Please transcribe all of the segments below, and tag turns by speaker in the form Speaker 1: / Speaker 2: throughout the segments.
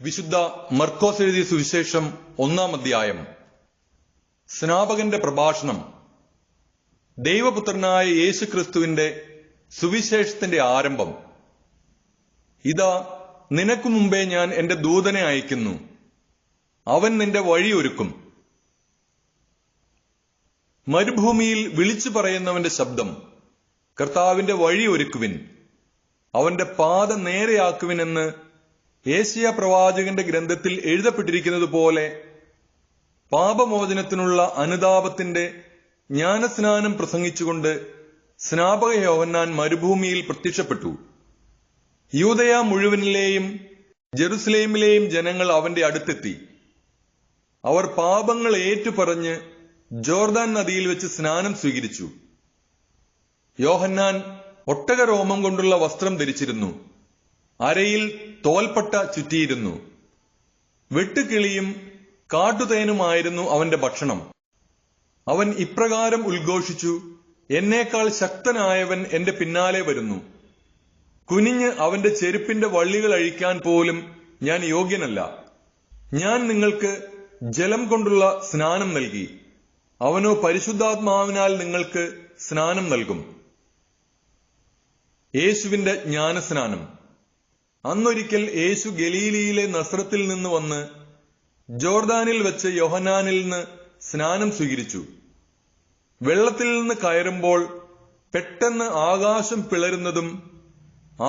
Speaker 1: വിശുദ്ധ മർക്കോസ് എഴുതിയ സുവിശേഷം 1-ാം അധ്യായം. സ്നാപകന്റെ പ്രഭാഷണം. ദൈവപുത്രനായ യേശുക്രിസ്തുവിന്റെ സുവിശേഷത്തിന്റെ ആരംഭം. ഇതാ, നിനക്കു മുമ്പേ ഞാൻ എന്റെ ദൂതനെ അയക്കുന്നു. അവൻ നിന്റെ വഴിയൊരുക്കും. മരുഭൂമിയിൽ വിളിച്ചു പറയുന്നവന്റെ ശബ്ദം, കർത്താവിന്റെ വഴി ഒരുക്കുവിൻ, അവന്റെ പാത നേരെയാക്കുവിൻ എന്ന് യേശയ്യാ പ്രവാചകന്റെ ഗ്രന്ഥത്തിൽ എഴുതപ്പെട്ടിരിക്കുന്നത് പോലെ പാപമോചനത്തിനുള്ള അനുതാപത്തിന്റെ ജ്ഞാനസ്നാനം പ്രസംഗിച്ചുകൊണ്ട് സ്നാപക യോഹന്നാൻ മരുഭൂമിയിൽ പ്രത്യക്ഷപ്പെട്ടു. യൂദയ മുഴുവനിലെയും ജെറുസലേമിലെയും ജനങ്ങൾ അവന്റെ അടുത്തെത്തി. അവർ പാപങ്ങൾ ഏറ്റുപറഞ്ഞ് ജോർദാൻ നദിയിൽ വെച്ച് സ്നാനം സ്വീകരിച്ചു. യോഹന്നാൻ ഒട്ടകരോമം കൊണ്ടുള്ള വസ്ത്രം ധരിച്ചിരുന്നു. അരയിൽ തോൽപ്പട്ട ചുറ്റിയിരുന്നു. വെട്ടുകിളിയും കാട്ടുതേനുമായിരുന്നു അവന്റെ ഭക്ഷണം. അവൻ ഇപ്രകാരം ഉദ്ഘോഷിച്ചു, എന്നേക്കാൾ ശക്തനായവൻ എന്റെ പിന്നാലെ വരുന്നു. കുനിഞ്ഞ് അവന്റെ ചെരുപ്പിന്റെ വള്ളികൾ അഴിക്കാൻ പോലും ഞാൻ യോഗ്യനല്ല. ഞാൻ നിങ്ങൾക്ക് ജലം കൊണ്ടുള്ള സ്നാനം നൽകി, അവനോ പരിശുദ്ധാത്മാവിനാൽ നിങ്ങൾക്ക് സ്നാനം നൽകും. യേശുവിന്റെ ജ്ഞാനസ്നാനം. അന്നൊരിക്കൽ യേശു ഗലീലിയിലെ നസ്രത്തിൽ നിന്ന് വന്ന് ജോർദാനിൽ വെച്ച് യോഹന്നാനിൽ നിന്ന് സ്നാനം സ്വീകരിച്ചു. വെള്ളത്തിൽ നിന്ന് കയറുമ്പോൾ പെട്ടെന്ന് ആകാശം പിളരുന്നതും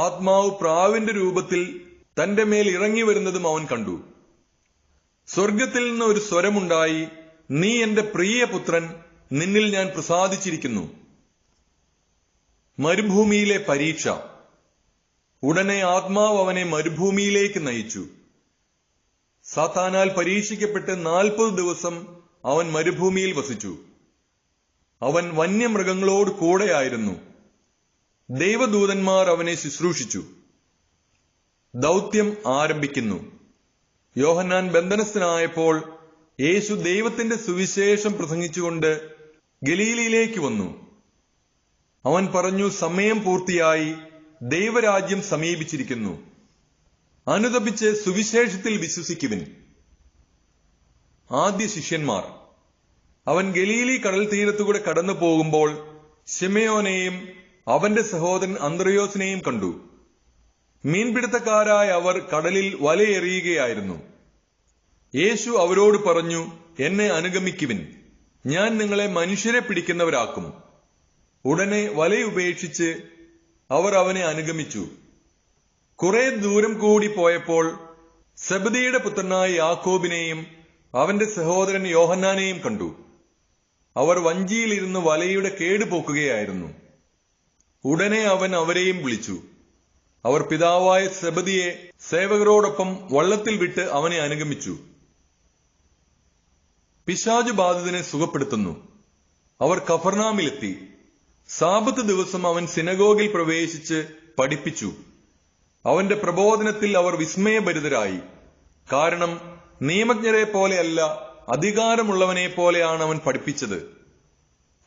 Speaker 1: ആത്മാവ് പ്രാവിന്റെ രൂപത്തിൽ തന്റെ മേൽ ഇറങ്ങി വരുന്നതും അവൻ കണ്ടു. സ്വർഗത്തിൽ നിന്ന് ഒരു സ്വരമുണ്ടായി, നീ എന്റെ പ്രിയപുത്രൻ, നിന്നിൽ ഞാൻ പ്രസാദിച്ചിരിക്കുന്നു. മരുഭൂമിയിലെ പരീക്ഷ. ഉടനെ ആത്മാവ് അവനെ മരുഭൂമിയിലേക്ക് നയിച്ചു. സാത്താനാൽ പരീക്ഷിക്കപ്പെട്ട് 40 ദിവസം അവൻ മരുഭൂമിയിൽ വസിച്ചു. അവൻ വന്യമൃഗങ്ങളോട് കൂടെയായിരുന്നു. ദൈവദൂതന്മാർ അവനെ ശുശ്രൂഷിച്ചു. ദൗത്യം ആരംഭിക്കുന്നു. യോഹന്നാൻ ബന്ധനസ്ഥനായപ്പോൾ യേശു ദൈവത്തിന്റെ സുവിശേഷം പ്രസംഗിച്ചുകൊണ്ട് ഗലീലയിലേക്ക് വന്നു. അവൻ പറഞ്ഞു, സമയം പൂർത്തിയായി, ദൈവരാജ്യം സമീപിച്ചിരിക്കുന്നു. അനുതപിച്ച് സുവിശേഷത്തിൽ വിശ്വസിക്കുവിൻ. ആദ്യ ശിഷ്യന്മാർ. അവൻ ഗലീലി കടൽ തീരത്തുകൂടെ കടന്നു പോകുമ്പോൾ ശിമയോനെയും അവന്റെ സഹോദരൻ അന്ത്രയോസിനെയും കണ്ടു. മീൻപിടുത്തക്കാരായ അവർ കടലിൽ വലയെറിയുകയായിരുന്നു. യേശു അവരോട് പറഞ്ഞു, എന്നെ അനുഗമിക്കുവിൻ, ഞാൻ നിങ്ങളെ മനുഷ്യരെ പിടിക്കുന്നവരാക്കും. ഉടനെ വലയുപേക്ഷിച്ച് അവർ അവനെ അനുഗമിച്ചു. കുറെ ദൂരം കൂടി പോയപ്പോൾ സെബദിയുടെ പുത്രനായ യാക്കോബിനെയും അവന്റെ സഹോദരൻ യോഹന്നാനെയും കണ്ടു. അവർ വഞ്ചിയിലിരുന്ന് വലയുടെ കേട് പോക്കുകയായിരുന്നു. ഉടനെ അവൻ അവരെയും വിളിച്ചു. അവർ പിതാവായ സെബദിയെ സേവകരോടൊപ്പം വള്ളത്തിൽ വിട്ട് അവനെ അനുഗമിച്ചു. പിശാചു ബാധിതനെ സുഖപ്പെടുത്തുന്നു. അവർ കഫർനാമിലെത്തി. സാബത്ത് ദിവസം അവൻ സിനഗോഗിൽ പ്രവേശിച്ച് പഠിപ്പിച്ചു. അവന്റെ പ്രബോധനത്തിൽ അവർ വിസ്മയഭരിതരായി. കാരണം നിയമജ്ഞരെ പോലെയല്ല, അധികാരമുള്ളവനെ പോലെയാണ് അവൻ പഠിപ്പിച്ചത്.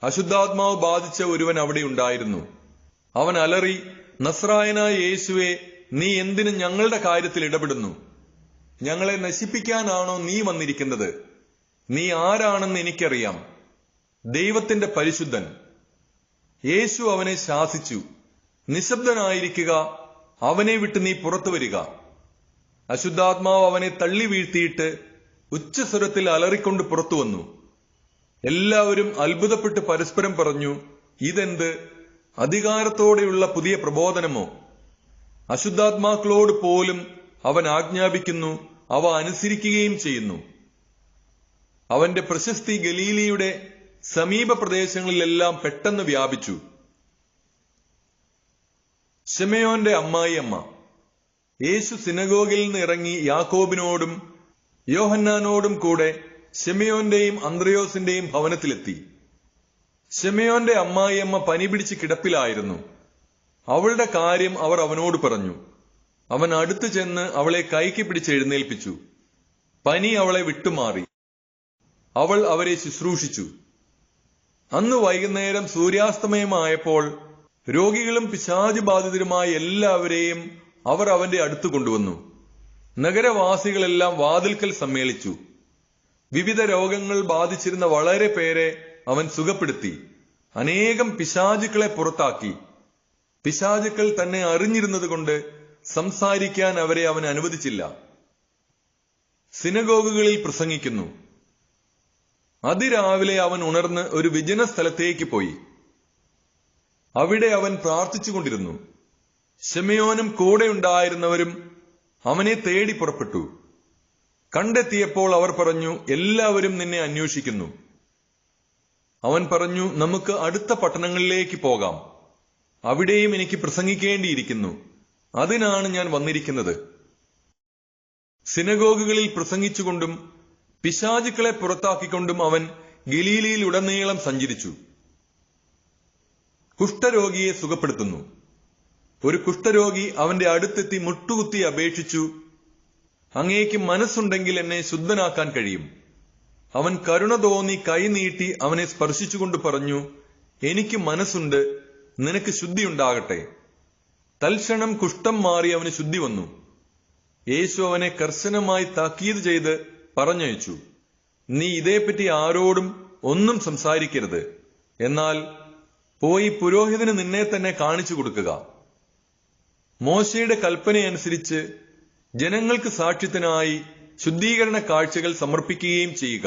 Speaker 1: അശുദ്ധാത്മാവ് ബാധിച്ച ഒരുവൻ അവിടെ ഉണ്ടായിരുന്നു. അവൻ അലറി, നസ്രായനായ യേശുവേ, നീ എന്തിന് ഞങ്ങളുടെ കാര്യത്തിൽ ഇടപെടുന്നു? ഞങ്ങളെ നശിപ്പിക്കാനാണോ നീ വന്നിരിക്കുന്നത്? നീ ആരാണെന്ന് എനിക്കറിയാം, ദൈവത്തിന്റെ പരിശുദ്ധൻ. യേശു അവനെ ശാസിച്ചു, നിശബ്ദനായിരിക്കുക, അവനെ വിട്ട് നീ പുറത്തു വരിക. അശുദ്ധാത്മാവ് അവനെ തള്ളി വീഴ്ത്തിയിട്ട് ഉച്ചസ്വരത്തിൽ അലറിക്കൊണ്ട് പുറത്തു വന്നു. എല്ലാവരും അത്ഭുതപ്പെട്ട് പരസ്പരം പറഞ്ഞു, ഇതെന്ത് അധികാരത്തോടെയുള്ള പുതിയ പ്രബോധനമോ? അശുദ്ധാത്മാക്കളോട് പോലും അവൻ ആജ്ഞാപിക്കുന്നു, അവ അനുസരിക്കുകയും ചെയ്യുന്നു. അവന്റെ പ്രശസ്തി ഗലീലിയുടെ സമീപ പ്രദേശങ്ങളിലെല്ലാം പെട്ടെന്ന് വ്യാപിച്ചു. ശിമയോന്റെ അമ്മായിയമ്മ. യേശു സിനഗോഗിൽ നിന്ന് ഇറങ്ങി യാക്കോബിനോടും യോഹന്നാനോടും കൂടെ ശിമയോന്റെയും അന്ത്രയോസിന്റെയും ഭവനത്തിലെത്തി. ശിമയോന്റെ അമ്മായിയമ്മ പനി പിടിച്ച് കിടപ്പിലായിരുന്നു. അവളുടെ കാര്യം അവർ അവനോട് പറഞ്ഞു. അവൻ അടുത്തു ചെന്ന് അവളെ കൈക്ക് പിടിച്ച് എഴുന്നേൽപ്പിച്ചു. പനി അവളെ വിട്ടുമാറി. അവൾ അവരെ ശുശ്രൂഷിച്ചു. അന്ന് വൈകുന്നേരം സൂര്യാസ്തമയമായപ്പോൾ രോഗികളും പിശാച് ബാധിതരുമായ എല്ലാവരെയും അവർ അവന്റെ അടുത്ത് കൊണ്ടുവന്നു. നഗരവാസികളെല്ലാം വാതിൽക്കൽ സമ്മേളിച്ചു. വിവിധ രോഗങ്ങൾ ബാധിച്ചിരുന്ന വളരെ പേരെ അവൻ സുഖപ്പെടുത്തി. അനേകം പിശാചുക്കളെ പുറത്താക്കി. പിശാചുക്കൾ തന്നെ അറിഞ്ഞിരുന്നതുകൊണ്ട് സംസാരിക്കാൻ അവരെ അവൻ അനുവദിച്ചില്ല. സിനഗോഗുകളിൽ പ്രസംഗിക്കുന്നു. അതിരാവിലെ അവൻ ഉണർന്ന് ഒരു വിജന സ്ഥലത്തേക്ക് പോയി. അവിടെ അവൻ പ്രാർത്ഥിച്ചുകൊണ്ടിരുന്നു. ശിമെയോനും കൂടെ ഉണ്ടായിരുന്നവരും അവനെ തേടി പുറപ്പെട്ടു. കണ്ടെത്തിയപ്പോൾ അവർ പറഞ്ഞു, എല്ലാവരും നിന്നെ അന്വേഷിക്കുന്നു. അവൻ പറഞ്ഞു, നമുക്ക് അടുത്ത പട്ടണങ്ങളിലേക്ക് പോകാം. അവിടെയും എനിക്ക് പ്രസംഗിക്കേണ്ടിയിരിക്കുന്നു. അതിനാണ് ഞാൻ വന്നിരിക്കുന്നത്. സിനഗോഗുകളിൽ പ്രസംഗിച്ചുകൊണ്ടും പിശാചുക്കളെ പുറത്താക്കിക്കൊണ്ടും അവൻ ഗലീലയിലുടനീളം സഞ്ചരിച്ചു. കുഷ്ഠരോഗിയെ സുഖപ്പെടുത്തുന്നു. ഒരു കുഷ്ഠരോഗി അവന്റെ അടുത്തെത്തി മുട്ടുകുത്തി അപേക്ഷിച്ചു, അങ്ങേക്ക് മനസ്സുണ്ടെങ്കിൽ എന്നെ ശുദ്ധനാക്കാൻ കഴിയും. അവൻ കരുണ തോന്നി കൈനീട്ടി അവനെ സ്പർശിച്ചുകൊണ്ട് പറഞ്ഞു, എനിക്ക് മനസ്സുണ്ട്, നിനക്ക് ശുദ്ധിയുണ്ടാകട്ടെ. തൽക്ഷണം കുഷ്ഠം മാറി അവന് ശുദ്ധി വന്നു. യേശു അവനെ കർശനമായി താക്കീത് ചെയ്ത് പറഞ്ഞയച്ചു, നീ ഇതേപ്പറ്റി ആരോടും ഒന്നും സംസാരിക്കരുത്. എന്നാൽ പോയി പുരോഹിതന് നിന്നെ തന്നെ കാണിച്ചു കൊടുക്കുക. മോശയുടെ കൽപ്പനയനുസരിച്ച് ജനങ്ങൾക്ക് സാക്ഷ്യത്തിനായി ശുദ്ധീകരണ കാഴ്ചകൾ സമർപ്പിക്കുകയും ചെയ്യുക.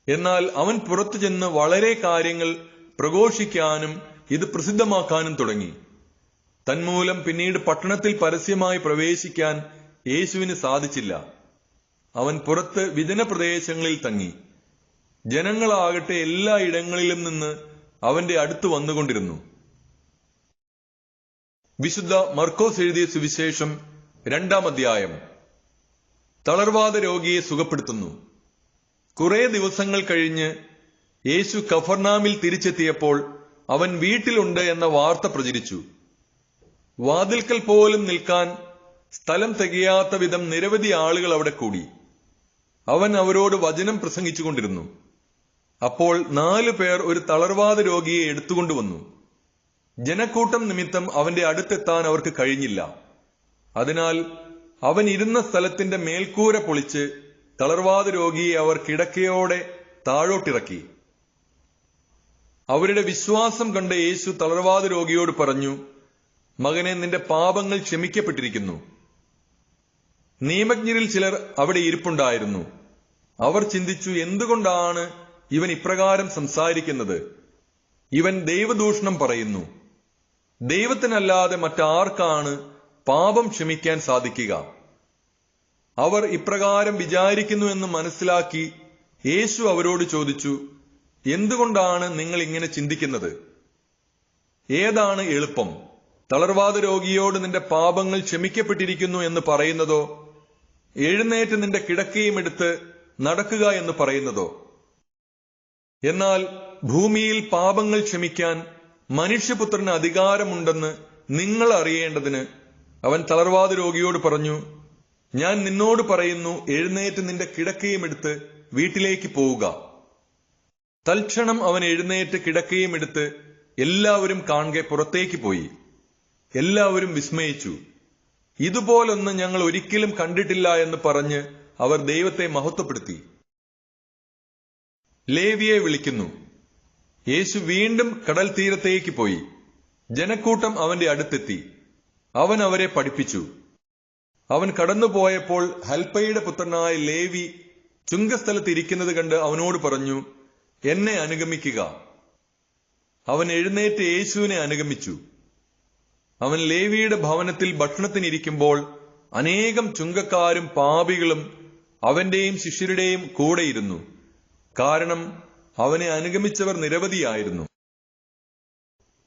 Speaker 1: എന്നാൽ അവൻ പുറത്തു ചെന്ന് വളരെ കാര്യങ്ങൾ പ്രഘോഷിക്കാനും ഇത് പ്രസിദ്ധമാക്കാനും തുടങ്ങി. തന്മൂലം പിന്നീട് പട്ടണത്തിൽ പരസ്യമായി പ്രവേശിക്കാൻ യേശുവിന് സാധിച്ചില്ല. അവൻ പുറത്ത് വിജന പ്രദേശങ്ങളിൽ തങ്ങി. ജനങ്ങളാകട്ടെ എല്ലാ ഇടങ്ങളിലും നിന്ന് അവന്റെ അടുത്ത് വന്നുകൊണ്ടിരുന്നു. വിശുദ്ധ മർക്കോസ് എഴുതിയ സുവിശേഷം 2-ാം അധ്യായം. തളർവാദ രോഗിയെ സുഖപ്പെടുത്തുന്നു. കുറെ ദിവസങ്ങൾ കഴിഞ്ഞ് യേശു കഫർനാമിൽ തിരിച്ചെത്തിയപ്പോൾ അവൻ വീട്ടിലുണ്ട് എന്ന വാർത്ത പ്രചരിച്ചു. വാതിൽക്കൽ പോലും നിൽക്കാൻ സ്ഥലം തികയാത്ത വിധം നിരവധി ആളുകൾ അവിടെ കൂടി. അവൻ അവരോട് വചനം പ്രസംഗിച്ചുകൊണ്ടിരുന്നു. അപ്പോൾ 4 പേർ ഒരു തളർവാദ രോഗിയെ എടുത്തുകൊണ്ടുവന്നു. ജനക്കൂട്ടം നിമിത്തം അവന്റെ അടുത്തെത്താൻ അവർക്ക് കഴിഞ്ഞില്ല. അതിനാൽ അവൻ ഇരുന്ന സ്ഥലത്തിന്റെ മേൽക്കൂര പൊളിച്ച് തളർവാദ രോഗിയെ അവർ കിടക്കയോടെ താഴോട്ടിറക്കി. അവരുടെ വിശ്വാസം കണ്ട യേശു തളർവാദ രോഗിയോട് പറഞ്ഞു, മകനെ, നിന്റെ പാപങ്ങൾ ക്ഷമിക്കപ്പെട്ടിരിക്കുന്നു. നിയമജ്ഞരിൽ ചിലർ അവിടെ ഇരിപ്പുണ്ടായിരുന്നു. അവർ ചിന്തിച്ചു, എന്തുകൊണ്ടാണ് ഇവൻ ഇപ്രകാരം സംസാരിക്കുന്നത്? ഇവൻ ദൈവദൂഷണം പറയുന്നു. ദൈവത്തിനല്ലാതെ മറ്റാർക്കാണ് പാപം ക്ഷമിക്കാൻ സാധിക്കുക? അവർ ഇപ്രകാരം വിചാരിക്കുന്നുവെന്ന് മനസ്സിലാക്കി യേശു അവരോട് ചോദിച്ചു, എന്തുകൊണ്ടാണ് നിങ്ങൾ ഇങ്ങനെ ചിന്തിക്കുന്നത്? ഏതാണ് എളുപ്പം, തളർവാദ രോഗിയോട് നിന്റെ പാപങ്ങൾ ക്ഷമിക്കപ്പെട്ടിരിക്കുന്നു എന്ന് പറയുന്നതോ, എഴുന്നേറ്റ് നിന്റെ കിടക്കയും എടുത്ത് നടക്കുക എന്ന് പറയുന്നതോ? എന്നാൽ ഭൂമിയിൽ പാപങ്ങൾ ക്ഷമിക്കാൻ മനുഷ്യപുത്രന് അധികാരമുണ്ടെന്ന് നിങ്ങൾ അറിയേണ്ടതിന് അവൻ തളർവാദ രോഗിയോട് പറഞ്ഞു, ഞാൻ നിന്നോട് പറയുന്നു, എഴുന്നേറ്റ് നിന്റെ കിടക്കയും എടുത്ത് വീട്ടിലേക്ക് പോവുക. തൽക്ഷണം അവൻ എഴുന്നേറ്റ് കിടക്കയും എടുത്ത് എല്ലാവരും കാണെ പുറത്തേക്ക് പോയി. എല്ലാവരും വിസ്മയിച്ചു. ഇതുപോലൊന്ന് ഞങ്ങൾ ഒരിക്കലും കണ്ടിട്ടില്ല എന്ന് പറഞ്ഞ് അവർ ദൈവത്തെ മഹത്വപ്പെടുത്തി. ലേവിയെ വിളിക്കുന്നു. യേശു വീണ്ടും കടൽ തീരത്തേക്ക് പോയി. ജനക്കൂട്ടം അവന്റെ അടുത്തെത്തി. അവൻ അവരെ പഠിപ്പിച്ചു. അവൻ കടന്നുപോയപ്പോൾ ഹൽപ്പയുടെ പുത്രനായ ലേവി ചുങ്കസ്ഥലത്ത് ഇരിക്കുന്നത് കണ്ട് അവനോട് പറഞ്ഞു, എന്നെ അനുഗമിക്കുക. അവൻ എഴുന്നേറ്റ് യേശുവിനെ അനുഗമിച്ചു. അവൻ ലേവിയുടെ ഭവനത്തിൽ ഭക്ഷണത്തിനിരിക്കുമ്പോൾ അനേകം ചുങ്കക്കാരും പാപികളും അവന്റെയും ശിഷ്യരുടെയും കൂടെയിരുന്നു. കാരണം അവനെ അനുഗമിച്ചവർ നിരവധിയായിരുന്നു.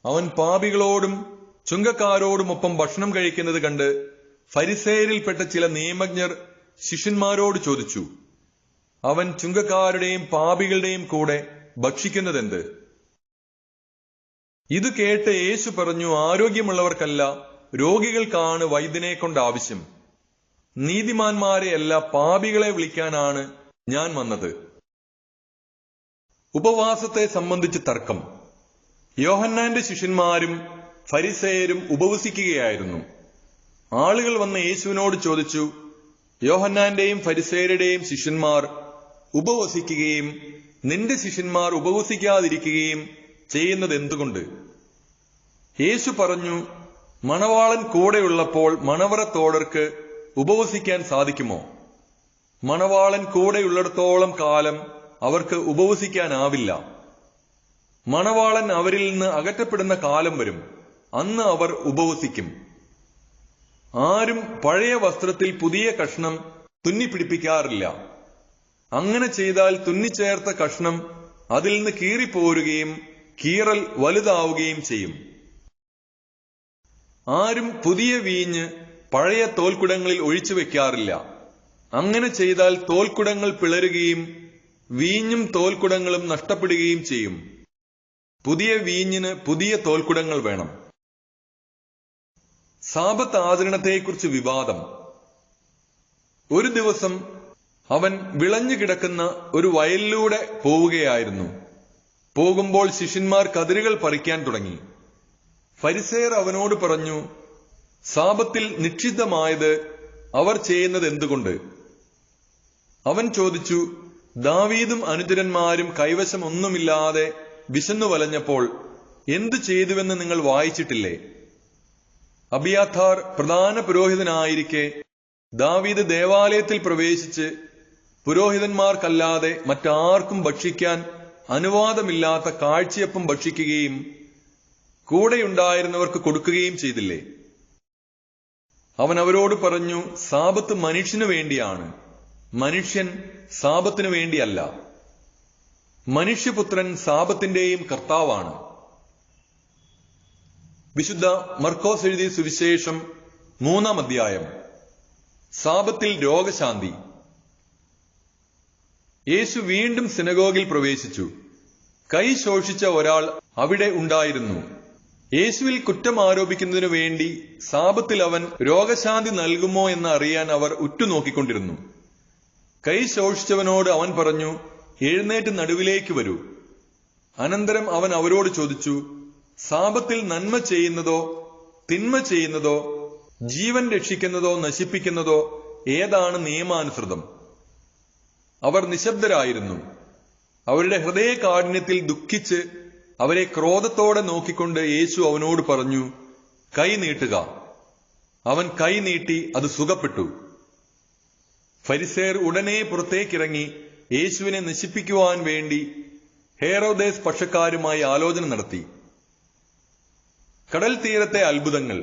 Speaker 1: അവൻ പാപികളോടും ചുങ്കക്കാരോടുമൊപ്പം ഭക്ഷണം കഴിക്കുന്നത് കണ്ട് ഫരിസേയരിൽപ്പെട്ട ചില നിയമജ്ഞർ ശിഷ്യന്മാരോട് ചോദിച്ചു, അവൻ ചുങ്കക്കാരുടെയും പാപികളുടെയും കൂടെ ഭക്ഷിക്കുന്നതെന്ത്? ഇത് കേട്ട് യേശു പറഞ്ഞു, ആരോഗ്യമുള്ളവർക്കല്ല, രോഗികൾക്കാണ് വൈദ്യനെ കൊണ്ട് ആവശ്യം. നീതിമാന്മാരെയല്ല, പാപികളെ വിളിക്കാനാണ് ഞാൻ വന്നത്. ഉപവാസത്തെ സംബന്ധിച്ച് തർക്കം. യോഹന്നാന്റെ ശിഷ്യന്മാരും ഫരിസേയരും ഉപവസിക്കുകയായിരുന്നു. ആളുകൾ വന്ന് യേശുവിനോട് ചോദിച്ചു, യോഹന്നാന്റെയും ഫരിസേയരുടെയും ശിഷ്യന്മാർ ഉപവസിക്കുകയും നിന്റെ ശിഷ്യന്മാർ ഉപവസിക്കാതിരിക്കുകയും ചെയ്യുന്നത് എന്തുകൊണ്ട്? യേശു പറഞ്ഞു, മണവാളൻ കൂടെയുള്ളപ്പോൾ മണവറത്തോടർക്ക് ഉപവസിക്കാൻ സാധിക്കുമോ? മണവാളൻ കൂടെയുള്ളിടത്തോളം കാലം അവർക്ക് ഉപവസിക്കാനാവില്ല. മണവാളൻ അവരിൽ നിന്ന് അകറ്റപ്പെടുന്ന കാലം വരും, അന്ന് അവർ ഉപവസിക്കും. ആരും പഴയ വസ്ത്രത്തിൽ പുതിയ കഷ്ണം തുന്നിപ്പിടിപ്പിക്കാറില്ല. അങ്ങനെ ചെയ്താൽ തുന്നിച്ചേർത്ത കഷ്ണം അതിൽ നിന്ന് കീറിപ്പോരുകയും കീറൽ വലുതാവുകയും ചെയ്യും. ആരും പുതിയ വീഞ്ഞ് പഴയ തോൽക്കുടങ്ങളിൽ ഒഴിച്ചു വെക്കാറില്ല. അങ്ങനെ ചെയ്താൽ തോൽക്കുടങ്ങൾ പിളരുകയും വീഞ്ഞും തോൽക്കുടങ്ങളും നഷ്ടപ്പെടുകയും ചെയ്യും. പുതിയ വീഞ്ഞിന് പുതിയ തോൽക്കുടങ്ങൾ വേണം. സാബത്ത് ആചരണത്തെക്കുറിച്ച് വിവാദം. ഒരു ദിവസം അവൻ വിളഞ്ഞു കിടക്കുന്ന ഒരു വയലിലൂടെ പോവുകയായിരുന്നു. പോകുമ്പോൾ ശിഷ്യന്മാർ കതിരുകൾ പറിക്കാൻ തുടങ്ങി. ഫരിസേയർ അവനോട് പറഞ്ഞു, സാബത്തിൽ നിക്ഷിദ്ധമായത് അവർ ചെയ്യുന്നത് എന്തുകൊണ്ട്? അവൻ ചോദിച്ചു, ദാവീദും അനുചരന്മാരും കൈവശം ഒന്നുമില്ലാതെ വിശന്നു വലഞ്ഞപ്പോൾ എന്തു ചെയ്തുവെന്ന് നിങ്ങൾ വായിച്ചിട്ടില്ലേ? അബിയാഥാർ പ്രധാന പുരോഹിതനായിരിക്കെ ദാവീദ് ദേവാലയത്തിൽ പ്രവേശിച്ച് പുരോഹിതന്മാർക്കല്ലാതെ മറ്റാർക്കും ഭക്ഷിക്കാൻ അനുവാദമില്ലാത്ത കാഴ്ചയപ്പം ഭക്ഷിക്കുകയും കൂടെയുണ്ടായിരുന്നവർക്ക് കൊടുക്കുകയും ചെയ്തില്ലേ? അവൻ അവരോട് പറഞ്ഞു, സാബത്ത് മനുഷ്യനു വേണ്ടിയാണ്, മനുഷ്യൻ സാബത്തിനു വേണ്ടിയല്ല. മനുഷ്യപുത്രൻ സാബത്തിന്റെയും കർത്താവാണ്. വിശുദ്ധ മർക്കോസ് എഴുതിയ സുവിശേഷം 3-ാം അധ്യായം. സാബത്തിൽ രോഗശാന്തി. യേശു വീണ്ടും സിനഗോഗിൽ പ്രവേശിച്ചു. കൈ ശോഷിച്ച ഒരാൾ അവിടെ ഉണ്ടായിരുന്നു. യേശുവിൽ കുറ്റം ആരോപിക്കുന്നതിനു വേണ്ടി സാബത്തിൽ അവൻ രോഗശാന്തി നൽകുമോ എന്ന് അറിയാൻ അവർ ഉറ്റുനോക്കിക്കൊണ്ടിരുന്നു. കൈ ശോഷിച്ചവനോട് അവൻ പറഞ്ഞു, എഴുന്നേറ്റ് നടുവിലേക്ക് വരൂ. അനന്തരം അവൻ അവരോട് ചോദിച്ചു, സാബത്തിൽ നന്മ ചെയ്യുന്നതോ തിന്മ ചെയ്യുന്നതോ ജീവൻ രക്ഷിക്കുന്നതോ നശിപ്പിക്കുന്നതോ ഏതാണ് നിയമാനുസൃതം? അവർ നിശബ്ദരായിരുന്നു. അവരുടെ ഹൃദയകാഠിന്യത്തിൽ ദുഃഖിച്ച് അവരെ ക്രോധത്തോടെ നോക്കിക്കൊണ്ട് യേശു അവനോട് പറഞ്ഞു, കൈ നീട്ടുക. അവൻ കൈ നീട്ടി, അത് സുഖപ്പെട്ടു. ഫരിസേയർ ഉടനെ പുറത്തേക്കിറങ്ങി യേശുവിനെ നശിപ്പിക്കുവാൻ വേണ്ടി ഹേറോദേസ് പക്ഷക്കാരുമായി ആലോചന നടത്തി. കടൽ തീരത്തെ അത്ഭുതങ്ങൾ.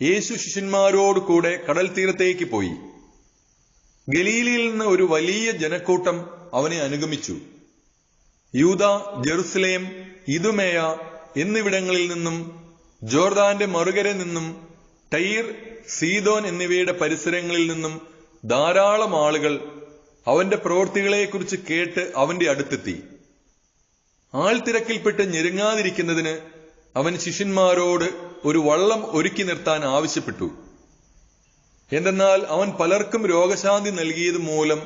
Speaker 1: യേശു ശിഷ്യന്മാരോട് കൂടെ കടൽ തീരത്തേക്ക് പോയി. ഗലീലയിൽ നിന്ന് ഒരു വലിയ ജനക്കൂട്ടം അവനെ അനുഗമിച്ചു. യൂദ, ജെറുസലേം, ഇദുമേയ എന്നിവിടങ്ങളിൽ നിന്നും ജോർദാന്റെ മറുകരയിൽ നിന്നും ടൈർ, സീദോൻ എന്നിവയുടെ പരിസരങ്ങളിൽ നിന്നും ധാരാളം ആളുകൾ അവന്റെ പ്രവൃത്തികളെക്കുറിച്ച് കേട്ട് അവന്റെ അടുത്തെത്തി. ആൾത്തിരക്കിൽപ്പെട്ട് ഞെരുങ്ങാതിരിക്കുന്നതിന് അവൻ ശിഷ്യന്മാരോട് ഒരു വള്ളം ഒരുക്കി നിർത്താൻ ആവശ്യപ്പെട്ടു. എന്തെന്നാൽ അവൻ പലർക്കും രോഗശാന്തി നൽകിയത് മൂലം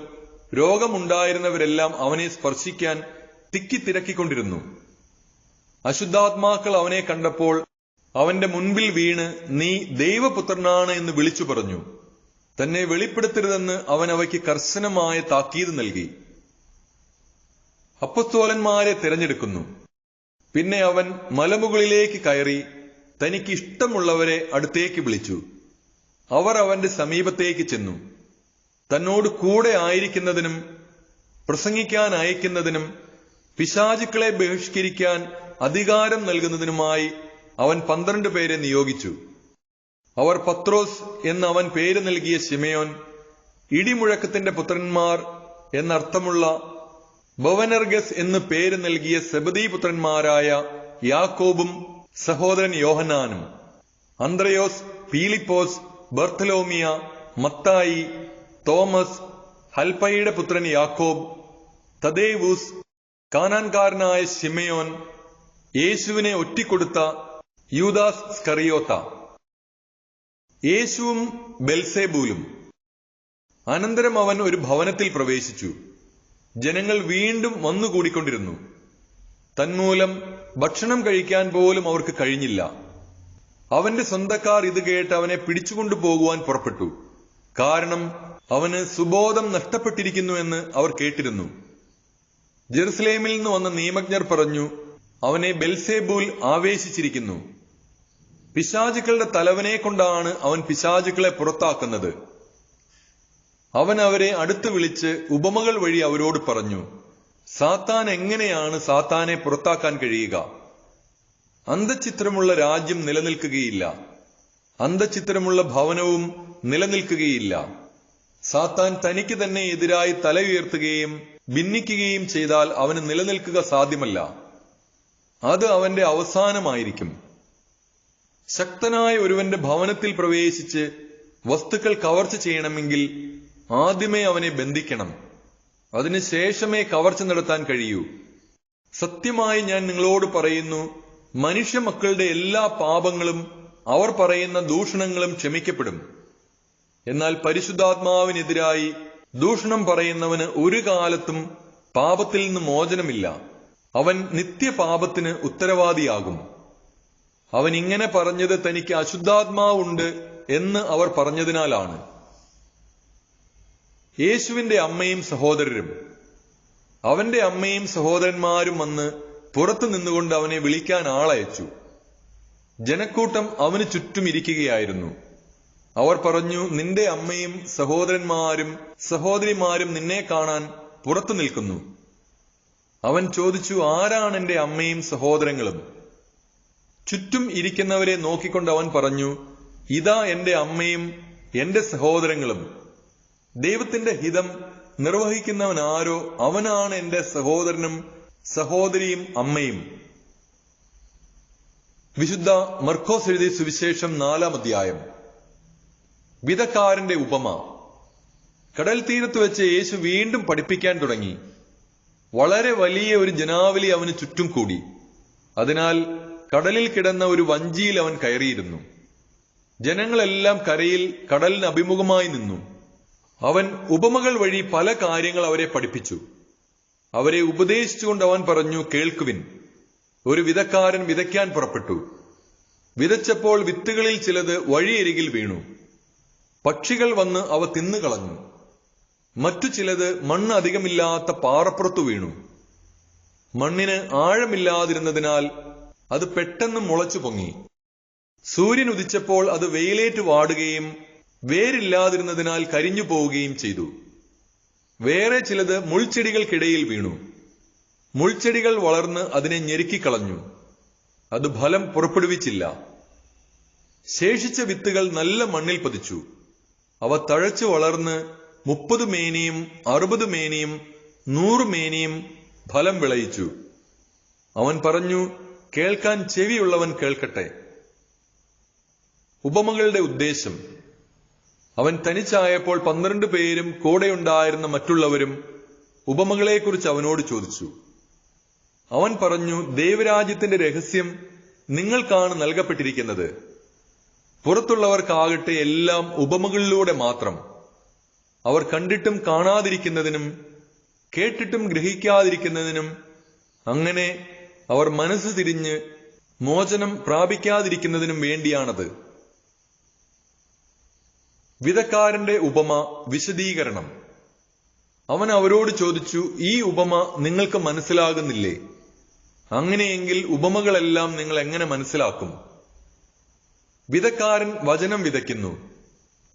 Speaker 1: രോഗമുണ്ടായിരുന്നവരെല്ലാം അവനെ സ്പർശിക്കാൻ തിക്കിത്തിരക്കിക്കൊണ്ടിരുന്നു. അശുദ്ധാത്മാക്കൾ അവനെ കണ്ടപ്പോൾ അവന്റെ മുൻപിൽ വീണ്, നീ ദൈവപുത്രനാണ് എന്ന് വിളിച്ചു പറഞ്ഞു. തന്നെ വെളിപ്പെടുത്തരുതെന്ന് അവൻ അവയ്ക്ക് കർശനമായ താക്കീത് നൽകി. അപ്പസ്തോലന്മാരെ തിരഞ്ഞെടുക്കുന്നു. പിന്നെ അവൻ മലമുകളിലേക്ക് കയറി തനിക്ക് ഇഷ്ടമുള്ളവരെ അടുത്തേക്ക് വിളിച്ചു. അവർ അവന്റെ സമീപത്തേക്ക് ചെന്നു. തന്നോട് കൂടെ ആയിരിക്കുന്നതിനും പ്രസംഗിക്കാൻ അയക്കുന്നതിനും പിശാചുക്കളെ ബഹിഷ്കരിക്കാൻ അധികാരം നൽകുന്നതിനുമായി അവൻ 12 പേരെ നിയോഗിച്ചു. അവർ പത്രോസ് എന്ന് അവൻ പേര് നൽകിയ ശിമയോൻ, ഇടിമുഴക്കത്തിന്റെ പുത്രന്മാർ എന്നർത്ഥമുള്ള ബവനർഗസ് എന്ന് പേര് നൽകിയ സെബദീ പുത്രന്മാരായ യാക്കോബും സഹോദരൻ യോഹന്നാനും, അന്ത്രയോസ്, പീലിപ്പോസ്, ബർത്തലോമിയ, മത്തായി, തോമസ്, ഹൽപ്പയുടെ പുത്രൻ യാക്കോബ്, തദേവൂസ്, കാനാൻകാരനായ ശിമയോൻ, യേശുവിനെ ഒറ്റിക്കൊടുത്ത യൂദാസ് സ്കറിയോത്ത. യേശുവും ബെൽസെബൂലും. അനന്തരം അവൻ ഒരു ഭവനത്തിൽ പ്രവേശിച്ചു. ജനങ്ങൾ വീണ്ടും വന്നുകൂടിക്കൊണ്ടിരുന്നു. തന്മൂലം ഭക്ഷണം കഴിക്കാൻ പോലും അവർക്ക് കഴിഞ്ഞില്ല. അവന്റെ സ്വന്തക്കാർ ഇത് കേട്ട് അവനെ പിടിച്ചുകൊണ്ടു പോകുവാൻ പുറപ്പെട്ടു. കാരണം അവന് സുബോധം നഷ്ടപ്പെട്ടിരിക്കുന്നു എന്ന് അവർ കേട്ടിരുന്നു. ജെറുസലേമിൽ നിന്ന് വന്ന നിയമജ്ഞർ പറഞ്ഞു, അവനെ ബെൽസെബൂൽ ആവേശിച്ചിരിക്കുന്നു. പിശാചുക്കളുടെ തലവനെ കൊണ്ടാണ് അവൻ പിശാചുക്കളെ പുറത്താക്കുന്നത്. അവൻ അവരെ അടുത്ത് വിളിച്ച് ഉപമകൾ വഴി അവരോട് പറഞ്ഞു, സാത്താൻ എങ്ങനെയാണ് സാത്താനെ പുറത്താക്കാൻ കഴിയുക? അന്ധചിത്രമുള്ള രാജ്യം നിലനിൽക്കുകയില്ല, അന്ധചിത്രമുള്ള ഭവനവും നിലനിൽക്കുകയില്ല. സാത്താൻ തനിക്ക് തന്നെ എതിരായി തല ഉയർത്തുകയും ഭിന്നിക്കുകയും ചെയ്താൽ അവന് നിലനിൽക്കുക സാധ്യമല്ല. അത് അവന്റെ അവസാനമായിരിക്കും. ശക്തനായ ഒരുവന്റെ ഭവനത്തിൽ പ്രവേശിച്ച് വസ്തുക്കൾ കവർച്ച ചെയ്യണമെങ്കിൽ ആദ്യമേ അവനെ ബന്ധിക്കണം. അതിനുശേഷമേ കവർച്ച നടത്താൻ കഴിയൂ. സത്യമായി ഞാൻ നിങ്ങളോട് പറയുന്നു, മനുഷ്യ മക്കളുടെ എല്ലാ പാപങ്ങളും അവർ പറയുന്ന ദൂഷണങ്ങളും ക്ഷമിക്കപ്പെടും. എന്നാൽ പരിശുദ്ധാത്മാവിനെതിരായി ദൂഷണം പറയുന്നവന് ഒരു കാലത്തും പാപത്തിൽ നിന്ന് മോചനമില്ല. അവൻ നിത്യപാപത്തിന് ഉത്തരവാദിയാകും. അവൻ ഇങ്ങനെ പറഞ്ഞത് തനിക്ക് അശുദ്ധാത്മാവുണ്ട് എന്ന് അവർ പറഞ്ഞതിനാലാണ്. യേശുവിന്റെ അമ്മയും സഹോദരരും. അവന്റെ അമ്മയും സഹോദരന്മാരും വന്ന് പുറത്തു നിന്നുകൊണ്ട് അവനെ വിളിക്കാൻ ആളയച്ചു. ജനക്കൂട്ടം അവന് ചുറ്റും ഇരിക്കുകയായിരുന്നു. അവർ പറഞ്ഞു, നിന്റെ അമ്മയും സഹോദരന്മാരും സഹോദരിമാരും നിന്നെ കാണാൻ പുറത്തു നിൽക്കുന്നു. അവൻ ചോദിച്ചു, ആരാണ് എന്റെ അമ്മയും സഹോദരങ്ങളും? ചുറ്റും ഇരിക്കുന്നവരെ നോക്കിക്കൊണ്ട് അവൻ പറഞ്ഞു, ഇതാ എന്റെ അമ്മയും എന്റെ സഹോദരങ്ങളും. ദൈവത്തിന്റെ ഹിതം നിർവഹിക്കുന്നവൻ ആരോ അവനാണ് എന്റെ സഹോദരനും സഹോദരിയും അമ്മയും. വിശുദ്ധ മർക്കോസ് എഴുതിയ സുവിശേഷം 4-ാം അധ്യായം. വിതക്കാരന്റെ ഉപമ. കടൽ തീരത്ത് വെച്ച് യേശു വീണ്ടും പഠിപ്പിക്കാൻ തുടങ്ങി. വളരെ വലിയ ഒരു ജനാവലി അവന് ചുറ്റും കൂടി. അതിനാൽ കടലിൽ കിടന്ന ഒരു വഞ്ചിയിൽ അവൻ കയറിയിരുന്നു. ജനങ്ങളെല്ലാം കരയിൽ കടലിന് അഭിമുഖമായി നിന്നു. അവൻ ഉപമകൾ വഴി പല കാര്യങ്ങൾ അവരെ പഠിപ്പിച്ചു. അവരെ ഉപദേശിച്ചുകൊണ്ട് അവൻ പറഞ്ഞു, കേൾക്കുവിൻ. ഒരു വിതക്കാരൻ വിതയ്ക്കാൻ പുറപ്പെട്ടു. വിതച്ചപ്പോൾ വിത്തുകളിൽ ചിലത് വഴിയരികിൽ വീണു. പക്ഷികൾ വന്ന് അവ തിന്നുകളഞ്ഞു. മറ്റു ചിലത് മണ്ണ് അധികമില്ലാത്ത പാറപ്പുറത്തു വീണു. മണ്ണിന് ആഴമില്ലാതിരുന്നതിനാൽ അത് പെട്ടെന്ന് മുളച്ചു പൊങ്ങി. സൂര്യൻ ഉദിച്ചപ്പോൾ അത് വെയിലേറ്റ് വാടുകയും വേരില്ലാതിരുന്നതിനാൽ കരിഞ്ഞു പോവുകയും ചെയ്തു. വേറെ ചിലത് മുൾച്ചെടികൾക്കിടയിൽ വീണു. മുൾച്ചെടികൾ വളർന്ന് അതിനെ ഞെരുക്കിക്കളഞ്ഞു. അത് ഫലം പുറപ്പെടുവിച്ചില്ല. ശേഷിച്ച വിത്തുകൾ നല്ല മണ്ണിൽ പതിച്ചു. അവ തഴച്ചു വളർന്ന് 30 മേനിയും 60 മേനിയും 100 മേനിയും ഫലം വിളയിച്ചു. അവൻ പറഞ്ഞു, കേൾക്കാൻ ചെവിയുള്ളവൻ കേൾക്കട്ടെ. ഉപമകളുടെ ഉദ്ദേശം. അവൻ തനിച്ചായപ്പോൾ 12 പേരും കൂടെയുണ്ടായിരുന്ന മറ്റുള്ളവരും ഉപമകളെക്കുറിച്ച് അവനോട് ചോദിച്ചു. അവൻ പറഞ്ഞു, ദൈവരാജ്യത്തിന്റെ രഹസ്യം നിങ്ങൾക്കാണ് നൽകപ്പെട്ടിരിക്കുന്നത്. പുറത്തുള്ളവർക്കാകട്ടെ എല്ലാം ഉപമകളിലൂടെ മാത്രം. അവർ കണ്ടിട്ടും കാണാതിരിക്കുന്നതിനും കേട്ടിട്ടും ഗ്രഹിക്കാതിരിക്കുന്നതിനും, അങ്ങനെ അവർ മനസ്സ് തിരിഞ്ഞ് മോചനം പ്രാപിക്കാതിരിക്കുന്നതിനും വേണ്ടിയാണത്. വിതക്കാരന്റെ ഉപമ വിശദീകരണം. അവൻ അവരോട് ചോദിച്ചു, ഈ ഉപമ നിങ്ങൾക്ക് മനസ്സിലാകുന്നില്ലേ? അങ്ങനെയെങ്കിൽ ഉപമകളെല്ലാം നിങ്ങൾ എങ്ങനെ മനസ്സിലാക്കും? വിതക്കാരൻ വചനം വിതയ്ക്കുന്നു.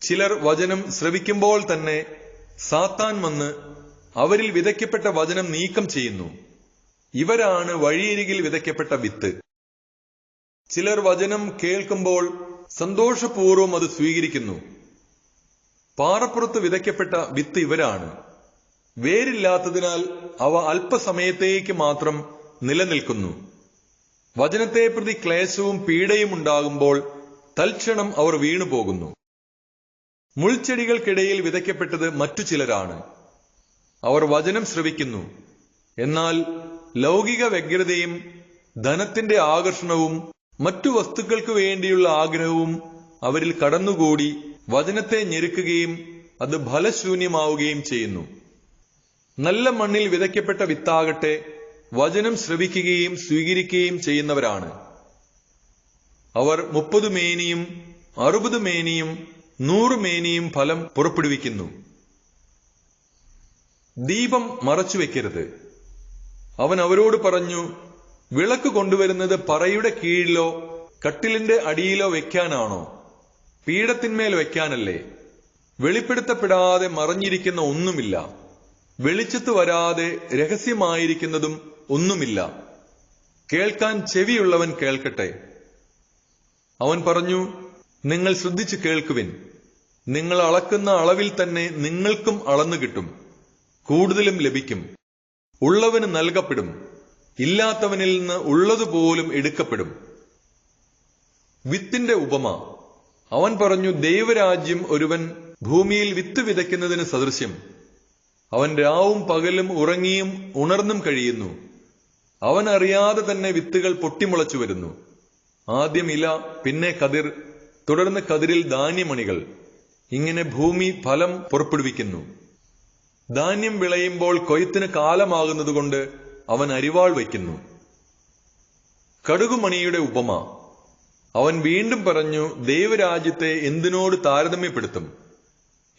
Speaker 1: ചിലർ വചനം ശ്രവിക്കുമ്പോൾ തന്നെ സാത്താൻ വന്ന് അവരിൽ വിതയ്ക്കപ്പെട്ട വചനം നീക്കം ചെയ്യുന്നു. ഇവരാണ് വഴിയരികിൽ വിതയ്ക്കപ്പെട്ട വിത്ത്. ചിലർ വചനം കേൾക്കുമ്പോൾ സന്തോഷപൂർവ്വം അത് സ്വീകരിക്കുന്നു. പാറപ്പുറത്ത് വിതയ്ക്കപ്പെട്ട വിത്ത് ഇവരാണ്. വേരില്ലാത്തതിനാൽ അവ അല്പസമയത്തേക്ക് മാത്രം നിലനിൽക്കുന്നു. വചനത്തെ പ്രതി ക്ലേശവും പീഡയും ഉണ്ടാകുമ്പോൾ തൽക്ഷണം അവർ വീണുപോകുന്നു. മുൾച്ചെടികൾക്കിടയിൽ വിതയ്ക്കപ്പെട്ടത് മറ്റു ചിലരാണ്. അവർ വചനം ശ്രവിക്കുന്നു. എന്നാൽ ലൗകിക വ്യഗ്രതയും ധനത്തിന്റെ ആകർഷണവും മറ്റു വസ്തുക്കൾക്ക് വേണ്ടിയുള്ള ആഗ്രഹവും അവരിൽ കടന്നുകൂടി വചനത്തെ ഞെരുക്കുകയും അത് ഫലശൂന്യമാവുകയും ചെയ്യുന്നു. നല്ല മണ്ണിൽ വിതയ്ക്കപ്പെട്ട വിത്താകട്ടെ വചനം ശ്രവിക്കുകയും സ്വീകരിക്കുകയും ചെയ്യുന്നവരാണ്. അവർ 30 മേനിയും 60 മേനിയും 100 മേനിയും ഫലം പുറപ്പെടുവിക്കുന്നു. ദീപം മറച്ചു വെക്കരുത്. അവൻ അവരോട് പറഞ്ഞു, വിളക്ക് കൊണ്ടുവരുന്നത് പറയുടെ കീഴിലോ കട്ടിലിന്റെ അടിയിലോ വെക്കാനാണോ? പീഠത്തിന്മേൽ വെക്കാനല്ലേ? വെളിപ്പെടുത്തപ്പെടാതെ മറഞ്ഞിരിക്കുന്ന ഒന്നുമില്ല, വെളിച്ചത്ത് വരാതെ രഹസ്യമായിരിക്കുന്നതും ഒന്നുമില്ല. കേൾക്കാൻ ചെവിയുള്ളവൻ കേൾക്കട്ടെ. അവൻ പറഞ്ഞു, നിങ്ങൾ ശ്രദ്ധിച്ചു കേൾക്കുവിൻ. നിങ്ങൾ അളക്കുന്ന അളവിൽ തന്നെ നിങ്ങൾക്കും അളന്നു കിട്ടും, കൂടുതലും ലഭിക്കും. ഉള്ളവന് നൽകപ്പെടും, ഇല്ലാത്തവനിൽ നിന്ന് ഉള്ളതുപോലും എടുക്കപ്പെടും. വിത്തിന്റെ ഉപമ. അവൻ പറഞ്ഞു, ദൈവരാജ്യം ഒരുവൻ ഭൂമിയിൽ വിത്ത് വിതയ്ക്കുന്നതിന് സദൃശ്യം. അവൻ രാവും പകലും ഉറങ്ങിയും ഉണർന്നും കഴിയുന്നു. അവൻ അറിയാതെ തന്നെ വിത്തുകൾ പൊട്ടിമുളച്ചു വരുന്നു. ആദ്യം ഇല, പിന്നെ കതിർ, തുടർന്ന് കതിരിൽ ധാന്യമണികൾ. ഇങ്ങനെ ഭൂമി ഫലം പുറപ്പെടുവിക്കുന്നു. ധാന്യം വിളയുമ്പോൾ കൊയ്ത്തിന് കാലമാകുന്നതുകൊണ്ട് അവൻ അരിവാൾ വയ്ക്കുന്നു. കടുകുമണിയുടെ ഉപമ. അവൻ വീണ്ടും പറഞ്ഞു, ദൈവരാജ്യത്തെ എന്തിനോട് താരതമ്യപ്പെടുത്തും?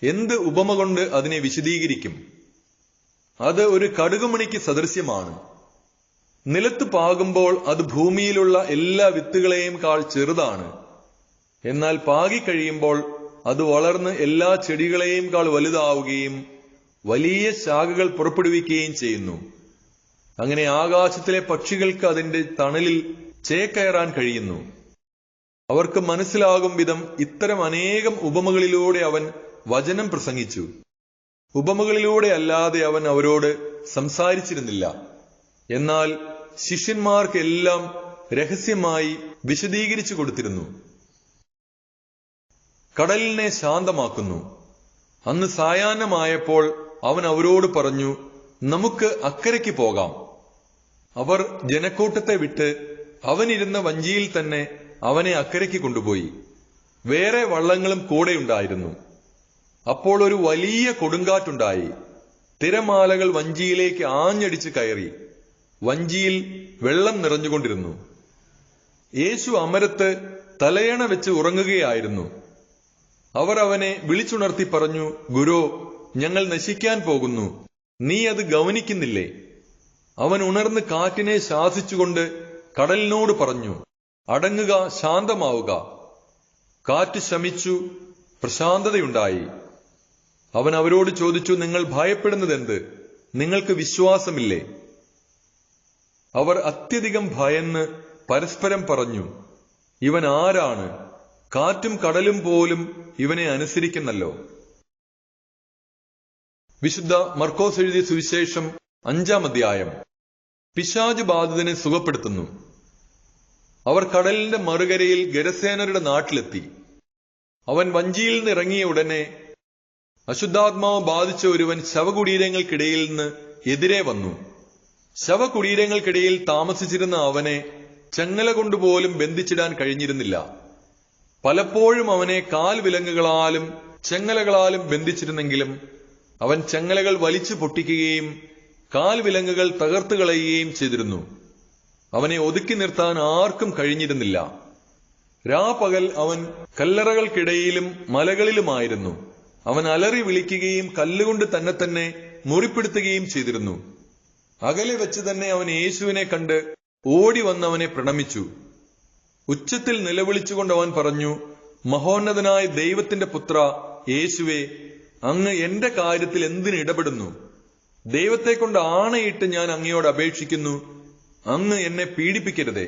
Speaker 1: എന്ത് ഉപമ കൊണ്ട് അതിനെ വിശദീകരിക്കും? അത് ഒരു കടുകുമണിക്ക് സദൃശ്യമാണ്. നിലത്ത് പാകുമ്പോൾ അത് ഭൂമിയിലുള്ള എല്ലാ വിത്തുകളെയും കാൾ ചെറുതാണ്. എന്നാൽ പാകിക്കഴിയുമ്പോൾ അത് വളർന്ന് എല്ലാ ചെടികളെയും കാൾ വലുതാവുകയും വലിയ ശാഖകൾ പുറപ്പെടുവിക്കുകയും ചെയ്യുന്നു. അങ്ങനെ ആകാശത്തിലെ പക്ഷികൾക്ക് അതിന്റെ തണലിൽ ചേക്കയറാൻ കഴിയുന്നു. അവർക്ക് മനസ്സിലാകും വിധം ഇത്തരം അനേകം ഉപമകളിലൂടെ അവൻ വചനം പ്രസംഗിച്ചു. ഉപമകളിലൂടെ അല്ലാതെ അവൻ അവരോട് സംസാരിച്ചിരുന്നില്ല. എന്നാൽ ശിഷ്യന്മാർക്ക് എല്ലാം രഹസ്യമായി വിശദീകരിച്ചു കൊടുത്തിരുന്നു. കടലിനെ ശാന്തമാക്കുന്നു. അന്ന് സായാഹ്നമായപ്പോൾ അവൻ അവരോട് പറഞ്ഞു, നമുക്ക് അക്കരയ്ക്ക് പോകാം. അവർ ജനക്കൂട്ടത്തെ വിട്ട് അവനിരുന്ന വഞ്ചിയിൽ തന്നെ അവനെ അക്കരയ്ക്ക് കൊണ്ടുപോയി. വേറെ വള്ളങ്ങളും കൂടെയുണ്ടായിരുന്നു. അപ്പോൾ ഒരു വലിയ കൊടുങ്കാറ്റുണ്ടായി. തിരമാലകൾ വഞ്ചിയിലേക്ക് ആഞ്ഞടിച്ച് കയറി. വഞ്ചിയിൽ വെള്ളം നിറഞ്ഞുകൊണ്ടിരുന്നു. യേശു അമരത്ത് തലയണ വെച്ച് ഉറങ്ങുകയായിരുന്നു. അവർ അവനെ വിളിച്ചുണർത്തി പറഞ്ഞു, ഗുരോ, ഞങ്ങൾ നശിക്കാൻ പോകുന്നു, നീ അത് ഗവനിക്കുന്നില്ലേ? അവൻ ഉണർന്ന് കാറ്റിനെ ശാസിച്ചുകൊണ്ട് കടലിനോട് പറഞ്ഞു, അടങ്ങുക, ശാന്തമാവുക. കാറ്റ് ശമിച്ചു, പ്രശാന്തതയുണ്ടായി. അവൻ അവരോട് ചോദിച്ചു, നിങ്ങൾ ഭയപ്പെടുന്നതെന്ത്? നിങ്ങൾക്ക് വിശ്വാസമില്ലേ? അവർ അത്യധികം ഭയന്ന് പരസ്പരം പറഞ്ഞു, ഇവൻ ആരാണ്? കാറ്റും കടലും പോലും ഇവനെ അനുസരിക്കുന്നല്ലോ. വിശുദ്ധ മർക്കോസ് എഴുതിയ സുവിശേഷം 5-ാം അധ്യായം. പിശാച് ബാധിതനെ സുഖപ്പെടുത്തുന്നു. അവർ കടലിന്റെ മറുകരയിൽ ഗരസേനരുടെ നാട്ടിലെത്തി. അവൻ വഞ്ചിയിൽ നിന്ന് ഇറങ്ങിയ ഉടനെ അശുദ്ധാത്മാവ് ബാധിച്ച ഒരുവൻ ശവകുടീരങ്ങൾക്കിടയിൽ നിന്ന് എതിരെ വന്നു. ശവകുടീരങ്ങൾക്കിടയിൽ താമസിച്ചിരുന്ന അവനെ ചങ്ങല കൊണ്ടുപോലും ബന്ധിച്ചിടാൻ കഴിഞ്ഞിരുന്നില്ല. പലപ്പോഴും അവനെ കാൽവിലങ്ങുകളാലും ചെങ്ങലകളാലും ബന്ധിച്ചിരുന്നെങ്കിലും അവൻ ചെങ്ങലകൾ വലിച്ചു പൊട്ടിക്കുകയും കാൽവിലങ്ങുകൾ തകർത്തു കളയുകയും ചെയ്തിരുന്നു. അവനെ ഒതുക്കി നിർത്താൻ ആർക്കും കഴിഞ്ഞിരുന്നില്ല. രാപകൽ അവൻ കല്ലറകൾക്കിടയിലും മലകളിലുമായിരുന്നു. അവൻ അലറി വിളിക്കുകയും കല്ലുകൊണ്ട് തന്നെ മുറിപ്പെടുത്തുകയും ചെയ്തിരുന്നു. അകലെ വെച്ച് തന്നെ അവൻ യേശുവിനെ കണ്ട് ഓടി വന്നവനെ പ്രണമിച്ചു. ഉച്ചത്തിൽ നിലവിളിച്ചുകൊണ്ട് അവൻ പറഞ്ഞു, മഹോന്നതനായ ദൈവത്തിന്റെ പുത്ര യേശുവേ, അങ്ങ് എന്റെ കാര്യത്തിൽ എന്തിന് ഇടപെടുന്നു? ദൈവത്തെ കൊണ്ട് ആണയിട്ട് ഞാൻ അങ്ങയോട് അപേക്ഷിക്കുന്നു, അങ്ങ് എന്നെ പീഡിപ്പിക്കരുതേ.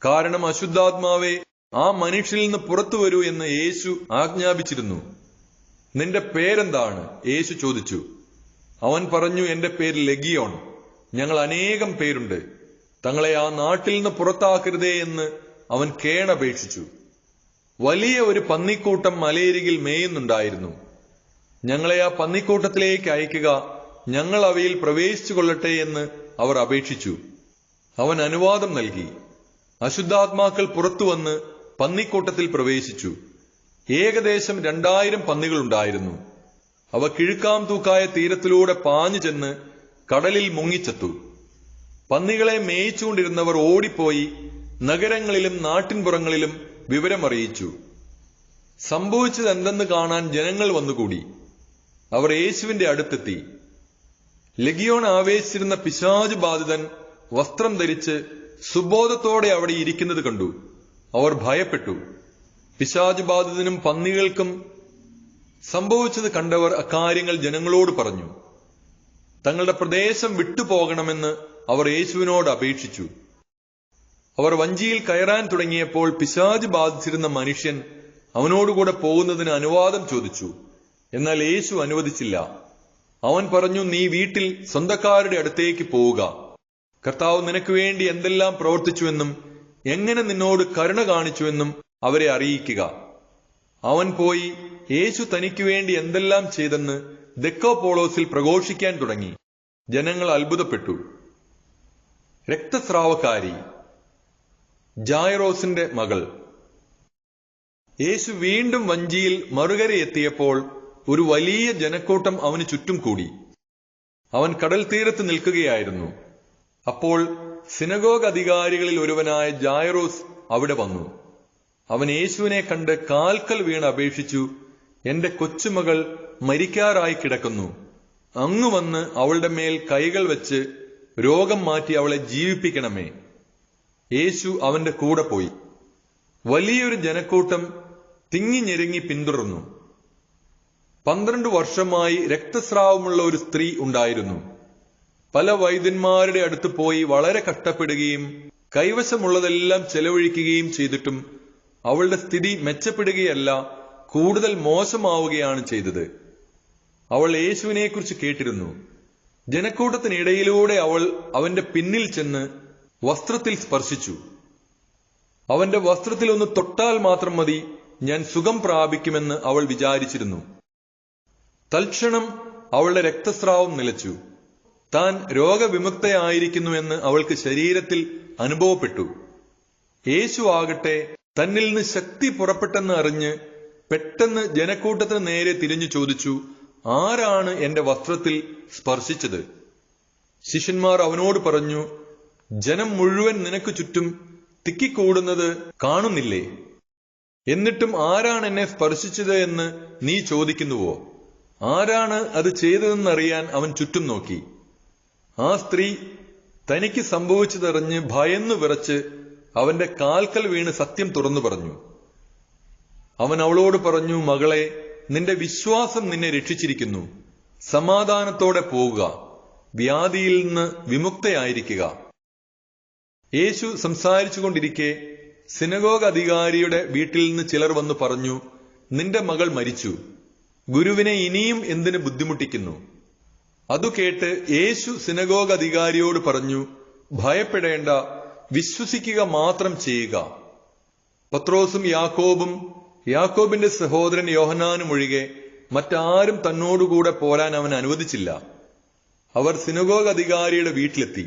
Speaker 1: കാരണം അശുദ്ധാത്മാവെ, ആ മനുഷ്യനിൽ നിന്ന് പുറത്തു വരൂ എന്ന് യേശു ആജ്ഞാപിച്ചിരുന്നു. നിന്റെ പേരെന്താണ്? യേശു ചോദിച്ചു. അവൻ പറഞ്ഞു, എന്റെ പേര് ലെഗിയോൺ. ഞങ്ങൾ അനേകം പേരുണ്ട്. തങ്ങളെ ആ നാട്ടിൽ നിന്ന് പുറത്താക്കരുതേ എന്ന് അവൻ കേണപേക്ഷിച്ചു. വലിയ ഒരു പന്നിക്കൂട്ടം മലയരികിൽ മേയുന്നുണ്ടായിരുന്നു. ഞങ്ങളെ ആ പന്നിക്കൂട്ടത്തിലേക്ക് അയക്കുക, ഞങ്ങൾ അവയിൽ പ്രവേശിച്ചു കൊള്ളട്ടെ എന്ന് അവർ അപേക്ഷിച്ചു. അവൻ അനുവാദം നൽകി. അശുദ്ധാത്മാക്കൾ പുറത്തു വന്ന് പന്നിക്കൂട്ടത്തിൽ പ്രവേശിച്ചു. ഏകദേശം 2000 പന്നികളുണ്ടായിരുന്നു. അവ കിഴുക്കാം തൂക്കായ തീരത്തിലൂടെ പാഞ്ഞു ചെന്ന് കടലിൽ മുങ്ങിച്ചെത്തു. പന്നികളെ മേയിച്ചുകൊണ്ടിരുന്നവർ ഓടിപ്പോയി നഗരങ്ങളിലും നാട്ടിൻപുറങ്ങളിലും വിവരമറിയിച്ചു. സംഭവിച്ചത് എന്തെന്ന് കാണാൻ ജനങ്ങൾ വന്നുകൂടി. അവർ യേശുവിന്റെ അടുത്തെത്തി. ലഗിയോൺ ആവേശിച്ചിരുന്ന പിശാചു ബാധിതൻ വസ്ത്രം ധരിച്ച് സുബോധത്തോടെ അവിടെ ഇരിക്കുന്നത് കണ്ടു. അവർ ഭയപ്പെട്ടു. പിശാചു ബാധിതനും പന്നികൾക്കും സംഭവിച്ചത് കണ്ടവർ അക്കാര്യങ്ങൾ ജനങ്ങളോട് പറഞ്ഞു. തങ്ങളുടെ പ്രദേശം വിട്ടുപോകണമെന്ന് അവർ യേശുവിനോട് അപേക്ഷിച്ചു. അവർ വഞ്ചിയിൽ കയറാൻ തുടങ്ങിയപ്പോൾ പിശാചു ബാധിച്ചിരുന്ന മനുഷ്യൻ അവനോടുകൂടെ പോകുന്നതിന് അനുവാദം ചോദിച്ചു. എന്നാൽ യേശു അനുവദിച്ചില്ല. അവൻ പറഞ്ഞു, നീ വീട്ടിൽ സ്വന്തക്കാരുടെ അടുത്തേക്ക് പോവുക. കർത്താവ് നിനക്ക് വേണ്ടി എന്തെല്ലാം പ്രവർത്തിച്ചുവെന്നും എങ്ങനെ നിന്നോട് കരുണ കാണിച്ചുവെന്നും അവരെ അറിയിക്കുക. അവൻ പോയി യേശു തനിക്ക് വേണ്ടി എന്തെല്ലാം ചെയ്തെന്ന് ദെക്കോപോളോസിൽ പ്രഘോഷിക്കാൻ തുടങ്ങി. ജനങ്ങൾ അത്ഭുതപ്പെട്ടു. രക്തസ്രാവക്കാരി, ജായറോസിന്റെ മകൾ. യേശു വീണ്ടും വഞ്ചിയിൽ മറുകര എത്തിയപ്പോൾ ഒരു വലിയ ജനക്കൂട്ടം അവന് ചുറ്റും കൂടി. അവൻ കടൽ തീരത്ത് നിൽക്കുകയായിരുന്നു. അപ്പോൾ സിനഗോഗ് അധികാരികളിൽ ഒരുവനായ ജായറോസ് അവിടെ വന്നു. അവൻ യേശുവിനെ കണ്ട് കാൽക്കൽ വീണ് അപേക്ഷിച്ചു, എന്റെ കൊച്ചുമകൾ മരിക്കാറായി കിടക്കുന്നു. അങ്ങ് വന്ന് അവളുടെ മേൽ കൈകൾ വെച്ച് രോഗം മാറ്റി അവളെ ജീവിപ്പിക്കണമേ. യേശു അവന്റെ കൂടെ പോയി. വലിയൊരു ജനക്കൂട്ടം തിങ്ങിഞ്ഞെരുങ്ങി പിന്തുടർന്നു. 12 വർഷമായി രക്തസ്രാവമുള്ള ഒരു സ്ത്രീ ഉണ്ടായിരുന്നു. പല വൈദ്യന്മാരുടെ അടുത്ത് പോയി വളരെ കഷ്ടപ്പെടുകയും കൈവശമുള്ളതെല്ലാം ചെലവഴിക്കുകയും ചെയ്തിട്ടും അവളുടെ സ്ഥിതി മെച്ചപ്പെടുകയല്ല, കൂടുതൽ മോശമാവുകയാണ് ചെയ്തത്. അവൾ യേശുവിനെക്കുറിച്ച് കേട്ടിരുന്നു. ജനക്കൂട്ടത്തിനിടയിലൂടെ അവൾ അവന്റെ പിന്നിൽ ചെന്ന് വസ്ത്രത്തിൽ സ്പർശിച്ചു. അവന്റെ വസ്ത്രത്തിൽ ഒന്ന് തൊട്ടാൽ മാത്രം മതി, ഞാൻ സുഖം പ്രാപിക്കുമെന്ന് അവൾ വിചാരിച്ചിരുന്നു. തൽക്ഷണം അവളുടെ രക്തസ്രാവം നിലച്ചു. താൻ രോഗവിമുക്തയായിരിക്കുന്നുവെന്ന് അവൾക്ക് ശരീരത്തിൽ അനുഭവപ്പെട്ടു. യേശു ആകട്ടെ തന്നിൽ നിന്ന് ശക്തി പുറപ്പെട്ടെന്ന് അറിഞ്ഞ് പെട്ടെന്ന് ജനക്കൂട്ടത്തിന് നേരെ തിരിഞ്ഞു ചോദിച്ചു, ആരാണ് എന്റെ വസ്ത്രത്തിൽ സ്പർശിച്ചത്? ശിഷ്യന്മാർ അവനോട് പറഞ്ഞു, ജനം മുഴുവൻ നിനക്ക് ചുറ്റും തിക്കിക്കൂടുന്നത് കാണുന്നില്ലേ? എന്നിട്ടും ആരാണ് എന്നെ സ്പർശിച്ചത് എന്ന് നീ ചോദിക്കുന്നുവോ? ആരാണ് അത് ചെയ്തതെന്നറിയാൻ അവൻ ചുറ്റും നോക്കി. ആ സ്ത്രീ തനിക്ക് സംഭവിച്ചതറിഞ്ഞ് ഭയന്നു വിറച്ച് അവന്റെ കാൽക്കൽ വീണ് സത്യം തുറന്നു പറഞ്ഞു. അവൻ അവളോട് പറഞ്ഞു, മകളെ, നിന്റെ വിശ്വാസം നിന്നെ രക്ഷിച്ചിരിക്കുന്നു. സമാധാനത്തോടെ പോവുക, വ്യാധിയിൽ നിന്ന് വിമുക്തയായിരിക്കുക. യേശു സംസാരിച്ചുകൊണ്ടിരിക്കെ സിനഗോഗ് അധികാരിയുടെ വീട്ടിൽ നിന്ന് ചിലർ വന്നു പറഞ്ഞു, നിന്റെ മകൾ മരിച്ചു. ഗുരുവിനെ ഇനിയും എന്തിന് ബുദ്ധിമുട്ടിക്കുന്നു? അതു കേട്ട് യേശു സിനഗോഗ് അധികാരിയോട് പറഞ്ഞു, ഭയപ്പെടേണ്ട, വിശ്വസിക്കുക മാത്രം ചെയ്യുക. പത്രോസും യാക്കോബും യാക്കോബിന്റെ സഹോദരൻ യോഹന്നാനും ഒഴികെ മറ്റാരും തന്നോടുകൂടെ പോരാൻ അവൻ അനുവദിച്ചില്ല. അവർ സിനഗോഗ് അധികാരിയുടെ വീട്ടിലെത്തി.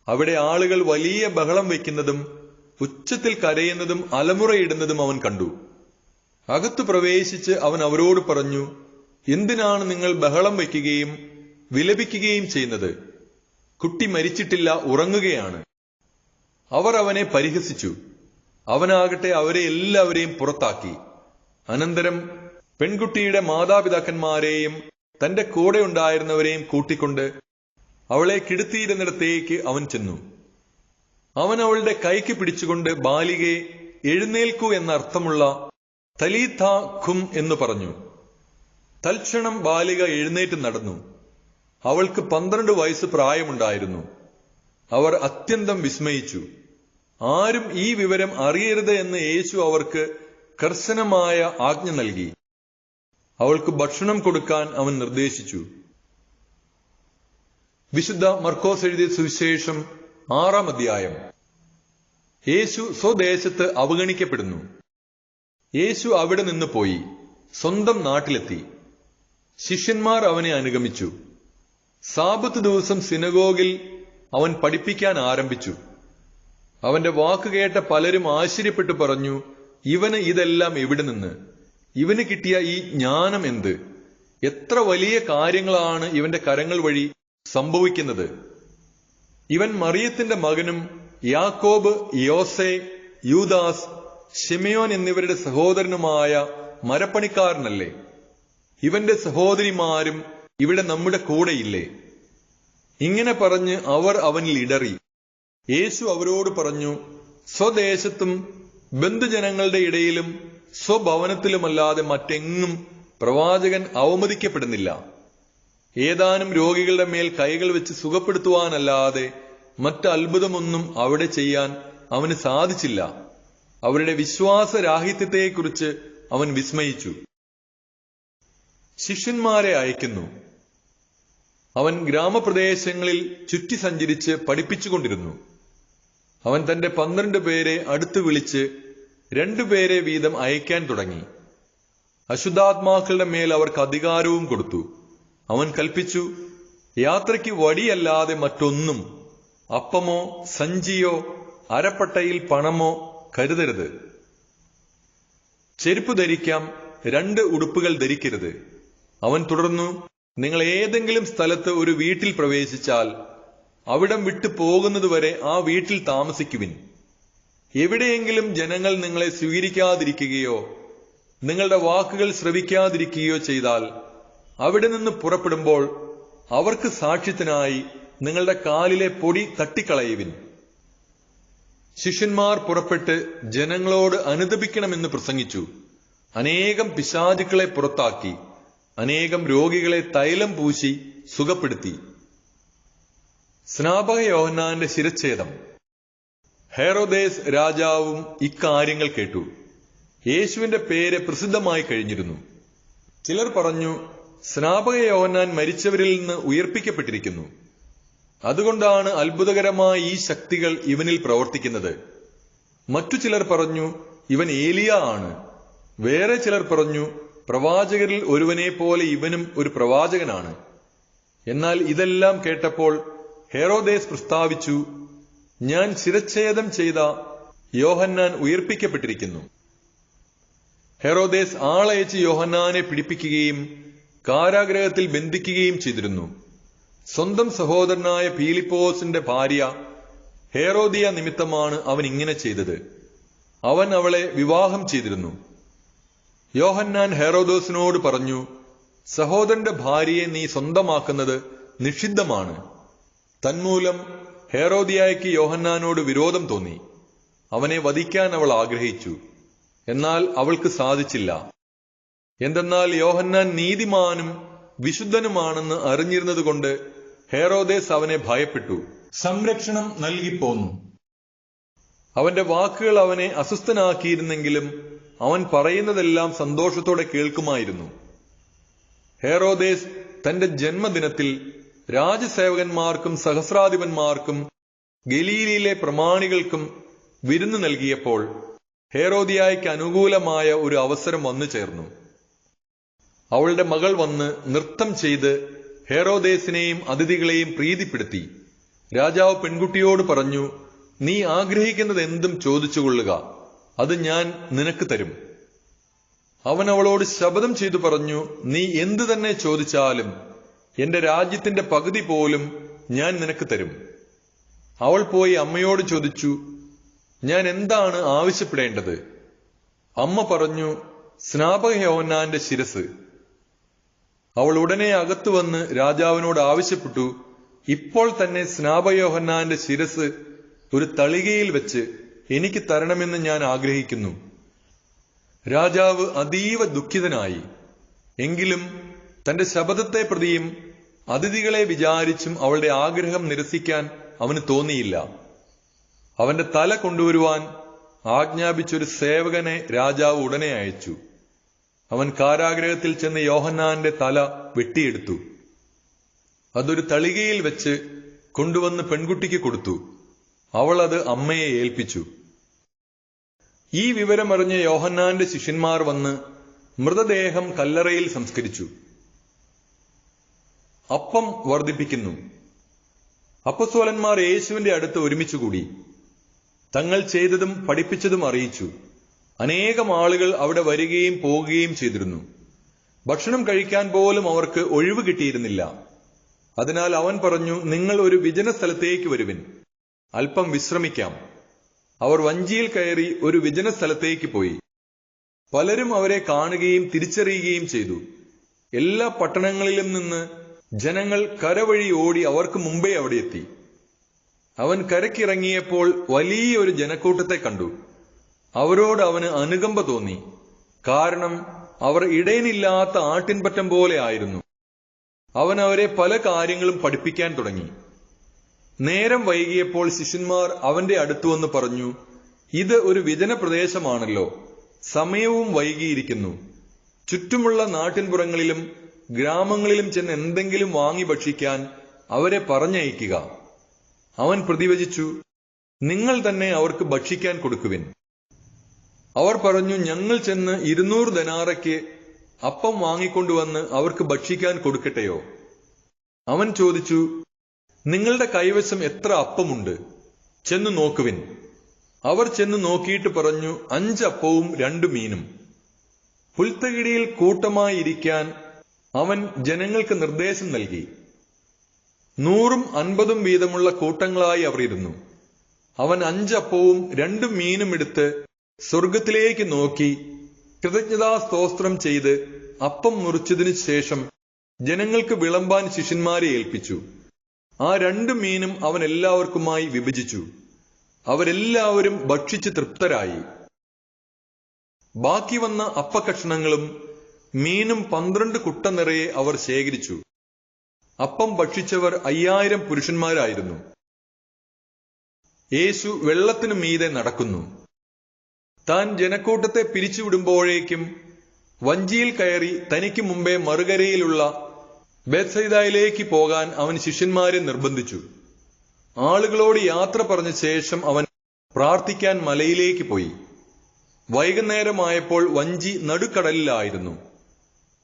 Speaker 1: അവിടെ ആളുകൾ വലിയ ബഹളം വയ്ക്കുന്നതും ഉച്ചത്തിൽ കരയുന്നതും അലമുറയിടുന്നതും അവൻ കണ്ടു. അകത്തു പ്രവേശിച്ച് അവൻ അവരോട് പറഞ്ഞു, എന്തിനാണ് നിങ്ങൾ ബഹളം വയ്ക്കുകയും വിലപിക്കുകയും ചെയ്യുന്നത്? കുട്ടി മരിച്ചിട്ടില്ല, ഉറങ്ങുകയാണ്. അവർ അവനെ പരിഹസിച്ചു. അവനാകട്ടെ അവരെ എല്ലാവരെയും പുറത്താക്കി. അനന്തരം പെൺകുട്ടിയുടെ മാതാപിതാക്കന്മാരെയും തന്റെ കൂടെ ഉണ്ടായിരുന്നവരെയും കൂട്ടിക്കൊണ്ട് അവളെ കിടത്തിയിരുന്നിടത്തേക്ക് അവൻ ചെന്നു. അവൻ അവളുടെ കൈക്ക് പിടിച്ചുകൊണ്ട്, ബാലികെ, എഴുന്നേൽക്കൂ എന്നർത്ഥമുള്ള തലീഥാ ഖും എന്ന് പറഞ്ഞു. തൽക്ഷണം ബാലിക എഴുന്നേറ്റ് നടന്നു. അവൾക്ക് 12 വയസ്സ് പ്രായമുണ്ടായിരുന്നു. അവർ അത്യന്തം വിസ്മയിച്ചു. ആരും ഈ വിവരം അറിയരുത് എന്ന് യേശു അവർക്ക് കർശനമായ ആജ്ഞ നൽകി. അവൾക്ക് ഭക്ഷണം കൊടുക്കാൻ അവൻ നിർദ്ദേശിച്ചു. വിശുദ്ധ മർക്കോസ് എഴുതിയ സുവിശേഷം 6-ാം അധ്യായം. യേശു സ്വദേശത്ത് അവഗണിക്കപ്പെടുന്നു. യേശു അവിടെ നിന്ന് പോയി സ്വന്തം നാട്ടിലെത്തി. ശിഷ്യന്മാർ അവനെ അനുഗമിച്ചു. സാബത്ത് ദിവസം സിനഗോഗിൽ അവൻ പഠിപ്പിക്കാൻ ആരംഭിച്ചു. അവന്റെ വാക്കുകേട്ട പലരും ആശ്ചര്യപ്പെട്ടു പറഞ്ഞു, ഇവന് ഇതെല്ലാം എവിടെ നിന്ന്? ഇവന് കിട്ടിയ ഈ ജ്ഞാനം എന്ത്? എത്ര വലിയ കാര്യങ്ങളാണ് ഇവന്റെ കരങ്ങൾ വഴി സംഭവിക്കുന്നത്. ഇവൻ മറിയത്തിന്റെ മകനും യാക്കോബ്, യോസെ, യൂദാസ്, ശിമയോൻ എന്നിവരുടെ സഹോദരനുമായ മരപ്പണിക്കാരനല്ലേ? ഇവന്റെ സഹോദരിമാരും ഇവിടെ നമ്മുടെ കൂടെയില്ലേ? ഇങ്ങനെ പറഞ്ഞ് അവർ അവനിൽ ഇടറി. യേശു അവരോട് പറഞ്ഞു, സ്വദേശത്തും ബന്ധുജനങ്ങളുടെ ഇടയിലും സ്വഭവനത്തിലുമല്ലാതെ മറ്റെങ്ങും പ്രവാചകൻ അവമതിക്കപ്പെടുന്നില്ല. ഏതാനും രോഗികളുടെ മേൽ കൈകൾ വെച്ച് സുഖപ്പെടുത്തുവാനല്ലാതെ മറ്റ് അത്ഭുതമൊന്നും അവിടെ ചെയ്യാൻ അവന് സാധിച്ചില്ല. അവരുടെ വിശ്വാസരാഹിത്യത്തെക്കുറിച്ച് അവൻ വിസ്മയിച്ചു. ശിഷ്യന്മാരെ അയക്കുന്നു. അവൻ ഗ്രാമപ്രദേശങ്ങളിൽ ചുറ്റി സഞ്ചരിച്ച് പഠിപ്പിച്ചുകൊണ്ടിരുന്നു. അവൻ തന്റെ 12 പേരെ അടുത്ത് വിളിച്ച് 2 പേരെ വീതം അയക്കാൻ തുടങ്ങി. അശുദ്ധാത്മാക്കളുടെ മേൽ അവർക്ക് അധികാരവും കൊടുത്തു. അവൻ കൽപ്പിച്ചു, യാത്രയ്ക്ക് വടിയല്ലാതെ മറ്റൊന്നും, അപ്പമോ സഞ്ചിയോ അരപ്പട്ടയിൽ പണമോ കരുതരുത്. ചെരുപ്പ് ധരിക്കാം, 2 ഉടുപ്പുകൾ ധരിക്കരുത്. അവൻ തുടർന്നു, നിങ്ങൾ ഏതെങ്കിലും സ്ഥലത്ത് ഒരു വീട്ടിൽ പ്രവേശിച്ചാൽ അവിടം വിട്ടു പോകുന്നതുവരെ ആ വീട്ടിൽ താമസിക്കുവിൻ. എവിടെയെങ്കിലും ജനങ്ങൾ നിങ്ങളെ സ്വീകരിക്കാതിരിക്കുകയോ നിങ്ങളുടെ വാക്കുകൾ ശ്രവിക്കാതിരിക്കുകയോ ചെയ്താൽ അവിടെ നിന്ന് പുറപ്പെടുമ്പോൾ അവർക്ക് സാക്ഷ്യത്തിനായി നിങ്ങളുടെ കാലിലെ പൊടി തട്ടിക്കളയുവിൻ. ശിഷ്യന്മാർ പുറപ്പെട്ട് ജനങ്ങളോട് അനുതപിക്കണമെന്ന് പ്രസംഗിച്ചു. അനേകം പിശാചുക്കളെ പുറത്താക്കി അനേകം രോഗികളെ തൈലം പൂശി സുഖപ്പെടുത്തി. സ്നാപക യോഹന്നാന്റെ ശിരച്ഛേദം. ഹെരോദേസ് രാജാവും ഇക്കാര്യങ്ങൾ കേട്ടു. യേശുവിന്റെ പേര് പ്രസിദ്ധമായി കഴിഞ്ഞിരുന്നു. ചിലർ പറഞ്ഞു, സ്നാപക യോഹന്നാൻ മരിച്ചവരിൽ നിന്ന് ഉയർപ്പിക്കപ്പെട്ടിരിക്കുന്നു. അതുകൊണ്ടാണ് അത്ഭുതകരമായ ഈ ശക്തികൾ ഇവനിൽ പ്രവർത്തിക്കുന്നത്. മറ്റു ചിലർ പറഞ്ഞു, ഇവൻ ഏലിയ ആണ്. വേറെ ചിലർ പറഞ്ഞു, പ്രവാചകരിൽ ഒരുവനെ പോലെ ഇവനും ഒരു പ്രവാചകനാണ്. എന്നാൽ ഇതെല്ലാം കേട്ടപ്പോൾ ഹെരോദേസ് പ്രസ്താവിച്ചു, ഞാൻ ശിരച്ഛേദം ചെയ്ത യോഹന്നാൻ ഉയർപ്പിക്കപ്പെട്ടിരിക്കുന്നു. ഹെരോദേസ് ആളയച്ച് യോഹന്നാനെ പിടിപ്പിക്കുകയും കാരാഗ്രഹത്തിൽ ബന്ധിക്കുകയും ചെയ്തിരുന്നു. സ്വന്തം സഹോദരനായ പീലിപ്പോസിന്റെ ഭാര്യ ഹെരോദിയ നിമിത്തമാണ് അവൻ ഇങ്ങനെ ചെയ്തത്. അവൻ അവളെ വിവാഹം ചെയ്തിരുന്നു. യോഹന്നാൻ ഹെരോദോസിനോട് പറഞ്ഞു, സഹോദരന്റെ ഭാര്യയെ നീ സ്വന്തമാക്കുന്നത് നിഷിദ്ധമാണ്. തന്മൂലം ഹെരോദിയായ്ക്ക് യോഹന്നാനോട് വിരോധം തോന്നി. അവനെ വധിക്കാൻ അവൾ ആഗ്രഹിച്ചു. എന്നാൽ അവൾക്ക് സാധിച്ചില്ല. എന്തെന്നാൽ യോഹന്നാൻ നീതിമാനും വിശുദ്ധനുമാണെന്ന് അറിഞ്ഞിരുന്നതുകൊണ്ട് ഹെരോദേസ് അവനെ ഭയപ്പെട്ടു, സംരക്ഷണം നൽകിപ്പോന്നു. അവന്റെ വാക്കുകൾ അവനെ അസ്വസ്ഥനാക്കിയിരുന്നെങ്കിലും അവൻ പറയുന്നതെല്ലാം സന്തോഷത്തോടെ കേൾക്കുമായിരുന്നു. ഹെരോദേസ് തന്റെ ജന്മദിനത്തിൽ രാജസേവകന്മാർക്കും സഹസ്രാധിപന്മാർക്കും ഗലീലയിലെ പ്രമാണികൾക്കും വിരുന്ന് നൽകിയപ്പോൾ ഹെരോദിയായ്ക്ക് അനുകൂലമായ ഒരു അവസരം വന്നു ചേർന്നു. അവളുടെ മകൾ വന്ന് നൃത്തം ചെയ്ത് ഹെരോദേസിനെയും അതിഥികളെയും പ്രീതിപ്പെടുത്തി. രാജാവ് പെൺകുട്ടിയോട് പറഞ്ഞു, നീ ആഗ്രഹിക്കുന്നത് എന്തും ചോദിച്ചുകൊള്ളുക, അത് ഞാൻ നിനക്ക് തരും. അവൻ അവളോട് ശപഥം ചെയ്തു പറഞ്ഞു, നീ എന്തു തന്നെ ചോദിച്ചാലും എന്റെ രാജ്യത്തിന്റെ പകുതി പോലും ഞാൻ നിനക്ക് തരും. അവൾ പോയി അമ്മയോട് ചോദിച്ചു, ഞാൻ എന്താണ് ആവശ്യപ്പെടേണ്ടത്? അമ്മ പറഞ്ഞു, സ്നാപക യോഹന്നാന്റെ ശിരസ്. അവൾ ഉടനെ അകത്തു വന്ന് രാജാവിനോട് ആവശ്യപ്പെട്ടു, ഇപ്പോൾ തന്നെ സ്നാപക യോഹന്നാന്റെ ശിരസ് ഒരു തളികയിൽ വെച്ച് എനിക്ക് തരണമെന്ന് ഞാൻ ആഗ്രഹിക്കുന്നു. രാജാവ് അതീവ ദുഃഖിതനായി. എങ്കിലും തന്റെ ശപഥത്തെ പ്രതിയും അതിഥികളെ വിചാരിച്ചും അവളുടെ ആഗ്രഹം നിരസിക്കാൻ അവന് തോന്നിയില്ല. അവന്റെ തല കൊണ്ടുവരുവാൻ ആജ്ഞാപിച്ചൊരു സേവകനെ രാജാവ് ഉടനെ അയച്ചു. അവൻ കാരാഗ്രഹത്തിൽ ചെന്ന് യോഹന്നാന്റെ തല വെട്ടിയെടുത്തു. അതൊരു തളികയിൽ വെച്ച് കൊണ്ടുവന്ന് പെൺകുട്ടിക്ക് കൊടുത്തു. അവൾ അത് അമ്മയെ ഏൽപ്പിച്ചു. ഈ വിവരമറിഞ്ഞ യോഹന്നാന്റെ ശിഷ്യന്മാർ വന്ന് മൃതദേഹം കല്ലറയിൽ സംസ്കരിച്ചു. അപ്പം വർദ്ധിപ്പിക്കുന്നു. അപ്പസ്തോലന്മാർ യേശുവിന്റെ അടുത്ത് ഒരുമിച്ചുകൂടി തങ്ങൾ ചെയ്തതും പഠിപ്പിച്ചതും അറിയിച്ചു. അനേകം ആളുകൾ അവിടെ വരികയും പോകുകയും ചെയ്തിരുന്നു. ഭക്ഷണം കഴിക്കാൻ പോലും അവർക്ക് ഒഴിവ് കിട്ടിയിരുന്നില്ല. അതിനാൽ അവൻ പറഞ്ഞു, നിങ്ങൾ ഒരു വിജന സ്ഥലത്തേക്ക് വരുവിൻ. അല്പം വിശ്രമിക്കാം. അവർ വഞ്ചിയിൽ കയറി ഒരു വിജന സ്ഥലത്തേക്ക് പോയി. പലരും അവരെ കാണുകയും തിരിച്ചറിയുകയും ചെയ്തു. എല്ലാ പട്ടണങ്ങളിലും നിന്ന് ജനങ്ങൾ കരവഴി ഓടി അവർക്ക് മുമ്പേ അവിടെ എത്തി. അവൻ കരക്കിറങ്ങിയപ്പോൾ വലിയൊരു ജനക്കൂട്ടത്തെ കണ്ടു. അവരോട് അവന് അനുകമ്പ തോന്നി. കാരണം അവർ ഇടയനില്ലാത്ത ആട്ടിൻപറ്റം പോലെ ആയിരുന്നു. അവൻ അവരെ പല കാര്യങ്ങളും പഠിപ്പിക്കാൻ തുടങ്ങി. നേരം വൈകിയപ്പോൾ ശിഷ്യന്മാർ അവന്റെ അടുത്തുവന്ന് പറഞ്ഞു, ഇത് ഒരു വിജന പ്രദേശമാണല്ലോ, സമയവും വൈകിയിരിക്കുന്നു. ചുറ്റുമുള്ള നാട്ടിൻപുറങ്ങളിലും ഗ്രാമങ്ങളിലും ചെന്ന് എന്തെങ്കിലും വാങ്ങി ഭക്ഷിക്കാൻ അവരെ പറഞ്ഞയക്കുക. അവൻ പ്രതിവചിച്ചു, നിങ്ങൾ തന്നെ അവർക്ക് ഭക്ഷിക്കാൻ കൊടുക്കുവിൻ. അവർ പറഞ്ഞു, ഞങ്ങൾ ചെന്ന് 200 ദനാറയ്ക്ക് അപ്പം വാങ്ങിക്കൊണ്ടുവന്ന് അവർക്ക് ഭക്ഷിക്കാൻ കൊടുക്കട്ടെയോ? അവൻ ചോദിച്ചു, നിങ്ങളുടെ കൈവശം എത്ര അപ്പമുണ്ട്? ചെന്നു നോക്കുവിൻ. അവർ ചെന്ന് നോക്കിയിട്ട് പറഞ്ഞു, 5 അപ്പവും 2 മീനും. പുൽത്തകിടിയിൽ കൂട്ടമായി ഇരിക്കാൻ അവൻ ജനങ്ങൾക്ക് നിർദ്ദേശം നൽകി. 100ഉം 50ഉം വീതമുള്ള കൂട്ടങ്ങളായി അവർ ഇരുന്നു. അവൻ 5 അപ്പവും 2 മീനും എടുത്ത് സ്വർഗത്തിലേക്ക് നോക്കി കൃതജ്ഞതാ സ്തോത്രം ചെയ്ത് അപ്പം മുറിച്ചതിനു ശേഷം ജനങ്ങൾക്ക് വിളമ്പാൻ ശിഷ്യന്മാരെ ഏൽപ്പിച്ചു. ആ 2 മീനും അവൻ എല്ലാവർക്കുമായി വിഭജിച്ചു. അവരെല്ലാവരും ഭക്ഷിച്ച് തൃപ്തരായി. ബാക്കി വന്ന അപ്പക്കഷണങ്ങളും മീനും 12 കുട്ട നിറയെ അവർ ശേഖരിച്ചു. അപ്പം ഭക്ഷിച്ചവർ 5000 പുരുഷന്മാരായിരുന്നു. യേശു വെള്ളത്തിനു മീതെ നടക്കുന്നു. താൻ ജനക്കൂട്ടത്തെ പിരിച്ചുവിടുമ്പോഴേക്കും വഞ്ചിയിൽ കയറി തനിക്ക് മുമ്പേ മറുകരയിലുള്ള ബേത്സയിദയിലേക്ക് പോകാൻ അവൻ ശിഷ്യന്മാരെ നിർബന്ധിച്ചു. ആളുകളോട് യാത്ര പറഞ്ഞ ശേഷം അവൻ പ്രാർത്ഥിക്കാൻ മലയിലേക്ക് പോയി. വൈകുന്നേരമായപ്പോൾ വഞ്ചി നടുക്കടലിലായിരുന്നു.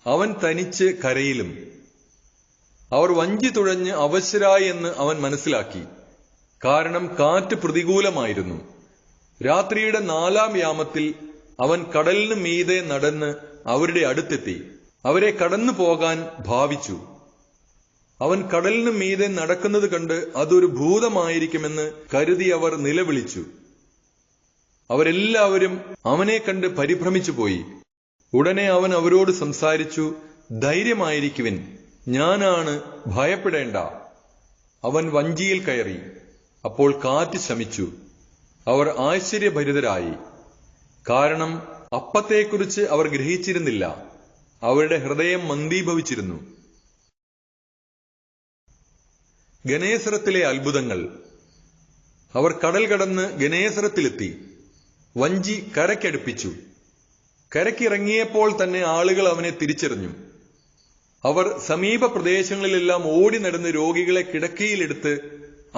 Speaker 1: അവൻ തനിച്ച് കരയിലും. അവർ വഞ്ചി തുഴഞ്ഞ് അവശരായി എന്ന് അവൻ മനസ്സിലാക്കി. കാരണം കാറ്റ് പ്രതികൂലമായിരുന്നു. രാത്രിയുടെ 4-ാം യാമത്തിൽ അവൻ കടലിന് മീതെ നടന്ന് അവരുടെ അടുത്തെത്തി. അവരെ കടന്നു പോകാൻ ഭാവിച്ചു. അവൻ കടലിന് മീതെ നടക്കുന്നത് കണ്ട് അതൊരു ഭൂതമായിരിക്കുമെന്ന് കരുതി അവർ നിലവിളിച്ചു. അവരെല്ലാവരും അവനെ കണ്ട് പരിഭ്രമിച്ചു പോയി. ഉടനെ അവൻ അവരോട് സംസാരിച്ചു, ധൈര്യമായിരിക്കുവിൻ, ഞാനാണ്, ഭയപ്പെടേണ്ട. അവൻ വഞ്ചിയിൽ കയറി. അപ്പോൾ കാറ്റ് ശമിച്ചു. അവർ ആശ്ചര്യഭരിതരായി. കാരണം അപ്പത്തെക്കുറിച്ച് അവർ ഗ്രഹിച്ചിരുന്നില്ല. അവരുടെ ഹൃദയം മന്ദീഭവിച്ചിരുന്നു. ഗനേസറത്തിലെ അത്ഭുതങ്ങൾ. അവർ കടൽ കടന്ന് ഗനേസറത്തിലെത്തി. വഞ്ചി കരയ്ക്കടുപ്പിച്ചു. കരയ്ക്കിറങ്ങിയപ്പോൾ തന്നെ ആളുകൾ അവനെ തിരിച്ചറിഞ്ഞു. അവർ സമീപ പ്രദേശങ്ങളിലെല്ലാം ഓടി നടന്ന് രോഗികളെ കിടക്കയിലെടുത്ത്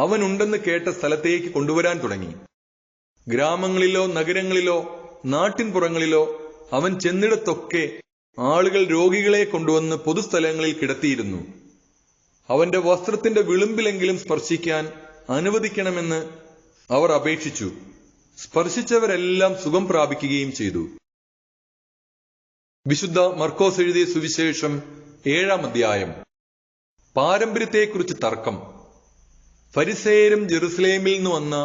Speaker 1: അവനുണ്ടെന്ന് കേട്ട സ്ഥലത്തേക്ക് കൊണ്ടുവരാൻ തുടങ്ങി. ഗ്രാമങ്ങളിലോ നഗരങ്ങളിലോ നാട്ടിൻപുറങ്ങളിലോ അവൻ ചെന്നിടത്തൊക്കെ ആളുകൾ രോഗികളെ കൊണ്ടുവന്ന് പൊതുസ്ഥലങ്ങളിൽ കിടത്തിയിരുന്നു. അവന്റെ വസ്ത്രത്തിന്റെ വിളുമ്പിലെങ്കിലും സ്പർശിക്കാൻ അനുവദിക്കണമെന്ന് അവർ അപേക്ഷിച്ചു. സ്പർശിച്ചവരെല്ലാം സുഖം പ്രാപിക്കുകയും ചെയ്തു. വിശുദ്ധ മർക്കോസ് എഴുതിയ സുവിശേഷം 7-ാം അധ്യായം. പാരമ്പര്യത്തെക്കുറിച്ച് തർക്കം. ഫരിസേയരും ജെറുസലേമിൽ നിന്ന് വന്ന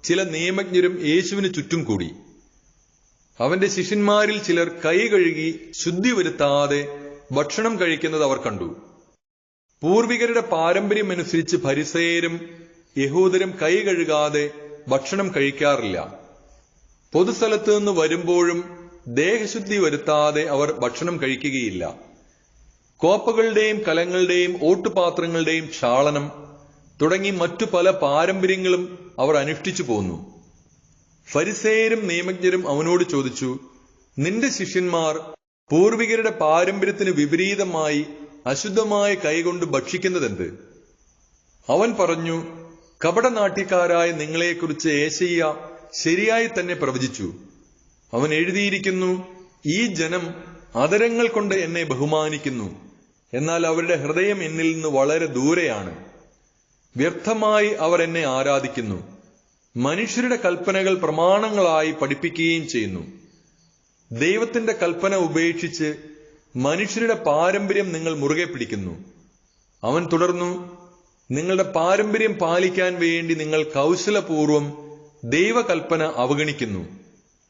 Speaker 1: ചില നിയമജ്ഞരും യേശുവിന് ചുറ്റും കൂടി. അവന്റെ ശിഷ്യന്മാരിൽ ചിലർ കൈ കഴുകി ശുദ്ധി വരുത്താതെ ഭക്ഷണം കഴിക്കുന്നത് അവർ കണ്ടു. പൂർവികരുടെ പാരമ്പര്യമനുസരിച്ച് ഫരിസേയരും യഹൂദരും കൈ കഴുകാതെ ഭക്ഷണം കഴിക്കാറില്ല. പൊതുസ്ഥലത്ത് നിന്ന് വരുമ്പോഴും ദേഹശുദ്ധി വരുത്താതെ അവർ ഭക്ഷണം കഴിക്കുകയില്ല. കോപ്പകളുടെയും കലങ്ങളുടെയും ഓട്ടുപാത്രങ്ങളുടെയും ക്ഷാളനം തുടങ്ങി മറ്റു പല പാരമ്പര്യങ്ങളും അവർ അനുഷ്ഠിച്ചു പോന്നു. ഫരിസേയരും നിയമജ്ഞരും അവനോട് ചോദിച്ചു, നിന്റെ ശിഷ്യന്മാർ പൂർവികരുടെ പാരമ്പര്യത്തിന് വിപരീതമായി അശുദ്ധമായ കൈകൊണ്ട് ഭക്ഷിക്കുന്നതെന്ത്? അവൻ പറഞ്ഞു, കപടനാട്യക്കാരായ നിങ്ങളെക്കുറിച്ച് യേശയ്യ ശരിയായി തന്നെ പ്രവചിച്ചു. അവൻ എഴുതിയിരിക്കുന്നു, ഈ ജനം അധരങ്ങൾ കൊണ്ട് എന്നെ ബഹുമാനിക്കുന്നു, എന്നാൽ അവരുടെ ഹൃദയം എന്നിൽ നിന്ന് വളരെ ദൂരെയാണ്. വ്യർത്ഥമായി അവർ എന്നെ ആരാധിക്കുന്നു. മനുഷ്യരുടെ കൽപ്പനകൾ പ്രമാണങ്ങളായി പഠിപ്പിക്കുകയും ചെയ്യുന്നു. ദൈവത്തിന്റെ കൽപ്പന ഉപേക്ഷിച്ച് മനുഷ്യരുടെ പാരമ്പര്യം നിങ്ങൾ മുറുകെ പിടിക്കുന്നു. അവൻ തുടർന്നു, നിങ്ങളുടെ പാരമ്പര്യം പാലിക്കാൻ വേണ്ടി നിങ്ങൾ കൗശലപൂർവം ദൈവകൽപ്പന അവഗണിക്കുന്നു.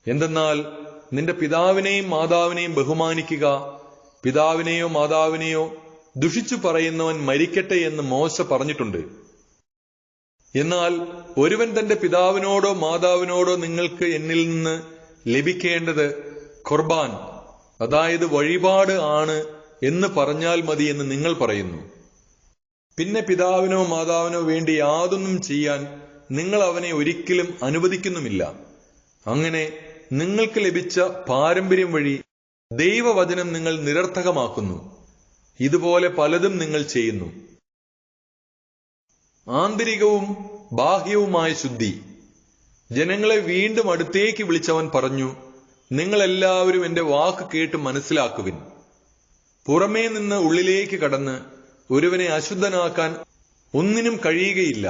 Speaker 1: എന്തെന്നാൽ നിന്റെ പിതാവിനെയും മാതാവിനെയും ബഹുമാനിക്കുക, പിതാവിനെയോ മാതാവിനെയോ ദുഷിച്ചു പറയുന്നവൻ മരിക്കട്ടെ എന്ന് മോശ പറഞ്ഞിട്ടുണ്ട്. എന്നാൽ ഒരുവൻ തന്റെ പിതാവിനോടോ മാതാവിനോടോ നിങ്ങൾക്ക് എന്നിൽ നിന്ന് ലഭിക്കേണ്ടത് ഖുർബാൻ, അതായത് വഴിപാട് ആണ് എന്ന് പറഞ്ഞാൽ മതി എന്ന് നിങ്ങൾ പറയുന്നു. പിന്നെ പിതാവിനോ മാതാവിനോ വേണ്ടി യാതൊന്നും ചെയ്യാൻ നിങ്ങൾ അവനെ ഒരിക്കലും അനുവദിക്കുന്നുമില്ല. അങ്ങനെ നിങ്ങൾക്ക് ലഭിച്ച പാരമ്പര്യം വഴി ദൈവവചനം നിങ്ങൾ നിരർത്ഥകമാക്കുന്നു. ഇതുപോലെ പലതും നിങ്ങൾ ചെയ്യുന്നു. ആന്തരികവും ബാഹ്യവുമായ ശുദ്ധി. ജനങ്ങളെ വീണ്ടും അടുത്തേക്ക് വിളിച്ചവൻ പറഞ്ഞു, നിങ്ങളെല്ലാവരും എന്റെ വാക്ക് കേട്ട് മനസ്സിലാക്കുവിൻ. പുറമേ നിന്ന് ഉള്ളിലേക്ക് കടന്ന് ഒരുവനെ അശുദ്ധനാക്കാൻ ഒന്നിനും കഴിയുകയില്ല.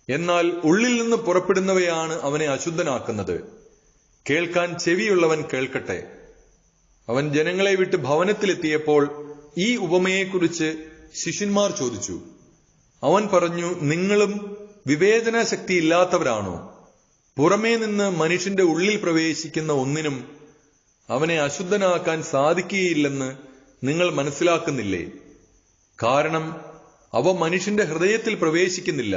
Speaker 1: എന്നാൽ ഉള്ളിൽ നിന്ന് പുറപ്പെടുന്നവയാണ് അവനെ അശുദ്ധനാക്കുന്നത്. കേൾക്കാൻ ചെവിയുള്ളവൻ കേൾക്കട്ടെ. അവൻ ജനങ്ങളെ വിട്ട് ഭവനത്തിലെത്തിയപ്പോൾ ഈ ഉപമയെക്കുറിച്ച് ശിഷ്യന്മാർ ചോദിച്ചു. അവൻ പറഞ്ഞു, നിങ്ങളും വിവേചന ശക്തി ഇല്ലാത്തവരാണോ? പുറമേ നിന്ന് മനുഷ്യന്റെ ഉള്ളിൽ പ്രവേശിക്കുന്ന ഒന്നിനും അവനെ അശുദ്ധനാക്കാൻ സാധിക്കുകയില്ലെന്ന് നിങ്ങൾ മനസ്സിലാക്കുന്നില്ലേ? കാരണം അവ മനുഷ്യന്റെ ഹൃദയത്തിൽ പ്രവേശിക്കുന്നില്ല,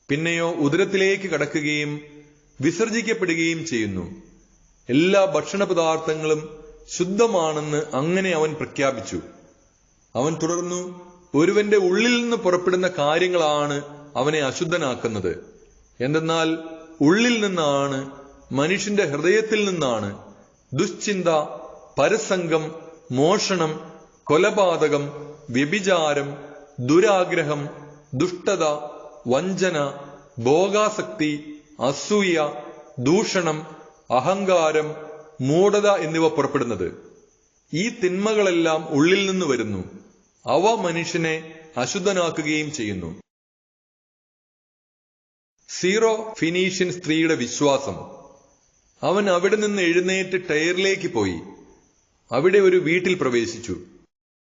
Speaker 1: പിന്നെയോ ഉദരത്തിലേക്ക് കടക്കുകയും വിസർജിക്കപ്പെടുകയും ചെയ്യുന്നു. എല്ലാ ഭക്ഷണപദാർത്ഥങ്ങളും ശുദ്ധമാണെന്ന് അങ്ങനെ അവൻ പ്രഖ്യാപിച്ചു. അവൻ തുടർന്നു, ഒരുവന്റെ ഉള്ളിൽ നിന്ന് പുറപ്പെടുന്ന കാര്യങ്ങളാണ് അവനെ അശുദ്ധനാക്കുന്നത്. എന്തെന്നാൽ ഉള്ളിൽ നിന്നാണ്, മനുഷ്യന്റെ ഹൃദയത്തിൽ നിന്നാണ് ദുശ്ചിന്ത, പരസംഗം, മോഷണം, കൊലപാതകം, വ്യഭിചാരം, ദുരാഗ്രഹം, ദുഷ്ടത, വഞ്ചന, ഭോഗാസക്തി, അസൂയ, ദൂഷണം, അഹങ്കാരം, മൂഢത എന്നിവ പുറപ്പെടുന്നത്. ഈ തിന്മകളെല്ലാം ഉള്ളിൽ നിന്ന് വരുന്നു. അവ മനുഷ്യനെ അശുദ്ധനാക്കുകയും ചെയ്യുന്നു. സീറോ ഫിനീഷ്യൻ സ്ത്രീയുടെ വിശ്വാസം. അവൻ അവിടെ നിന്ന് എഴുന്നേറ്റ് ടയറിലേക്ക് പോയി. അവിടെ ഒരു വീട്ടിൽ പ്രവേശിച്ചു.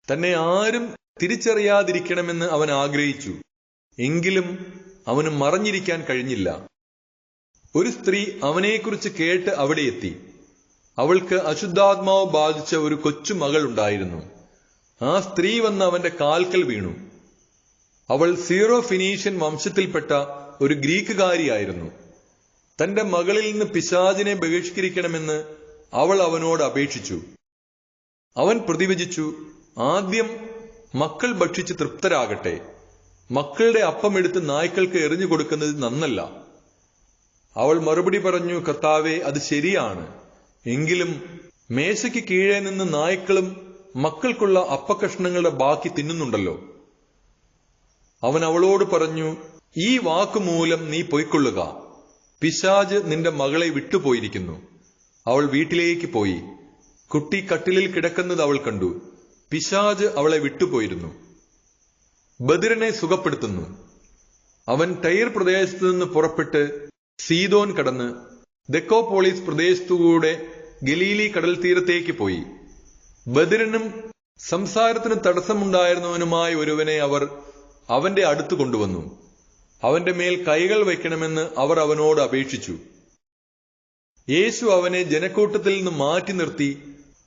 Speaker 1: തന്നെ ആരും തിരിച്ചറിയാതിരിക്കണമെന്ന് അവൻ ആഗ്രഹിച്ചു. എങ്കിലും അവന് മറഞ്ഞിരിക്കാൻ കഴിഞ്ഞില്ല. ഒരു സ്ത്രീ അവനെക്കുറിച്ച് കേട്ട് അവിടെ എത്തി. അവൾക്ക് അശുദ്ധാത്മാവ് ബാധിച്ച ഒരു കൊച്ചു മകൾ ഉണ്ടായിരുന്നു. ആ സ്ത്രീ വന്ന് അവന്റെ കാൽക്കൽ വീണു. അവൾ സീറോ ഫിനീഷ്യൻ വംശത്തിൽപ്പെട്ട ഒരു ഗ്രീക്കുകാരിയായിരുന്നു. തന്റെ മകളിൽ നിന്ന് പിശാചിനെ ബഹിഷ്കരിക്കണമെന്ന് അവൾ അവനോട് അപേക്ഷിച്ചു. അവൻ പ്രതിവചിച്ചു, ആദ്യം മക്കൾ ഭക്ഷിച്ച് തൃപ്തരാകട്ടെ. മക്കളുടെ അപ്പം എടുത്ത് നായ്ക്കൾക്ക് എറിഞ്ഞു കൊടുക്കുന്നത് നന്നല്ല. അവൾ മറുപടി പറഞ്ഞു, കർത്താവേ, അത് ശരിയാണ്. എങ്കിലും മേശയ്ക്ക് കീഴെ നിന്ന് നായ്ക്കളും മക്കൾക്കുള്ള അപ്പക്കഷ്ണങ്ങളുടെ ബാക്കി തിന്നുന്നുണ്ടല്ലോ. അവൻ അവളോട് പറഞ്ഞു, ഈ വാക്കുമൂലം നീ പൊയ്ക്കൊള്ളുക. പിശാച് നിന്റെ മകളെ വിട്ടുപോയിരിക്കുന്നു. അവൾ വീട്ടിലേക്ക് പോയി. കുട്ടി കട്ടിലിൽ കിടക്കുന്നത് അവൾ കണ്ടു. പിശാച് അവളെ വിട്ടുപോയിരുന്നു. ബദിരനെ സുഖപ്പെടുത്തുന്നു. അവൻ ടൈർ പ്രദേശത്തു നിന്ന് പുറപ്പെട്ട് സീദോൻ കടന്ന് ദെക്കോപോളിസ് പ്രദേശത്തുകൂടെ ഗലീലി കടൽ തീരത്തേക്ക് പോയി. ബദിരനും സംസാരത്തിന് തടസ്സമുണ്ടായിരുന്നവനുമായ ഒരുവനെ അവർ അവന്റെ അടുത്ത് കൊണ്ടുവന്നു. അവന്റെ മേൽ കൈകൾ വയ്ക്കണമെന്ന് അവർ അവനോട് അപേക്ഷിച്ചു. യേശു അവനെ ജനക്കൂട്ടത്തിൽ നിന്ന് മാറ്റി നിർത്തി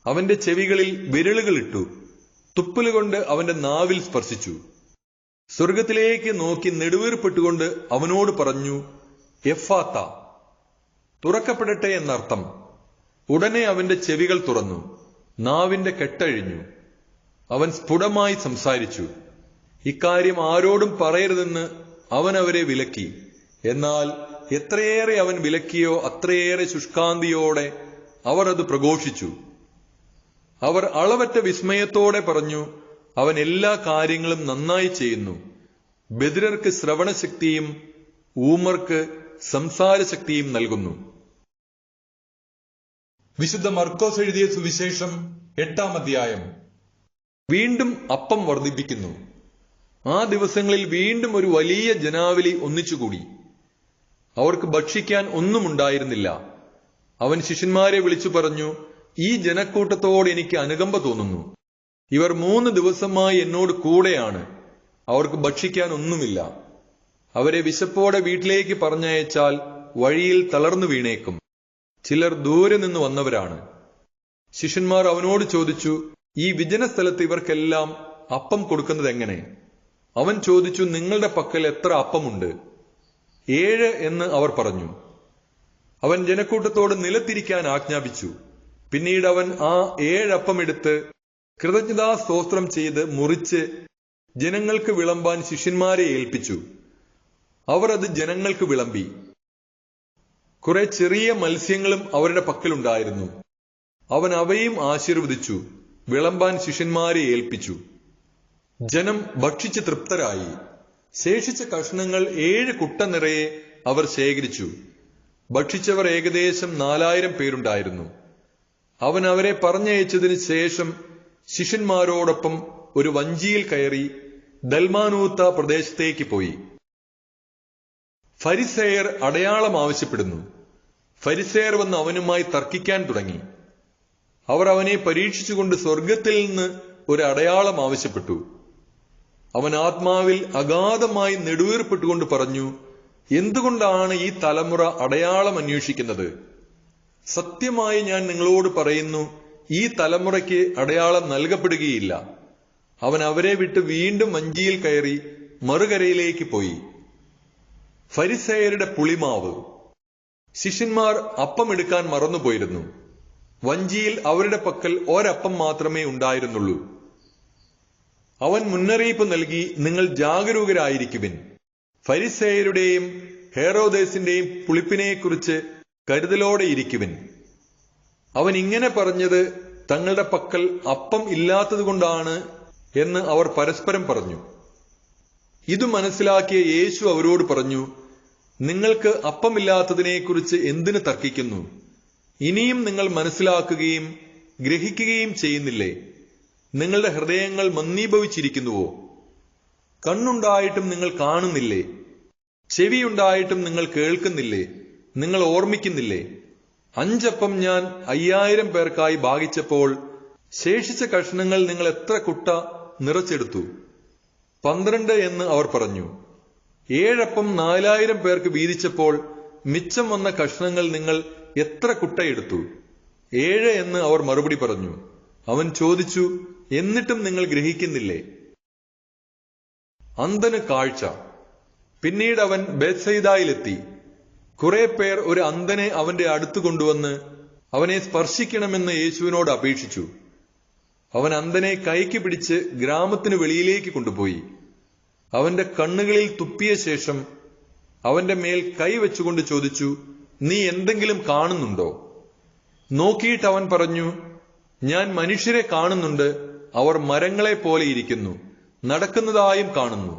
Speaker 1: അവന്റെ ചെവികളിൽ വിരലുകളിട്ടു. തുപ്പലുകൊണ്ട് അവന്റെ നാവിൽ സ്പർശിച്ചു. സ്വർഗത്തിലേക്ക് നോക്കി നെടുവീർപ്പെട്ടുകൊണ്ട് അവനോട് പറഞ്ഞു, എഫാത്ത, തുറക്കപ്പെടട്ടെ എന്നർത്ഥം. ഉടനെ അവന്റെ ചെവികൾ തുറന്നു, നാവിന്റെ കെട്ടഴിഞ്ഞു. അവൻ സ്ഫുടമായി സംസാരിച്ചു. ഇക്കാര്യം ആരോടും പറയരുതെന്ന് അവൻ അവരെ വിലക്കി. എന്നാൽ എത്രയേറെ അവൻ വിലക്കിയോ അത്രയേറെ ശുഷ്കാന്തിയോടെ അവർ അത് പ്രഘോഷിച്ചു. അവർ അളവറ്റ വിസ്മയത്തോടെ പറഞ്ഞു, അവൻ എല്ലാ കാര്യങ്ങളും നന്നായി ചെയ്യുന്നു. ബധിരർക്ക് ശ്രവണശക്തിയും ഊമർക്ക് സംസാരശക്തിയും നൽകുന്നു. വിശുദ്ധ മർക്കോസ് എഴുതിയ സുവിശേഷം 8-ാം അധ്യായം. വീണ്ടും അപ്പം വർദ്ധിപ്പിക്കുന്നു. ആ ദിവസങ്ങളിൽ വീണ്ടും ഒരു വലിയ ജനാവലി ഒന്നിച്ചുകൂടി. അവർക്ക് ഭക്ഷിക്കാൻ ഒന്നും ഉണ്ടായിരുന്നില്ല. അവൻ ശിഷ്യന്മാരെ വിളിച്ചു പറഞ്ഞു, ഈ ജനക്കൂട്ടത്തോട് എനിക്ക് അനുകമ്പ തോന്നുന്നു. ഇവർ 3 ദിവസമായി എന്നോട് കൂടെയാണ്. അവർക്ക് ഭക്ഷിക്കാൻ ഒന്നുമില്ല. അവരെ വിശപ്പോടെ വീട്ടിലേക്ക് പറഞ്ഞയച്ചാൽ വഴിയിൽ തളർന്നു വീണേക്കും. ചിലർ ദൂരെ നിന്ന് വന്നവരാണ്. ശിഷ്യന്മാർ അവനോട് ചോദിച്ചു, ഈ വിജനസ്ഥലത്ത് ഇവർക്കെല്ലാം അപ്പം കൊടുക്കുന്നത് എങ്ങനെ? അവൻ ചോദിച്ചു, നിങ്ങളുടെ പക്കൽ എത്ര അപ്പമുണ്ട്? 7 എന്ന് അവർ പറഞ്ഞു. അവൻ ജനക്കൂട്ടത്തോട് നിലത്തിരിക്കാൻ ആജ്ഞാപിച്ചു. പിന്നീട് അവൻ ആ 7 അപ്പം എടുത്ത് കൃതജ്ഞതാ സ്തോത്രം ചെയ്ത് മുറിച്ച് ജനങ്ങൾക്ക് വിളമ്പാൻ ശിഷ്യന്മാരെ ഏൽപ്പിച്ചു. അവർ അത് ജനങ്ങൾക്ക് വിളമ്പി. കുറെ ചെറിയ മത്സ്യങ്ങളും അവരുടെ പക്കലുണ്ടായിരുന്നു. അവൻ അവയും ആശീർവദിച്ചു വിളമ്പാൻ ശിഷ്യന്മാരെ ഏൽപ്പിച്ചു. ജനം ഭക്ഷിച്ച് തൃപ്തരായി. ശേഷിച്ച കഷ്ണങ്ങൾ 7 കുട്ട നിറയെ അവർ ശേഖരിച്ചു. ഭക്ഷിച്ചവർ ഏകദേശം 4000 പേരുണ്ടായിരുന്നു. അവൻ അവരെ പറഞ്ഞയച്ചതിന് ശേഷം ശിഷ്യന്മാരോടൊപ്പം ഒരു വഞ്ചിയിൽ കയറി ദൽമാനൂത്ത പ്രദേശത്തേക്ക് പോയി. ഫരിസേയർ അടയാളം ആവശ്യപ്പെടുന്നു. ഫരിസേയർ വന്ന് അവനുമായി തർക്കിക്കാൻ തുടങ്ങി. അവർ അവനെ പരീക്ഷിച്ചുകൊണ്ട് സ്വർഗത്തിൽ നിന്ന് ഒരു അടയാളം ആവശ്യപ്പെട്ടു. അവൻ ആത്മാവിൽ അഗാധമായി നെടുവീർപ്പെട്ടുകൊണ്ട് പറഞ്ഞു, എന്തുകൊണ്ടാണ് ഈ തലമുറ അടയാളം അന്വേഷിക്കുന്നത്? സത്യമായി ഞാൻ നിങ്ങളോട് പറയുന്നു, ഈ തലമുറയ്ക്ക് അടയാളം നൽകപ്പെടുകയില്ല. അവൻ അവരെ വിട്ട് വീണ്ടും വഞ്ചിയിൽ കയറി മറുകരയിലേക്ക് പോയി. ഫരിസേയരുടെ പുളിമാവ്. ശിഷ്യന്മാർ അപ്പം എടുക്കാൻ മറന്നുപോയിരുന്നു. വഞ്ചിയിൽ അവരുടെ പക്കൽ ഒരപ്പം മാത്രമേ ഉണ്ടായിരുന്നുള്ളൂ. അവൻ മുന്നറിയിപ്പ് നൽകി, നിങ്ങൾ ജാഗരൂകരായിരിക്കുവിൻ. ഫരിസേയരുടെയും ഹെരോദേസിന്റെയും പുളിപ്പിനെക്കുറിച്ച് കരുതലോടെ ഇരിക്കുവിൻ. അവൻ ഇങ്ങനെ പറഞ്ഞത് തങ്ങളുടെ പക്കൽ അപ്പം ഇല്ലാത്തതുകൊണ്ടാണ് എന്ന് അവർ പരസ്പരം പറഞ്ഞു. ഇതു മനസ്സിലാക്കിയ യേശു അവരോട് പറഞ്ഞു, നിങ്ങൾക്ക് അപ്പമില്ലാത്തതിനെക്കുറിച്ച് എന്തിനു തർക്കിക്കുന്നു? ഇനിയും നിങ്ങൾ മനസ്സിലാക്കുകയും ഗ്രഹിക്കുകയും ചെയ്യുന്നില്ലേ? നിങ്ങളുടെ ഹൃദയങ്ങൾ മന്ദീഭവിച്ചിരിക്കുന്നുവോ? കണ്ണുണ്ടായിട്ടും നിങ്ങൾ കാണുന്നില്ലേ? ചെവിയുണ്ടായിട്ടും നിങ്ങൾ കേൾക്കുന്നില്ലേ? നിങ്ങൾ ഓർമ്മിക്കുന്നില്ലേ? 5 അപ്പം ഞാൻ 5000 പേർക്കായി ഭാഗിച്ചപ്പോൾ ശേഷിച്ച കഷ്ണങ്ങൾ നിങ്ങൾ എത്ര കുട്ട നിറച്ചെടുത്തു? 12 എന്ന് അവർ പറഞ്ഞു. 7 അപ്പം 4000 പേർക്ക് വീതിച്ചപ്പോൾ മിച്ചം വന്ന കഷ്ണങ്ങൾ നിങ്ങൾ എത്ര കുട്ടയെടുത്തു? 7 എന്ന് അവർ മറുപടി പറഞ്ഞു. അവൻ ചോദിച്ചു, എന്നിട്ടും നിങ്ങൾ ഗ്രഹിക്കുന്നില്ലേ? അന്ധന് കാഴ്ച. പിന്നീട് അവൻ ബേത്സയിദായിലെത്തി. കുറെ പേർ ഒരു അന്ധനെ അവന്റെ അടുത്ത് കൊണ്ടുവന്ന് അവനെ സ്പർശിക്കണമെന്ന് യേശുവിനോട് അപേക്ഷിച്ചു. അവൻ അന്ധനെ കൈക്ക് പിടിച്ച് ഗ്രാമത്തിന് വെളിയിലേക്ക് കൊണ്ടുപോയി. അവന്റെ കണ്ണുകളിൽ തുപ്പിയ ശേഷം അവന്റെ മേൽ കൈവച്ചുകൊണ്ട് ചോദിച്ചു, നീ എന്തെങ്കിലും കാണുന്നുണ്ടോ? നോക്കിയിട്ട് അവൻ പറഞ്ഞു, ഞാൻ മനുഷ്യരെ കാണുന്നുണ്ട്. അവർ മരങ്ങളെ പോലെ ഇരിക്കുന്നു, നടക്കുന്നതായും കാണുന്നു.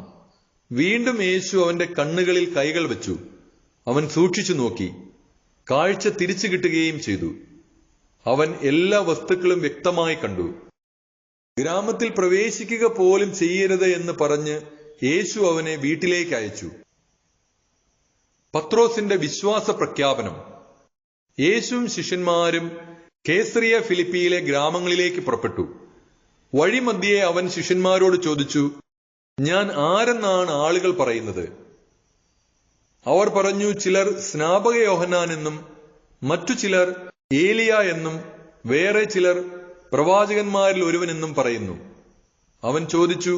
Speaker 1: വീണ്ടും യേശു അവന്റെ കണ്ണുകളിൽ കൈകൾ വെച്ചു. അവൻ സൂക്ഷിച്ചു നോക്കി. കാഴ്ച തിരിച്ചു കിട്ടുകയും ചെയ്തു. അവൻ എല്ലാ വസ്തുക്കളും വ്യക്തമായി കണ്ടു. ഗ്രാമത്തിൽ പ്രവേശിക്കുക പോലും ചെയ്യരുത് എന്ന് പറഞ്ഞ് യേശു അവനെ വീട്ടിലേക്ക് അയച്ചു. പത്രോസിന്റെ വിശ്വാസ പ്രഖ്യാപനം. യേശുവും ശിഷ്യന്മാരും കേസറിയ ഫിലിപ്പിയിലെ ഗ്രാമങ്ങളിലേക്ക് പുറപ്പെട്ടു. വഴിമധ്യേ അവൻ ശിഷ്യന്മാരോട് ചോദിച്ചു, ഞാൻ ആരെന്നാണ് ആളുകൾ പറയുന്നത്? അവർ പറഞ്ഞു, ചിലർ സ്നാപക യോഹന്നാൻ എന്നും മറ്റു ചിലർ ഏലിയ എന്നും വേറെ ചിലർ പ്രവാചകന്മാരിൽ ഒരുവനെന്നും പറയുന്നു. അവൻ ചോദിച്ചു,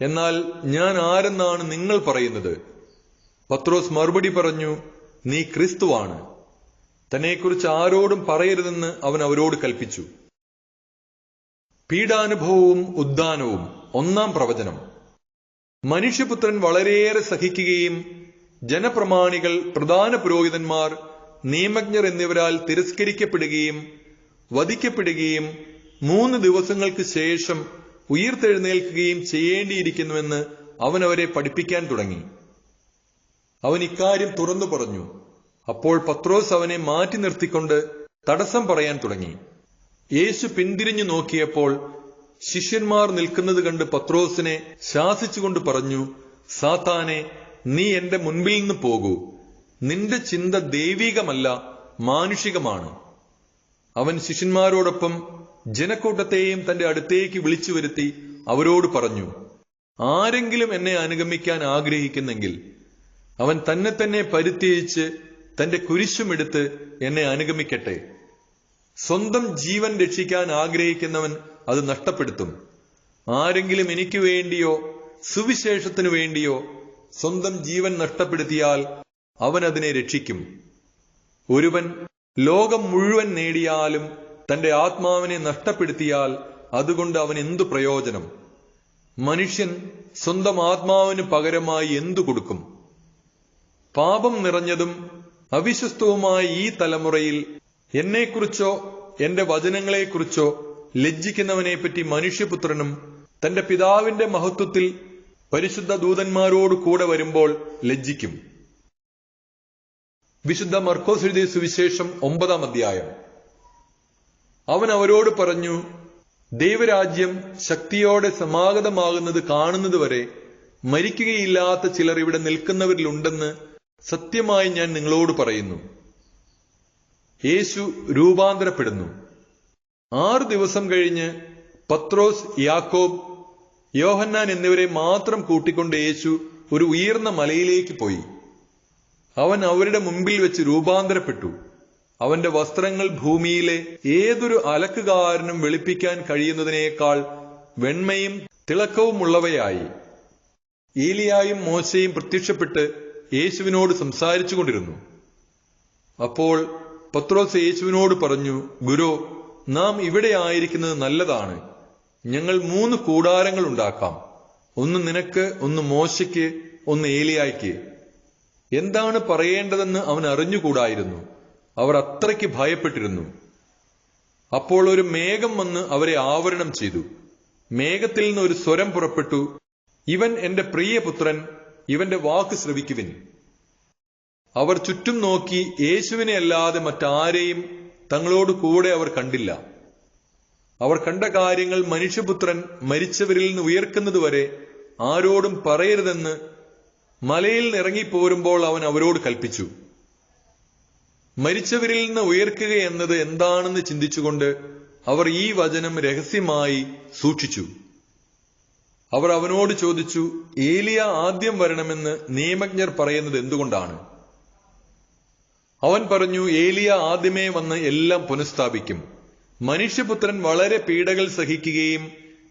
Speaker 1: എന്നാൽ ഞാൻ ആരെന്നാണ് നിങ്ങൾ പറയുന്നത്? പത്രോസ് മറുപടി പറഞ്ഞു, നീ ക്രിസ്തുവാണ്. തന്നെക്കുറിച്ച് ആരോടും പറയരുതെന്ന് അവൻ അവരോട് കൽപ്പിച്ചു. പീഡാനുഭവവും ഉദ്ധാനവും. 1-ാം പ്രവചനം. മനുഷ്യപുത്രൻ വളരെയേറെ സഹിക്കുകയും ജനപ്രമാണികൾ, പ്രധാന പുരോഹിതന്മാർ, നിയമജ്ഞർ എന്നിവരാൽ തിരസ്കരിക്കപ്പെടുകയും വധിക്കപ്പെടുകയും 3 ദിവസങ്ങൾക്ക് ശേഷം ഉയിർത്തെഴുന്നേൽക്കുകയും ചെയ്യേണ്ടിയിരിക്കുന്നുവെന്ന് അവൻ അവരെ പഠിപ്പിക്കാൻ തുടങ്ങി. അവൻ ഇക്കാര്യം തുറന്നു പറഞ്ഞു. അപ്പോൾ പത്രോസ് അവനെ മാറ്റി നിർത്തിക്കൊണ്ട് തടസ്സം പറയാൻ തുടങ്ങി. യേശു പിന്തിരിഞ്ഞു നോക്കിയപ്പോൾ ശിഷ്യന്മാർ നിൽക്കുന്നത് കണ്ട് പത്രോസിനെ ശാസിച്ചുകൊണ്ട് പറഞ്ഞു, സാത്താനെ, നീ എന്റെ മുൻപിൽ നിന്ന് പോകൂ. നിന്റെ ചിന്ത ദൈവികമല്ല, മാനുഷികമാണ്. അവൻ ശിഷ്യന്മാരോടൊപ്പം ജനക്കൂട്ടത്തെയും തന്റെ അടുത്തേക്ക് വിളിച്ചു വരുത്തി അവരോട് പറഞ്ഞു, ആരെങ്കിലും എന്നെ അനുഗമിക്കാൻ ആഗ്രഹിക്കുന്നെങ്കിൽ അവൻ തന്നെ തന്നെ പരിത്യജിച്ച് തന്റെ കുരിശുമെടുത്ത് എന്നെ അനുഗമിക്കട്ടെ. സ്വന്തം ജീവൻ രക്ഷിക്കാൻ ആഗ്രഹിക്കുന്നവൻ അത് നഷ്ടപ്പെടുത്തും. ആരെങ്കിലും എനിക്ക് വേണ്ടിയോ സുവിശേഷത്തിനു വേണ്ടിയോ സ്വന്തം ജീവൻ നഷ്ടപ്പെടുത്തിയാൽ അവൻ അതിനെ രക്ഷിക്കും. ഒരുവൻ ലോകം മുഴുവൻ നേടിയാലും തന്റെ ആത്മാവിനെ നഷ്ടപ്പെടുത്തിയാൽ അതുകൊണ്ട് അവൻ എന്തു പ്രയോജനം? മനുഷ്യൻ സ്വന്തം ആത്മാവിന് പകരമായി എന്തു കൊടുക്കും? പാപം നിറഞ്ഞതും അവിശ്വസ്തവുമായ ഈ തലമുറയിൽ എന്നെക്കുറിച്ചോ എന്റെ വചനങ്ങളെക്കുറിച്ചോ ലജ്ജിക്കുന്നവനെപ്പറ്റി മനുഷ്യപുത്രനും തന്റെ പിതാവിന്റെ മഹത്വത്തിൽ പരിശുദ്ധ ദൂതന്മാരോട് കൂടെ വരുമ്പോൾ ലജ്ജിക്കും. വിശുദ്ധ മർക്കോസ് എഴുതിയ സുവിശേഷം 9-ാം അധ്യായം. അവൻ അവരോട് പറഞ്ഞു, ദൈവരാജ്യം ശക്തിയോടെ സമാഗതമാകുന്നത് കാണുന്നതുവരെ മരിക്കുകയില്ലാത്ത ചിലർ ഇവിടെ നിൽക്കുന്നവരിലുണ്ടെന്ന് സത്യമായി ഞാൻ നിങ്ങളോട് പറയുന്നു. യേശു രൂപാന്തരപ്പെടുന്നു. 6 ദിവസം കഴിഞ്ഞ് പത്രോസ്, യാക്കോബ്, യോഹന്നാൻ എന്നിവരെ മാത്രം കൂട്ടിക്കൊണ്ട് യേശു ഒരു ഉയർന്ന മലയിലേക്ക് പോയി. അവൻ അവരുടെ മുമ്പിൽ വെച്ച് രൂപാന്തരപ്പെട്ടു. അവന്റെ വസ്ത്രങ്ങൾ ഭൂമിയിലെ ഏതൊരു അലക്കുകാരനും വെളുപ്പിക്കാൻ കഴിയുന്നതിനേക്കാൾ വെണ്മയും തിളക്കവുമുള്ളവയായി. ഏലിയായും മോശയും പ്രത്യക്ഷപ്പെട്ട് യേശുവിനോട് സംസാരിച്ചു കൊണ്ടിരുന്നു. അപ്പോൾ പത്രോസ് യേശുവിനോട് പറഞ്ഞു, ഗുരോ, നാം ഇവിടെ ആയിരിക്കുന്നത് നല്ലതാണ്. ഞങ്ങൾ 3 കൂടാരങ്ങൾ ഉണ്ടാക്കാം. ഒന്ന് നിനക്ക്, ഒന്ന് മോശയ്ക്ക്, ഒന്ന് ഏലിയായ്ക്ക്. എന്താണ് പറയേണ്ടതെന്ന് അവൻ അറിഞ്ഞുകൂടായിരുന്നു. അവർ അത്രയ്ക്ക് ഭയപ്പെട്ടിരുന്നു. അപ്പോൾ ഒരു മേഘം വന്ന് അവരെ ആവരണം ചെയ്തു. മേഘത്തിൽ നിന്ന് ഒരു സ്വരം പുറപ്പെട്ടു, ഇവൻ എന്റെ പ്രിയപുത്രൻ, ഇവന്റെ വാക്ക് ശ്രവിക്കുവിൻ. അവർ ചുറ്റും നോക്കി യേശുവിനെ അല്ലാതെ മറ്റാരെയും തങ്ങളോട് കൂടെ അവർ കണ്ടില്ല. അവർ കണ്ട കാര്യങ്ങൾ മനുഷ്യപുത്രൻ മരിച്ചവരിൽ നിന്ന് ഉയർക്കുന്നതുവരെ ആരോടും പറയരുതെന്ന് മലയിൽ നിന്ന് ഇറങ്ങിപ്പോരുമ്പോൾ അവൻ അവരോട് കൽപ്പിച്ചു. മരിച്ചവരിൽ നിന്ന് ഉയർക്കുക എന്നത് എന്താണെന്ന് ചിന്തിച്ചുകൊണ്ട് അവർ ഈ വചനം രഹസ്യമായി സൂക്ഷിച്ചു. അവർ അവനോട് ചോദിച്ചു, ഏലിയ ആദ്യം വരണമെന്ന് നിയമജ്ഞർ പറയുന്നത് എന്തുകൊണ്ടാണ്? അവൻ പറഞ്ഞു, ഏലിയ ആദ്യമേ വന്ന് എല്ലാം പുനഃസ്ഥാപിക്കും. മനുഷ്യപുത്രൻ വളരെ പീഡകൾ സഹിക്കുകയും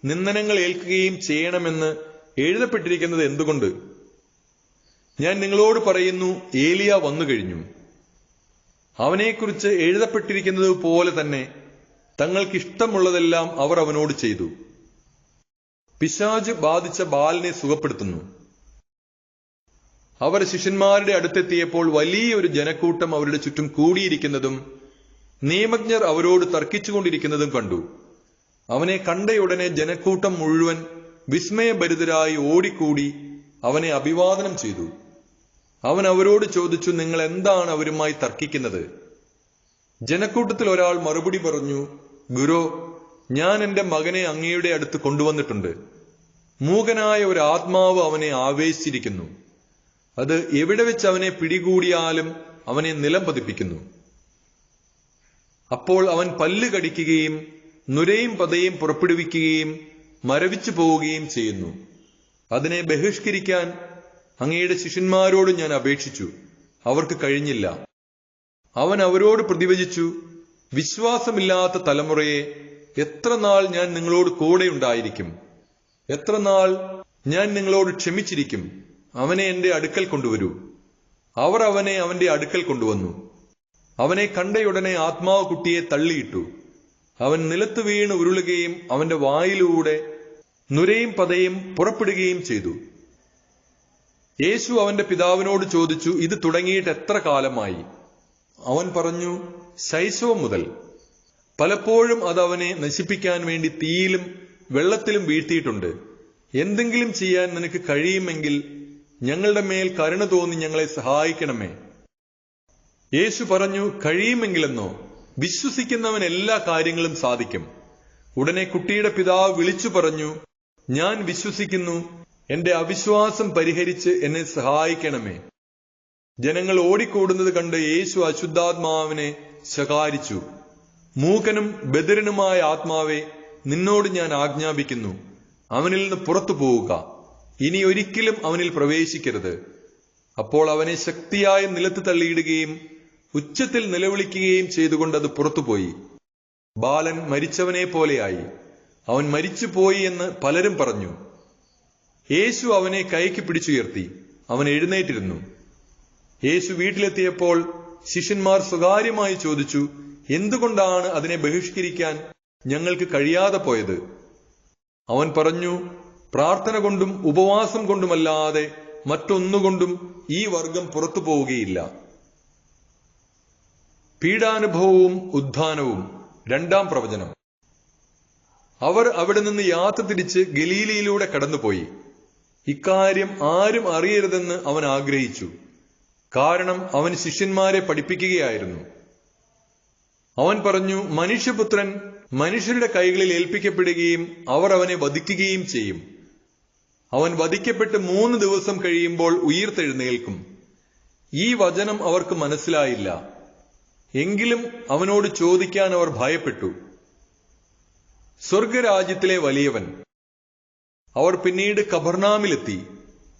Speaker 1: നിന്ദനങ്ങൾ ഏൽക്കുകയും ചെയ്യണമെന്ന് എഴുതപ്പെട്ടിരിക്കുന്നത് എന്തുകൊണ്ട്? ഞാൻ നിങ്ങളോട് പറയുന്നു, ഏലിയ വന്നു കഴിഞ്ഞു. അവനെക്കുറിച്ച് എഴുതപ്പെട്ടിരിക്കുന്നത് പോലെ തന്നെ തങ്ങൾക്കിഷ്ടമുള്ളതെല്ലാം അവർ അവനോട് ചെയ്തു. പിശാച് ബാധിച്ച ബാലനെ സുഖപ്പെടുത്തുന്നു. അവർ ശിഷ്യന്മാരുടെ അടുത്തെത്തിയപ്പോൾ വലിയൊരു ജനക്കൂട്ടം അവരുടെ ചുറ്റും കൂടിയിരിക്കുന്നതും നിയമജ്ഞർ അവരോട് തർക്കിച്ചുകൊണ്ടിരിക്കുന്നതും കണ്ടു. അവനെ കണ്ടയുടനെ ജനക്കൂട്ടം മുഴുവൻ വിസ്മയഭരിതരായി ഓടിക്കൂടി അവനെ അഭിവാദനം ചെയ്തു. അവൻ അവരോട് ചോദിച്ചു, നിങ്ങൾ എന്താണ് അവരുമായി തർക്കിക്കുന്നത്? ജനക്കൂട്ടത്തിൽ ഒരാൾ മറുപടി പറഞ്ഞു, ഗുരോ, ഞാൻ എന്റെ മകനെ അങ്ങയുടെ അടുത്ത് കൊണ്ടുവന്നിട്ടുണ്ട്. മൂകനായ ഒരു ആത്മാവ് അവനെ ആവേശിച്ചിരിക്കുന്നു. അത് എവിടെ വെച്ച് അവനെ പിടികൂടിയാലും അവനെ നിലം പതിപ്പിക്കുന്നു. അപ്പോൾ അവൻ പല്ല് കടിക്കുകയും നുരയും പതയും പുറപ്പെടുവിക്കുകയും മരവിച്ചു പോവുകയും ചെയ്യുന്നു. അതിനെ ബഹിഷ്കരിക്കാൻ അങ്ങയുടെ ശിഷ്യന്മാരോട് ഞാൻ അപേക്ഷിച്ചു, അവർക്ക് കഴിഞ്ഞില്ല. അവൻ അവരോട് പ്രതിവചിച്ചു, വിശ്വാസമില്ലാത്ത തലമുറയെ, എത്ര നാൾ ഞാൻ നിങ്ങളോട് കൂടെ ഉണ്ടായിരിക്കും? എത്ര നാൾ ഞാൻ നിങ്ങളോട് ക്ഷമിച്ചിരിക്കും? അവനെ എന്റെ അടുക്കൽ കൊണ്ടുവരൂ. അവർ അവനെ അവന്റെ അടുക്കൽ കൊണ്ടുവന്നു. അവനെ കണ്ടയുടനെ ആത്മാവ് കുട്ടിയെ തള്ളിയിട്ടു. അവൻ നിലത്ത് വീണ് ഉരുളുകയും അവന്റെ വായിലൂടെ നുരയും പതയും പുറപ്പെടുകയും ചെയ്തു. യേശു അവന്റെ പിതാവിനോട് ചോദിച്ചു, ഇത് തുടങ്ങിയിട്ട് എത്ര കാലമായി? അവൻ പറഞ്ഞു, ശൈശവം മുതൽ. പലപ്പോഴും അത് അവനെ നശിപ്പിക്കാൻ വേണ്ടി തീയിലും വെള്ളത്തിലും വീഴ്ത്തിയിട്ടുണ്ട്. എന്തെങ്കിലും ചെയ്യാൻ നിനക്ക് കഴിയുമെങ്കിൽ ഞങ്ങളുടെ മേൽ കരുണ തോന്നി ഞങ്ങളെ സഹായിക്കണമേ. യേശു പറഞ്ഞു, കഴിയുമെങ്കിലെന്നോ? വിശ്വസിക്കുന്നവൻ എല്ലാ കാര്യങ്ങളും സാധിക്കും. ഉടനെ കുട്ടിയുടെ പിതാവ് വിളിച്ചു പറഞ്ഞു, ഞാൻ വിശ്വസിക്കുന്നു, എന്റെ അവിശ്വാസം പരിഹരിച്ച് എന്നെ സഹായിക്കണമേ. ജനങ്ങൾ ഓടിക്കൂടുന്നത് കണ്ട് യേശു അശുദ്ധാത്മാവിനെ ശകാരിച്ചു. മൂകനും ബധിരനുമായ ആത്മാവെ, നിന്നോട് ഞാൻ ആജ്ഞാപിക്കുന്നു, അവനിൽ നിന്ന് പുറത്തു പോവുക. ഇനി ഒരിക്കലും അവനിൽ പ്രവേശിക്കരുത്. അപ്പോൾ അവനെ ശക്തിയായ നിലത്ത് തള്ളിയിടുകയും ഉച്ചത്തിൽ നിലവിളിക്കുകയും ചെയ്തുകൊണ്ട് അത് പുറത്തുപോയി. ബാലൻ മരിച്ചവനെ പോലെയായി. അവൻ മരിച്ചുപോയി എന്ന് പലരും പറഞ്ഞു. യേശു അവനെ കൈക്ക് പിടിച്ചുയർത്തി. അവൻ എഴുന്നേറ്റിരുന്നു. യേശു വീട്ടിലെത്തിയപ്പോൾ ശിഷ്യന്മാർ സ്വകാര്യമായി ചോദിച്ചു, എന്തുകൊണ്ടാണ് അതിനെ ബഹിഷ്കരിക്കാൻ ഞങ്ങൾക്ക് കഴിയാതെ പോയത്? അവൻ പറഞ്ഞു, പ്രാർത്ഥന കൊണ്ടും ഉപവാസം കൊണ്ടുമല്ലാതെ മറ്റൊന്നുകൊണ്ടും ഈ വർഗം പുറത്തു പോവുകയില്ല. പീഡാനുഭവവും ഉത്ഥാനവും. രണ്ടാം പ്രവചനം. അവർ അവിടെ നിന്ന് യാത്ര തിരിച്ച് ഗലീലയിലൂടെ കടന്നുപോയി. ഇക്കാര്യം ആരും അറിയരുതെന്ന് അവൻ ആഗ്രഹിച്ചു. കാരണം അവൻ ശിഷ്യന്മാരെ പഠിപ്പിക്കുകയായിരുന്നു. അവൻ പറഞ്ഞു, മനുഷ്യപുത്രൻ മനുഷ്യരുടെ കൈകളിൽ ഏൽപ്പിക്കപ്പെടുകയും അവർ അവനെ വധിക്കുകയും ചെയ്യും. അവൻ വധിക്കപ്പെട്ട് 3 ദിവസം കഴിയുമ്പോൾ ഉയിർത്തെഴുന്നേൽക്കും. ഈ വചനം അവർക്ക് മനസ്സിലായില്ല. എങ്കിലും അവനോട് ചോദിക്കാൻ അവർ ഭയപ്പെട്ടു. സ്വർഗരാജ്യത്തിലെ വലിയവൻ. അവർ പിന്നീട് കഫർനാമിലെത്തി.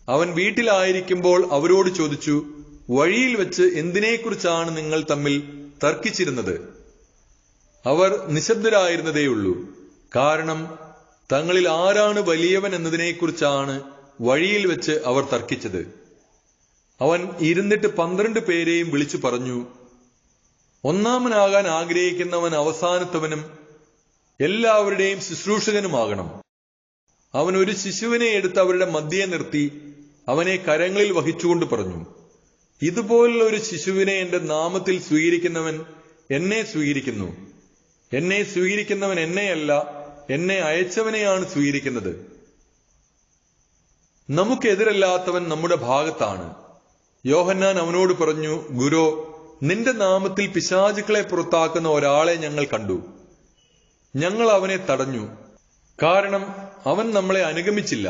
Speaker 1: അവൻ വീട്ടിലായിരിക്കുമ്പോൾ അവരോട് ചോദിച്ചു, വഴിയിൽ വെച്ച് എന്തിനെക്കുറിച്ചാണ് നിങ്ങൾ തമ്മിൽ തർക്കിച്ചിരുന്നത്? അവർ നിശബ്ദരായിരുന്നതേയുള്ളൂ. കാരണം തങ്ങളിൽ ആരാണ് വലിയവൻ എന്നതിനെക്കുറിച്ചാണ് വഴിയിൽ വെച്ച് അവർ തർക്കിച്ചത്. അവൻ ഇരുന്നിട്ട് 12 പേരെയും വിളിച്ചു പറഞ്ഞു, ഒന്നാമനാകാൻ ആഗ്രഹിക്കുന്നവൻ അവസാനത്തവനും എല്ലാവരുടെയും ശുശ്രൂഷകനുമാകണം. അവൻ ഒരു ശിശുവിനെ എടുത്ത് അവരുടെ മധ്യേ നിർത്തി അവനെ കരങ്ങളിൽ വഹിച്ചുകൊണ്ട് പറഞ്ഞു, ഇതുപോലുള്ള ഒരു ശിശുവിനെ എന്റെ നാമത്തിൽ സ്വീകരിക്കുന്നവൻ എന്നെ സ്വീകരിക്കുന്നു. എന്നെ സ്വീകരിക്കുന്നവൻ എന്നെയല്ല, എന്നെ അയച്ചവനെയാണ് സ്വീകരിക്കുന്നത്. നമുക്കെതിരല്ലാത്തവൻ നമ്മുടെ ഭാഗത്താണ്. യോഹന്നാൻ അവനോട് പറഞ്ഞു, ഗുരോ, നിന്റെ നാമത്തിൽ പിശാചുക്കളെ പുറത്താക്കുന്ന ഒരാളെ ഞങ്ങൾ കണ്ടു. ഞങ്ങൾ അവനെ തടഞ്ഞു, കാരണം അവൻ നമ്മളെ അനുഗമിച്ചില്ല.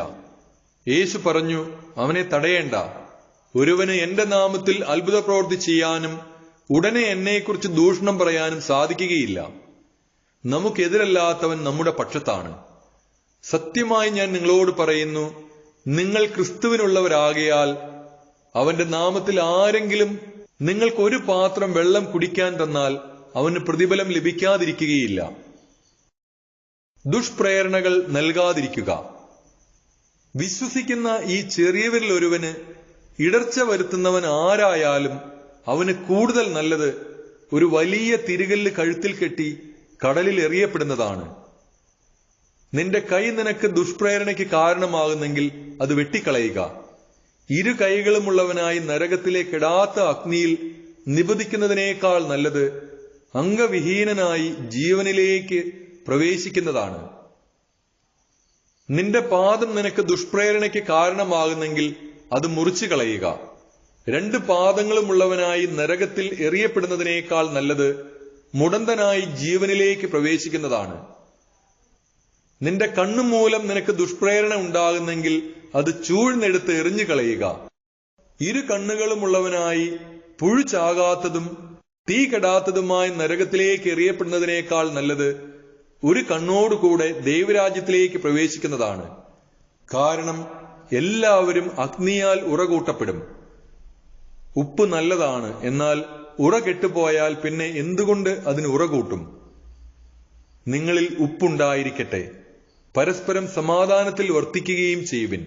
Speaker 1: യേശു പറഞ്ഞു, അവനെ തടയേണ്ട. ഒരുവന് എന്റെ നാമത്തിൽ അത്ഭുത പ്രവൃത്തി ചെയ്യാനും ഉടനെ എന്നെക്കുറിച്ച് ദൂഷണം പറയാനും സാധിക്കുകയില്ല. നമുക്കെതിരല്ലാത്തവൻ നമ്മുടെ പക്ഷത്താണ്. സത്യമായി ഞാൻ നിങ്ങളോട് പറയുന്നു, നിങ്ങൾ ക്രിസ്തുവിനുള്ളവരാകയാൽ അവന്റെ നാമത്തിൽ ആരെങ്കിലും നിങ്ങൾക്ക് ഒരു പാത്രം വെള്ളം കുടിക്കാൻ തന്നാൽ അവന് പ്രതിഫലം ലഭിക്കാതിരിക്കുകയില്ല. ദുഷ്പ്രേരണകൾ നൽകാതിരിക്കുക. വിശ്വസിക്കുന്ന ഈ ചെറിയവരിൽ ഒരുവന് ഇടർച്ച വരുത്തുന്നവൻ ആരായാലും അവന് കൂടുതൽ നല്ലത് ഒരു വലിയ തിരികല്ല് കഴുത്തിൽ കെട്ടി കടലിൽ എറിയപ്പെടുന്നതാണ്. നിന്റെ കൈ നിനക്ക് ദുഷ്പ്രേരണയ്ക്ക് കാരണമാകുന്നെങ്കിൽ അത് വെട്ടിക്കളയുക. 2 കൈകളുമുള്ളവനായി നരകത്തിലെ കെടാത്ത അഗ്നിയിൽ നിബദിക്കുന്നതിനേക്കാൾ നല്ലത് അംഗവിഹീനനായി ജീവനിലേക്ക് പ്രവേശിക്കുന്നതാണ്. നിന്റെ പാദം നിനക്ക് ദുഷ്പ്രേരണയ്ക്ക് കാരണമാകുന്നെങ്കിൽ അത് മുറിച്ചു കളയുക. 2 പാദങ്ങളുമുള്ളവനായി നരകത്തിൽ എറിയപ്പെടുന്നതിനേക്കാൾ നല്ലത് മുടന്തനായി ജീവനിലേക്ക് പ്രവേശിക്കുന്നതാണ്. നിന്റെ കണ്ണുമൂലം നിനക്ക് ദുഷ്പ്രേരണ ഉണ്ടാകുന്നെങ്കിൽ അത് ചൂഴ്ന്നെടുത്ത് എറിഞ്ഞു കളയുക. 2 കണ്ണുകളുമുള്ളവനായി പുഴു ചാകാത്തതും തീ കെടാത്തതുമായി നരകത്തിലേക്ക് എറിയപ്പെടുന്നതിനേക്കാൾ നല്ലത് ഒരു കണ്ണോടുകൂടെ ദൈവരാജ്യത്തിലേക്ക് പ്രവേശിക്കുന്നതാണ്. കാരണം എല്ലാവരും അഗ്നിയാൽ ഉറകൂട്ടപ്പെടും. ഉപ്പ് നല്ലതാണ്, എന്നാൽ ഉറ കെട്ടുപോയാൽ പിന്നെ എന്തുകൊണ്ട് അതിന് ഉറകൂട്ടും? നിങ്ങളിൽ ഉപ്പുണ്ടായിരിക്കട്ടെ, പരസ്പരം സമാധാനത്തിൽ വർത്തിക്കുകയും ചെയ്യുവിൻ.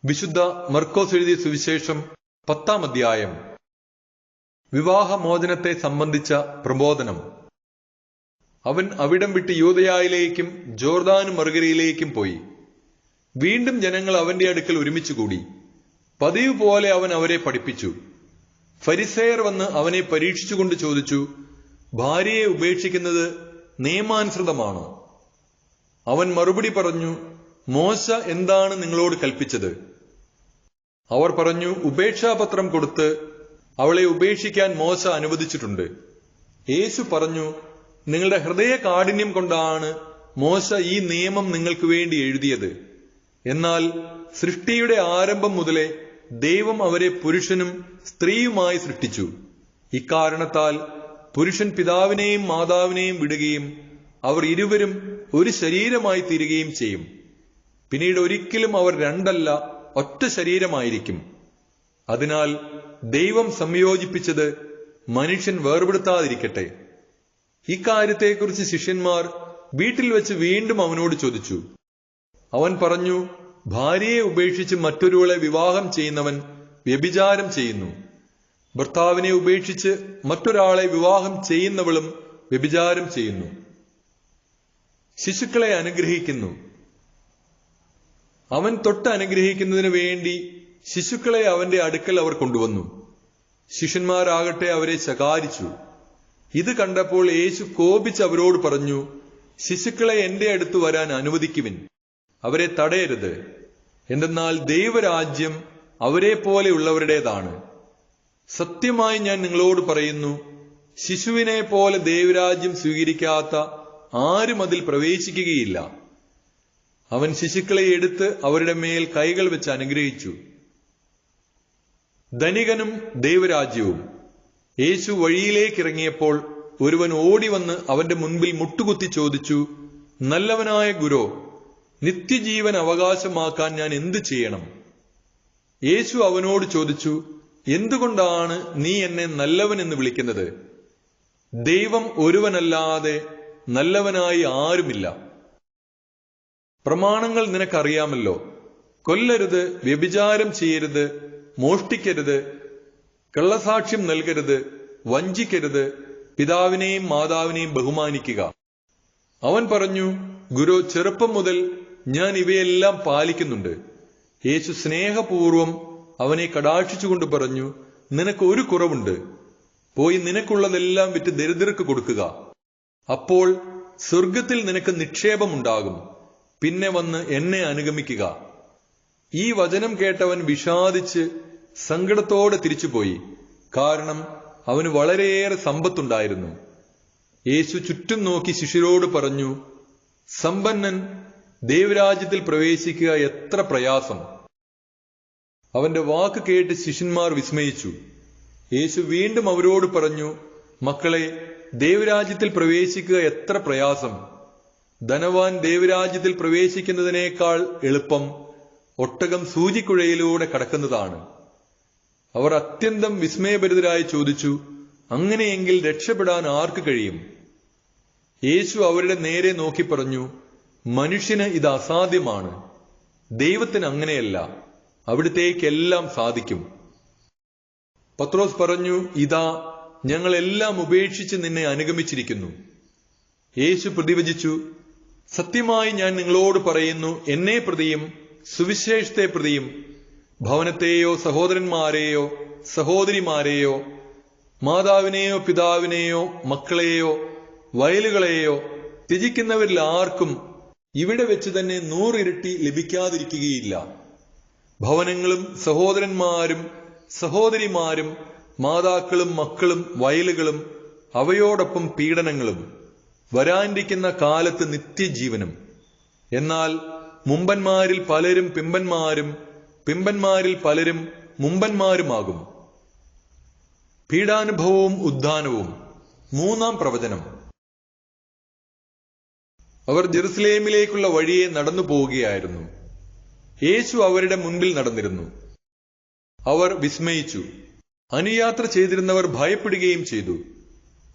Speaker 1: വിശുദ്ധ മർക്കോസ് എഴുതിയ സുവിശേഷം 10-ാം അധ്യായം. വിവാഹമോചനത്തെ സംബന്ധിച്ച പ്രബോധനം. അവൻ അവിടം വിട്ട് യൂദയായിലേക്കും ജോർദാനും മറുകരയിലേക്കും പോയി. വീണ്ടും ജനങ്ങൾ അവന്റെ അടുക്കൽ ഒരുമിച്ചുകൂടി. പതിവ് പോലെ അവൻ അവരെ പഠിപ്പിച്ചു. ഫരിസേയർ വന്ന് അവനെ പരീക്ഷിച്ചുകൊണ്ട് ചോദിച്ചു, ഭാര്യയെ ഉപേക്ഷിക്കുന്നത് നിയമാനുസൃതമാണോ? അവൻ മറുപടി പറഞ്ഞു, മോശ എന്താണ് നിങ്ങളോട് കൽപ്പിച്ചത്? അവർ പറഞ്ഞു, ഉപേക്ഷാപത്രം കൊടുത്ത് അവളെ ഉപേക്ഷിക്കാൻ മോശ അനുവദിച്ചിട്ടുണ്ട്. യേശു പറഞ്ഞു, നിങ്ങളുടെ ഹൃദയ കാഠിന്യം കൊണ്ടാണ് മോശ ഈ നിയമം നിങ്ങൾക്ക് വേണ്ടി എഴുതിയത്. എന്നാൽ സൃഷ്ടിയുടെ ആരംഭം മുതലേ ദൈവം അവരെ പുരുഷനും സ്ത്രീയുമായി സൃഷ്ടിച്ചു. ഇക്കാരണത്താൽ പുരുഷൻ പിതാവിനെയും മാതാവിനെയും വിടുകയും അവർ ഇരുവരും ഒരു ശരീരമായി തീരുകയും ചെയ്യും. പിന്നീട് ഒരിക്കലും അവർ രണ്ടല്ല, ഒറ്റ ശരീരമായിരിക്കും. അതിനാൽ ദൈവം സംയോജിപ്പിച്ചത് മനുഷ്യൻ വേർപെടുത്താതിരിക്കട്ടെ. ഇക്കാര്യത്തെക്കുറിച്ച് ശിഷ്യന്മാർ വീട്ടിൽ വെച്ച് വീണ്ടും അവനോട് ചോദിച്ചു. അവൻ പറഞ്ഞു, ഭാര്യയെ ഉപേക്ഷിച്ച് മറ്റൊരുവളെ വിവാഹം ചെയ്യുന്നവൻ വ്യഭിചാരം ചെയ്യുന്നു. ഭർത്താവിനെ ഉപേക്ഷിച്ച് മറ്റൊരാളെ വിവാഹം ചെയ്യുന്നവളും വ്യഭിചാരം ചെയ്യുന്നു. ശിശുക്കളെ അനുഗ്രഹിക്കുന്നു. അവൻ തൊട്ട് അനുഗ്രഹിക്കുന്നതിന് വേണ്ടി ശിശുക്കളെ അവന്റെ അടുക്കൽ അവർ കൊണ്ടുവന്നു. ശിഷ്യന്മാരാകട്ടെ അവരെ ശകാരിച്ചു. ഇത് കണ്ടപ്പോൾ യേശു കോപിച്ച് അവരോട് പറഞ്ഞു, ശിശുക്കളെ എന്റെ അടുത്ത് വരാൻ അനുവദിക്കുവിൻ, അവരെ തടയരുത്. എന്തെന്നാൽ ദൈവരാജ്യം അവരെ പോലെയുള്ളവരുടേതാണ്. സത്യമായി ഞാൻ നിങ്ങളോട് പറയുന്നു, ശിശുവിനെ പോലെ ദൈവരാജ്യം സ്വീകരിക്കാത്ത ആരും അതിൽ പ്രവേശിക്കുകയില്ല. അവൻ ശിശുക്കളെ എടുത്ത് അവരുടെ മേൽ കൈകൾ വെച്ച് അനുഗ്രഹിച്ചു. ധനികനും ദൈവരാജ്യവും. യേശു വഴിയിലേക്കിറങ്ങിയപ്പോൾ ഒരുവൻ ഓടിവന്ന് അവന്റെ മുൻപിൽ മുട്ടുകുത്തി ചോദിച്ചു, നല്ലവനായ ഗുരോ, നിത്യജീവൻ അവകാശമാക്കാൻ ഞാൻ എന്തു ചെയ്യണം? യേശു അവനോട് ചോദിച്ചു, എന്തുകൊണ്ടാണ് നീ എന്നെ നല്ലവൻ എന്ന് വിളിക്കുന്നത്? ദൈവം ഒരുവനല്ലാതെ നല്ലവനായി ആരുമില്ല. പ്രമാണങ്ങൾ നിനക്കറിയാമല്ലോ. കൊല്ലരുത്, വ്യഭിചാരം ചെയ്യരുത്, മോഷ്ടിക്കരുത്, കള്ളസാക്ഷ്യം നൽകരുത്, വഞ്ചിക്കരുത്, പിതാവിനെയും മാതാവിനെയും ബഹുമാനിക്കുക. അവൻ പറഞ്ഞു, ഗുരു, ചെറുപ്പം മുതൽ ഞാൻ ഇവയെല്ലാം പാലിക്കുന്നുണ്ട്. യേശു സ്നേഹപൂർവം അവനെ കടാക്ഷിച്ചുകൊണ്ട് പറഞ്ഞു, നിനക്ക് ഒരു കുറവുണ്ട്. പോയി നിനക്കുള്ളതെല്ലാം വിറ്റ് ദരിദ്രർക്ക് കൊടുക്കുക. അപ്പോൾ സ്വർഗത്തിൽ നിനക്ക് നിക്ഷേപമുണ്ടാകും. പിന്നെ വന്ന് എന്നെ അനുഗമിക്കുക. ഈ വചനം കേട്ടവൻ വിഷാദിച്ച് സങ്കടത്തോടെ തിരിച്ചുപോയി. കാരണം അവന് വളരെയേറെ സമ്പത്തുണ്ടായിരുന്നു. യേശു ചുറ്റും നോക്കി ശിഷ്യരോട് പറഞ്ഞു, സമ്പന്നൻ ദൈവരാജ്യത്തിൽ പ്രവേശിക്കുക എത്ര പ്രയാസം. അവന്റെ വാക്ക് കേട്ട് ശിഷ്യന്മാർ വിസ്മയിച്ചു. യേശു വീണ്ടും അവരോട് പറഞ്ഞു, മക്കളെ, ദൈവരാജ്യത്തിൽ പ്രവേശിക്കുക എത്ര പ്രയാസം. ധനവാൻ ദൈവരാജ്യത്തിൽ പ്രവേശിക്കുന്നതിനേക്കാൾ എളുപ്പം ഒട്ടകം സൂചിക്കുഴയിലൂടെ കടക്കുന്നതാണ്. അവർ അത്യന്തം വിസ്മയഭരിതരായി ചോദിച്ചു, അങ്ങനെയെങ്കിൽ രക്ഷപ്പെടാൻ ആർക്ക് കഴിയും? യേശു അവരുടെ നേരെ നോക്കി പറഞ്ഞു, മനുഷ്യന് ഇത് അസാധ്യമാണ്, ദൈവത്തിന് അങ്ങനെയല്ല, അവിടുത്തേക്കെല്ലാം സാധിക്കും. പത്രോസ് പറഞ്ഞു, ഇതാ, ഞങ്ങളെല്ലാം ഉപേക്ഷിച്ച് നിന്നെ അനുഗമിച്ചിരിക്കുന്നു. യേശു പ്രതിവചിച്ചു, സത്യമായി ഞാൻ നിങ്ങളോട് പറയുന്നു, എന്നെ പ്രതിയും സുവിശേഷത്തെ പ്രതിയും ഭവനത്തെയോ സഹോദരന്മാരെയോ സഹോദരിമാരെയോ മാതാവിനെയോ പിതാവിനെയോ മക്കളെയോ വയലുകളെയോ ത്യജിക്കുന്നവരിൽ ആർക്കും ഇവിടെ വെച്ച് തന്നെ 100 ഇരട്ടി ലഭിക്കാതിരിക്കുകയില്ല. ഭവനങ്ങളും സഹോദരന്മാരും സഹോദരിമാരും മാതാക്കളും മക്കളും വയലുകളും അവയോടൊപ്പം പീഡനങ്ങളും വരാനിരിക്കുന്ന കാലത്ത് നിത്യജീവനും. എന്നാൽ മുമ്പന്മാരിൽ പലരും പിമ്പന്മാരും പിമ്പന്മാരിൽ പലരും മുമ്പന്മാരുമാകും. പീഡാനുഭവവും ഉദ്ധാനവും. 3-ാം പ്രവചനം. അവർ ജെറുസലേമിലേക്കുള്ള വഴിയെ നടന്നു പോവുകയായിരുന്നു. യേശു അവരുടെ മുൻപിൽ നടന്നിരുന്നു. അവർ വിസ്മയിച്ചു. അനുയാത്ര ചെയ്തിരുന്നവർ ഭയപ്പെടുകയും ചെയ്തു.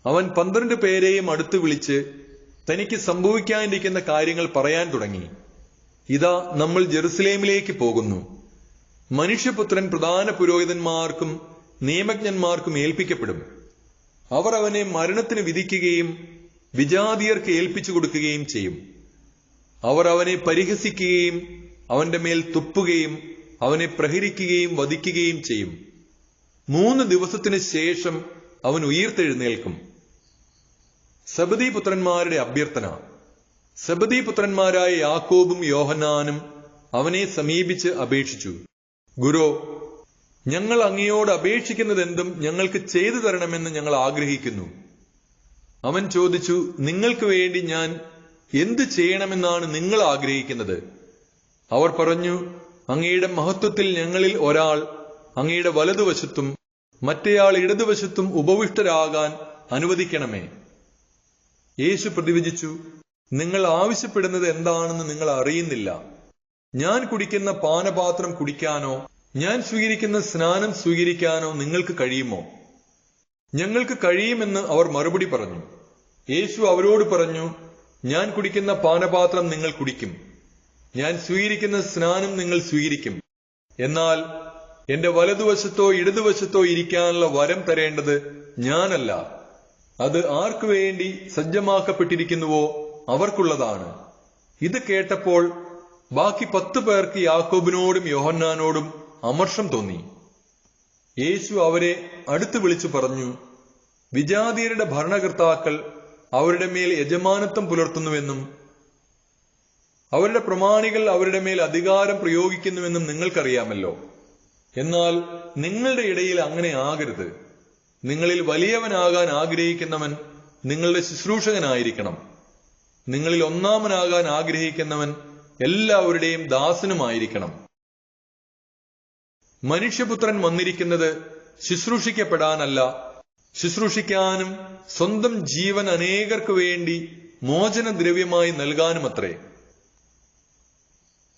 Speaker 1: അവൻ 12 പേരെയും അടുത്ത് വിളിച്ച് തനിക്ക് സംഭവിക്കാനിരിക്കുന്ന കാര്യങ്ങൾ പറയാൻ തുടങ്ങി. ഇതാ, നമ്മൾ ജെറുസലേമിലേക്ക് പോകുന്നു. മനുഷ്യപുത്രൻ പ്രധാന പുരോഹിതന്മാർക്കും നിയമജ്ഞന്മാർക്കും ഏൽപ്പിക്കപ്പെടും. അവർ അവനെ മരണത്തിന് വിധിക്കുകയും വിജാതിയർക്ക് ഏൽപ്പിച്ചു കൊടുക്കുകയും ചെയ്യും. അവർ അവനെ പരിഹസിക്കുകയും അവന്റെ മേൽ തുപ്പുകയും അവനെ പ്രഹരിക്കുകയും വധിക്കുകയും ചെയ്യും. 3 ദിവസത്തിന് ശേഷം അവൻ ഉയിർത്തെഴുന്നേൽക്കും. സെബദീപുത്രന്മാരുടെ അഭ്യർത്ഥന. സെബദീപുത്രന്മാരായ യാക്കോബും യോഹന്നാനും അവനെ സമീപിച്ച് അപേക്ഷിച്ചു, ഗുരോ, ഞങ്ങൾ അങ്ങയോട് അപേക്ഷിക്കുന്നതെന്തും ഞങ്ങൾക്ക് ചെയ്തു തരണമെന്ന് ഞങ്ങൾ ആഗ്രഹിക്കുന്നു. അവൻ ചോദിച്ചു, നിങ്ങൾക്ക് വേണ്ടി ഞാൻ എന്തു ചെയ്യണമെന്നാണ് നിങ്ങൾ ആഗ്രഹിക്കുന്നത്? അവർ പറഞ്ഞു, അങ്ങയുടെ മഹത്വത്തിൽ ഞങ്ങളിൽ ഒരാൾ അങ്ങയുടെ വലതുവശത്തും മറ്റേയാൾ ഇടതുവശത്തും ഉപവിഷ്ടരാകാൻ അനുവദിക്കണമേ. യേശു പ്രതിവചിച്ചു, നിങ്ങൾ ആവശ്യപ്പെടുന്നത് എന്താണെന്ന് നിങ്ങൾ അറിയുന്നില്ല. ഞാൻ കുടിക്കുന്ന പാനപാത്രം കുടിക്കാനോ ഞാൻ സ്വീകരിക്കുന്ന സ്നാനം സ്വീകരിക്കാനോ നിങ്ങൾക്ക് കഴിയുമോ? ഞങ്ങൾക്ക് കഴിയുമെന്ന് അവർ മറുപടി പറഞ്ഞു. യേശു അവരോട് പറഞ്ഞു, ഞാൻ കുടിക്കുന്ന പാനപാത്രം നിങ്ങൾ കുടിക്കും, ഞാൻ സ്വീകരിക്കുന്ന സ്നാനം നിങ്ങൾ സ്വീകരിക്കും. എന്നാൽ എന്റെ വലതുവശത്തോ ഇടതുവശത്തോ ഇരിക്കാനുള്ള വരം തരേണ്ടത് ഞാനല്ല, അത് ആർക്കു വേണ്ടി സജ്ജമാക്കപ്പെട്ടിരിക്കുന്നുവോ അവർക്കുള്ളതാണ്. ഇത് കേട്ടപ്പോൾ ബാക്കി 10 പേർക്ക് യാക്കോബിനോടും യോഹന്നാനോടും അമർഷം തോന്നി. യേശു അവരെ അടുത്ത് വിളിച്ചു പറഞ്ഞു, വിജാതീയരുടെ ഭരണകർത്താക്കൾ അവരുടെ മേൽ യജമാനത്വം പുലർത്തുന്നുവെന്നും അവരുടെ പ്രമാണികൾ അവരുടെ മേൽ അധികാരം പ്രയോഗിക്കുന്നുവെന്നും നിങ്ങൾക്കറിയാമല്ലോ. എന്നാൽ നിങ്ങളുടെ ഇടയിൽ അങ്ങനെ ആകരുത്. നിങ്ങളിൽ വലിയവനാകാൻ ആഗ്രഹിക്കുന്നവൻ നിങ്ങളുടെ ശുശ്രൂഷകനായിരിക്കണം. നിങ്ങളിൽ ഒന്നാമനാകാൻ ആഗ്രഹിക്കുന്നവൻ എല്ലാവരുടെയും ദാസനുമായിരിക്കണം. മനുഷ്യപുത്രൻ വന്നിരിക്കുന്നത് ശുശ്രൂഷിക്കപ്പെടാനല്ല, ശുശ്രൂഷിക്കാനും സ്വന്തം ജീവൻ അനേകർക്കു വേണ്ടി മോചനദ്രവ്യമായി നൽകാനുമത്രേ.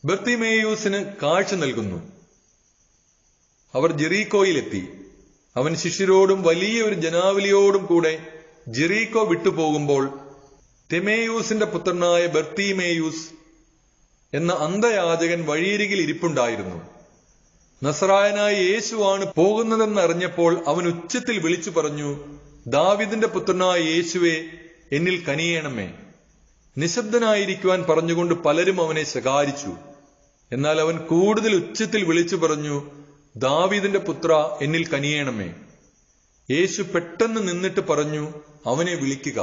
Speaker 1: ബർത്തിമേയൂസിന് കാഴ്ച നൽകുന്നു. അവർ ജെറീക്കോയിലെത്തി. അവൻ ശിഷ്യരോടും വലിയ ഒരു ജനാവലിയോടും കൂടെ ജെറീക്കോ വിട്ടുപോകുമ്പോൾ തിമേയൂസിന്റെ പുത്രനായ ബർത്തിമേയൂസ് എന്ന അന്ധയാചകൻ വഴിയരികിൽ ഇരിപ്പുണ്ടായിരുന്നു. നസറായനായ യേശുവാണ് പോകുന്നതെന്നറിഞ്ഞപ്പോൾ അവൻ ഉച്ചത്തിൽ വിളിച്ചു പറഞ്ഞു, ദാവീദിന്റെ പുത്രനായ യേശുവേ, എന്നിൽ കനിയേണമേ. നിശബ്ദനായിരിക്കുവാൻ പറഞ്ഞുകൊണ്ട് പലരും അവനെ ശകാരിച്ചു. എന്നാൽ അവൻ കൂടുതൽ ഉച്ചത്തിൽ വിളിച്ചു പറഞ്ഞു, ദാവീദിന്റെ പുത്ര, എന്നിൽ കനിയേണമേ. യേശു പെട്ടെന്ന് നിന്നിട്ട് പറഞ്ഞു, അവനെ വിളിക്കുക.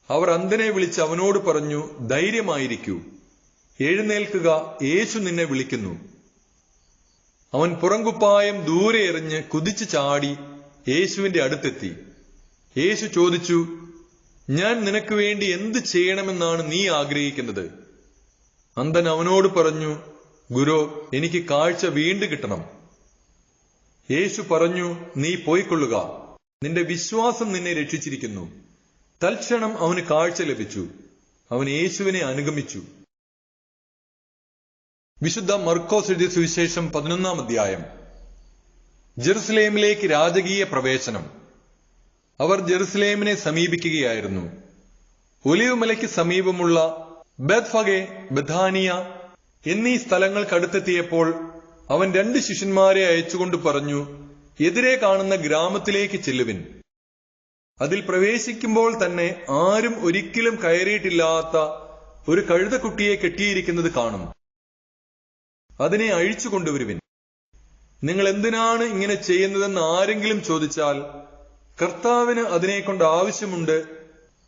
Speaker 1: അവർ അന്ധനെ വിളിച്ച് അവനോട് പറഞ്ഞു, ധൈര്യമായിരിക്കൂ, എഴുന്നേൽക്കുക, യേശു നിന്നെ വിളിക്കുന്നു. അവൻ പുറംകുപ്പായം ദൂരെ എറിഞ്ഞ് കുതിച്ചു ചാടി യേശുവിന്റെ അടുത്തെത്തി. യേശു ചോദിച്ചു, ഞാൻ നിനക്ക് വേണ്ടി എന്ത് ചെയ്യണമെന്നാണ് നീ ആഗ്രഹിക്കുന്നത്? അന്ധൻ അവനോട് പറഞ്ഞു, ഗുരു, എനിക്ക് കാഴ്ച വീണ്ടും കിട്ടണം. യേശു പറഞ്ഞു, നീ പോയിക്കൊള്ളുക, നിന്റെ വിശ്വാസം നിന്നെ രക്ഷിച്ചിരിക്കുന്നു. തൽക്ഷണം അവന് കാഴ്ച ലഭിച്ചു. അവൻ യേശുവിനെ അനുഗമിച്ചു. വിശുദ്ധ മർക്കോസ് എഴുതിയ സുവിശേഷം 11-ാം അധ്യായം. ജെറുസലേമിലേക്ക് രാജകീയ പ്രവേശനം. അവർ ജെറുസലേമിനെ സമീപിക്കുകയായിരുന്നു. ഒലിവ് മലയ്ക്ക് സമീപമുള്ള ബേത്ഫഗെ, ബഥാനിയ എന്നീ സ്ഥലങ്ങൾക്കടുത്തെത്തിയപ്പോൾ അവൻ 2 ശിഷ്യന്മാരെ അയച്ചുകൊണ്ട് പറഞ്ഞു, എതിരെ കാണുന്ന ഗ്രാമത്തിലേക്ക് ചെല്ലുവിൻ. അതിൽ പ്രവേശിക്കുമ്പോൾ തന്നെ ആരും ഒരിക്കലും കയറിയിട്ടില്ലാത്ത ഒരു കഴുതക്കുട്ടിയെ കെട്ടിയിരിക്കുന്നത് കാണും. അതിനെ അഴിച്ചു കൊണ്ടുവരുവിൻ. നിങ്ങൾ എന്തിനാണ് ഇങ്ങനെ ചെയ്യുന്നതെന്ന് ആരെങ്കിലും ചോദിച്ചാൽ, കർത്താവിന് അതിനെക്കൊണ്ട് ആവശ്യമുണ്ട്,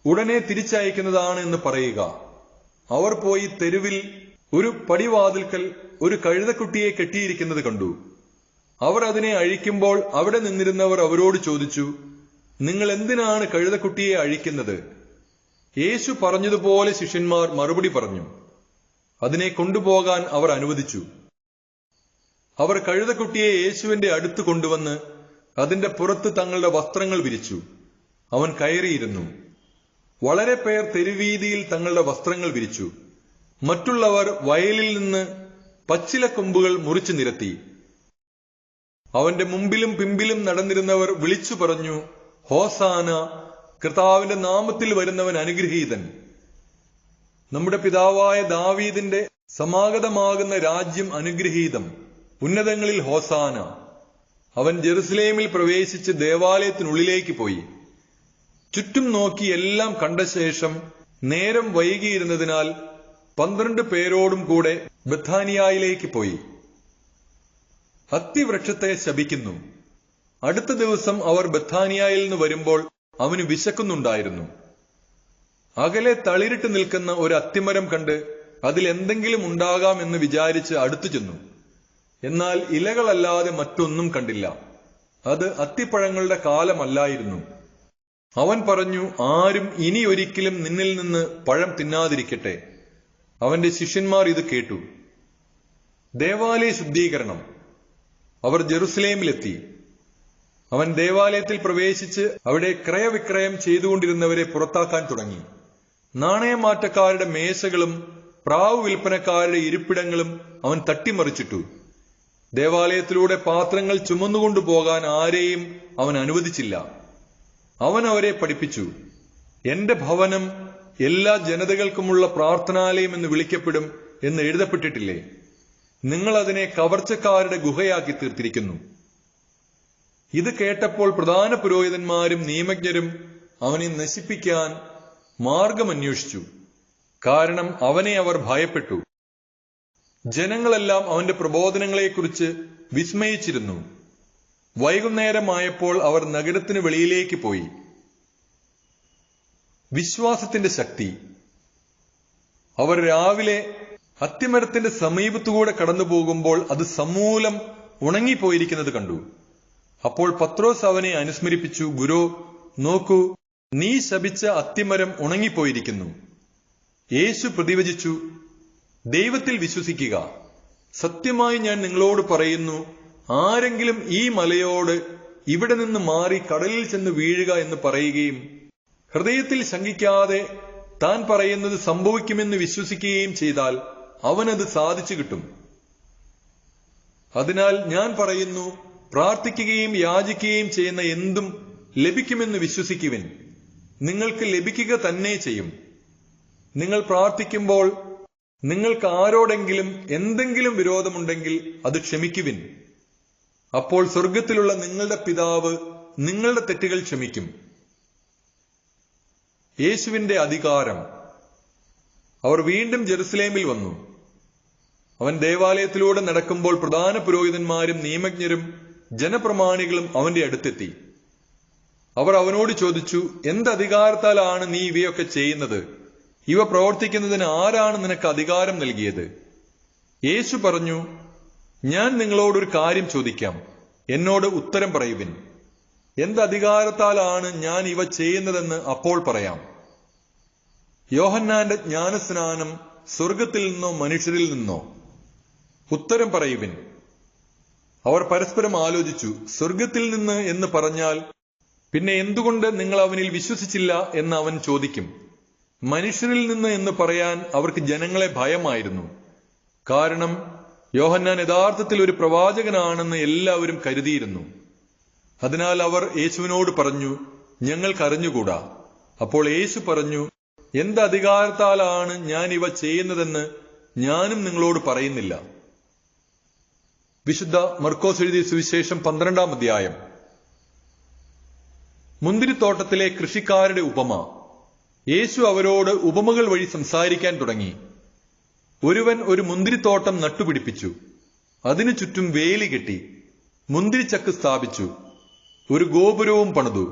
Speaker 1: ഉടനെ തിരിച്ചയക്കുന്നതാണ് എന്ന് പറയുക. അവർ പോയി തെരുവിൽ ഒരു പടിവാതിൽക്കൽ ഒരു കഴുതക്കുട്ടിയെ കെട്ടിയിരിക്കുന്നത് കണ്ടു. അവർ അതിനെ അഴിക്കുമ്പോൾ അവിടെ നിന്നിരുന്നവർ അവരോട് ചോദിച്ചു, നിങ്ങൾ എന്തിനാണ് കഴുതക്കുട്ടിയെ അഴിക്കുന്നത്? യേശു പറഞ്ഞതുപോലെ ശിഷ്യന്മാർ മറുപടി പറഞ്ഞു. അതിനെ കൊണ്ടുപോകാൻ അവർ അനുവദിച്ചു. അവർ കഴുതക്കുട്ടിയെ യേശുവിന്റെ അടുത്ത് കൊണ്ടുവന്ന് അതിന്റെ പുറത്ത് തങ്ങളുടെ വസ്ത്രങ്ങൾ വിരിച്ചു. അവൻ കയറിയിരുന്നു. വളരെ പേർ തെരുവീതിയിൽ തങ്ങളുടെ വസ്ത്രങ്ങൾ വിരിച്ചു. മറ്റുള്ളവർ വയലിൽ നിന്ന് പച്ചിലക്കൊമ്പുകൾ മുറിച്ചു നിരത്തി. അവന്റെ മുമ്പിലും പിമ്പിലും നടന്നിരുന്നവർ വിളിച്ചു പറഞ്ഞു, ഹോസാന, കർത്താവിന്റെ നാമത്തിൽ വരുന്നവൻ അനുഗ്രഹീതൻ. നമ്മുടെ പിതാവായ ദാവീദിന്റെ സമാഗതമാകുന്ന രാജ്യം അനുഗ്രഹീതം. ഉന്നതങ്ങളിൽ ഹോസാന. അവൻ ജെറുസലേമിൽ പ്രവേശിച്ച് ദേവാലയത്തിനുള്ളിലേക്ക് പോയി. ചുറ്റും നോക്കി എല്ലാം കണ്ട ശേഷം നേരം വൈകിയിരുന്നതിനാൽ 12 പേരോടും കൂടെ ബഥാനിയായിലേക്ക് പോയി. അത്തിവൃക്ഷത്തെ ശപിക്കുന്നു. അടുത്ത ദിവസം അവർ ബഥാനിയായിൽ നിന്ന് വരുമ്പോൾ അവന് വിശക്കുന്നുണ്ടായിരുന്നു. അകലെ തളിരിട്ട് നിൽക്കുന്ന ഒരു അത്തിമരം കണ്ട് അതിൽ എന്തെങ്കിലും ഉണ്ടാകാമെന്ന് വിചാരിച്ച് അടുത്തു ചെന്നു. എന്നാൽ ഇലകളല്ലാതെ മറ്റൊന്നും കണ്ടില്ല. അത് അത്തിപ്പഴങ്ങളുടെ കാലമല്ലായിരുന്നു. അവൻ പറഞ്ഞു, ആരും ഇനി ഒരിക്കലും നിന്നിൽ നിന്ന് പഴം തിന്നാതിരിക്കട്ടെ. അവന്റെ ശിഷ്യന്മാർ ഇത് കേട്ടു. ദേവാലയ ശുദ്ധീകരണം. അവർ ജെറുസലേമിലെത്തി. അവൻ ദേവാലയത്തിൽ പ്രവേശിച്ച് അവിടെ ക്രയവിക്രയം ചെയ്തുകൊണ്ടിരുന്നവരെ പുറത്താക്കാൻ തുടങ്ങി. നാണയമാറ്റക്കാരുടെ മേശകളും പ്രാവ് വിൽപ്പനക്കാരുടെ ഇരിപ്പിടങ്ങളും അവൻ തട്ടിമറിച്ചിട്ടു. ദേവാലയത്തിലൂടെ പാത്രങ്ങൾ ചുമന്നുകൊണ്ടു പോകാൻ ആരെയും അവൻ അനുവദിച്ചില്ല. അവൻ അവരെ പഠിപ്പിച്ചു, എന്റെ ഭവനം എല്ലാ ജനതകൾക്കുമുള്ള പ്രാർത്ഥനാലയം എന്ന് വിളിക്കപ്പെടും എന്ന് എഴുതപ്പെട്ടിട്ടില്ലേ? നിങ്ങൾ അതിനെ കവർച്ചക്കാരുടെ ഗുഹയാക്കി തീർത്തിരിക്കുന്നു. ഇത് കേട്ടപ്പോൾ പ്രധാന പുരോഹിതന്മാരും നിയമജ്ഞരും അവനെ നശിപ്പിക്കാൻ മാർഗമന്വേഷിച്ചു. കാരണം അവനെ അവർ ഭയപ്പെട്ടു. ജനങ്ങളെല്ലാം അവന്റെ പ്രബോധനങ്ങളെക്കുറിച്ച് വിസ്മയിച്ചിരുന്നു. വൈകുന്നേരമായപ്പോൾ അവർ നഗരത്തിന് വെളിയിലേക്ക് പോയി. വിശ്വാസത്തിന്റെ ശക്തി. അവർ രാവിലെ അത്തിമരത്തിന്റെ സമീപത്തുകൂടെ കടന്നു പോകുമ്പോൾ അത് സമൂലം ഉണങ്ങിപ്പോയിരിക്കുന്നത് കണ്ടു. അപ്പോൾ പത്രോസ് അവനെ അനുസ്മരിപ്പിച്ചു, ഗുരോ, നോക്കൂ, നീ ശപിച്ച അത്തിമരം ഉണങ്ങിപ്പോയിരിക്കുന്നു. യേശു പ്രതിവചിച്ചു, ദൈവത്തിൽ വിശ്വസിക്കുക. സത്യമായി ഞാൻ നിങ്ങളോട് പറയുന്നു, ആരെങ്കിലും ഈ മലയോട് ഇവിടെ നിന്ന് മാറി കടലിൽ ചെന്ന് വീഴുക എന്ന് പറയുകയും ഹൃദയത്തിൽ ശങ്കിക്കാതെ താൻ പറയുന്നത് സംഭവിക്കുമെന്ന് വിശ്വസിക്കുകയും ചെയ്താൽ അവനത് സാധിച്ചു കിട്ടും. അതിനാൽ ഞാൻ പറയുന്നു, പ്രാർത്ഥിക്കുകയും യാചിക്കുകയും ചെയ്യുന്ന എന്തും ലഭിക്കുമെന്ന് വിശ്വസിക്കുവിൻ, നിങ്ങൾക്ക് ലഭിക്കുക തന്നെ ചെയ്യും. നിങ്ങൾ പ്രാർത്ഥിക്കുമ്പോൾ നിങ്ങൾക്ക് ആരോടെങ്കിലും എന്തെങ്കിലും വിരോധമുണ്ടെങ്കിൽ അത് ക്ഷമിക്കുവിൻ. അപ്പോൾ സ്വർഗത്തിലുള്ള നിങ്ങളുടെ പിതാവ് നിങ്ങളുടെ തെറ്റുകൾ ക്ഷമിക്കും. യേശുവിന്റെ അധികാരം. അവർ വീണ്ടും ജെറുസലേമിൽ വന്നു. അവൻ ദേവാലയത്തിലൂടെ നടക്കുമ്പോൾ പ്രധാന പുരോഹിതന്മാരും നിയമജ്ഞരും ജനപ്രമാണികളും അവന്റെ അടുത്തെത്തി. അവർ അവനോട് ചോദിച്ചു, എന്തധികാരത്താലാണ് നീ ഇവയൊക്കെ ചെയ്യുന്നത്? ഇവ പ്രവർത്തിക്കുന്നതിന് ആരാണ് നിനക്ക് അധികാരം നൽകിയത്? യേശു പറഞ്ഞു, ഞാൻ നിങ്ങളോടൊരു കാര്യം ചോദിക്കാം, എന്നോട് ഉത്തരം പറയുവിൻ. എന്തധികാരത്താലാണ് ഞാൻ ഇവ ചെയ്യുന്നതെന്ന് അപ്പോൾ പറയാം. യോഹന്നാന്റെ ജ്ഞാനസ്നാനം സ്വർഗത്തിൽ നിന്നോ മനുഷ്യരിൽ നിന്നോ? ഉത്തരം പറയുവിൻ. അവർ പരസ്പരം ആലോചിച്ചു. സ്വർഗത്തിൽ നിന്ന് എന്ന് പറഞ്ഞാൽ പിന്നെ എന്തുകൊണ്ട് നിങ്ങൾ അവനിൽ വിശ്വസിച്ചില്ല എന്ന് അവൻ ചോദിക്കും. മനുഷ്യരിൽ നിന്ന് എന്ന് പറയാൻ അവർക്ക് ജനങ്ങളെ ഭയമായിരുന്നു. കാരണം യോഹന്നാൻ യഥാർത്ഥത്തിൽ ഒരു പ്രവാചകനാണെന്ന് എല്ലാവരും കരുതിയിരുന്നു. അതിനാൽ അവർ യേശുവിനോട് പറഞ്ഞു, ഞങ്ങൾക്കറിഞ്ഞുകൂടാ. അപ്പോൾ യേശു പറഞ്ഞു, എന്തധികാരത്താലാണ് ഞാൻ ഇവ ചെയ്യുന്നതെന്ന് ഞാനും നിങ്ങളോട് പറയുന്നില്ല. വിശുദ്ധ മർക്കോസ് എഴുതിയ സുവിശേഷം 12-ാം അധ്യായം. മുന്തിരിത്തോട്ടത്തിലെ കൃഷിക്കാരുടെ ഉപമ. യേശു അവരോട് ഉപമകൾ വഴി സംസാരിക്കാൻ തുടങ്ങി. ഒരുവൻ ഒരു മുന്തിരിത്തോട്ടം നട്ടുപിടിപ്പിച്ചു. അതിനു ചുറ്റും വേലി കെട്ടി, മുന്തിരിച്ചക്ക് സ്ഥാപിച്ചു, ഒരു ഗോപുരവും പണിതു.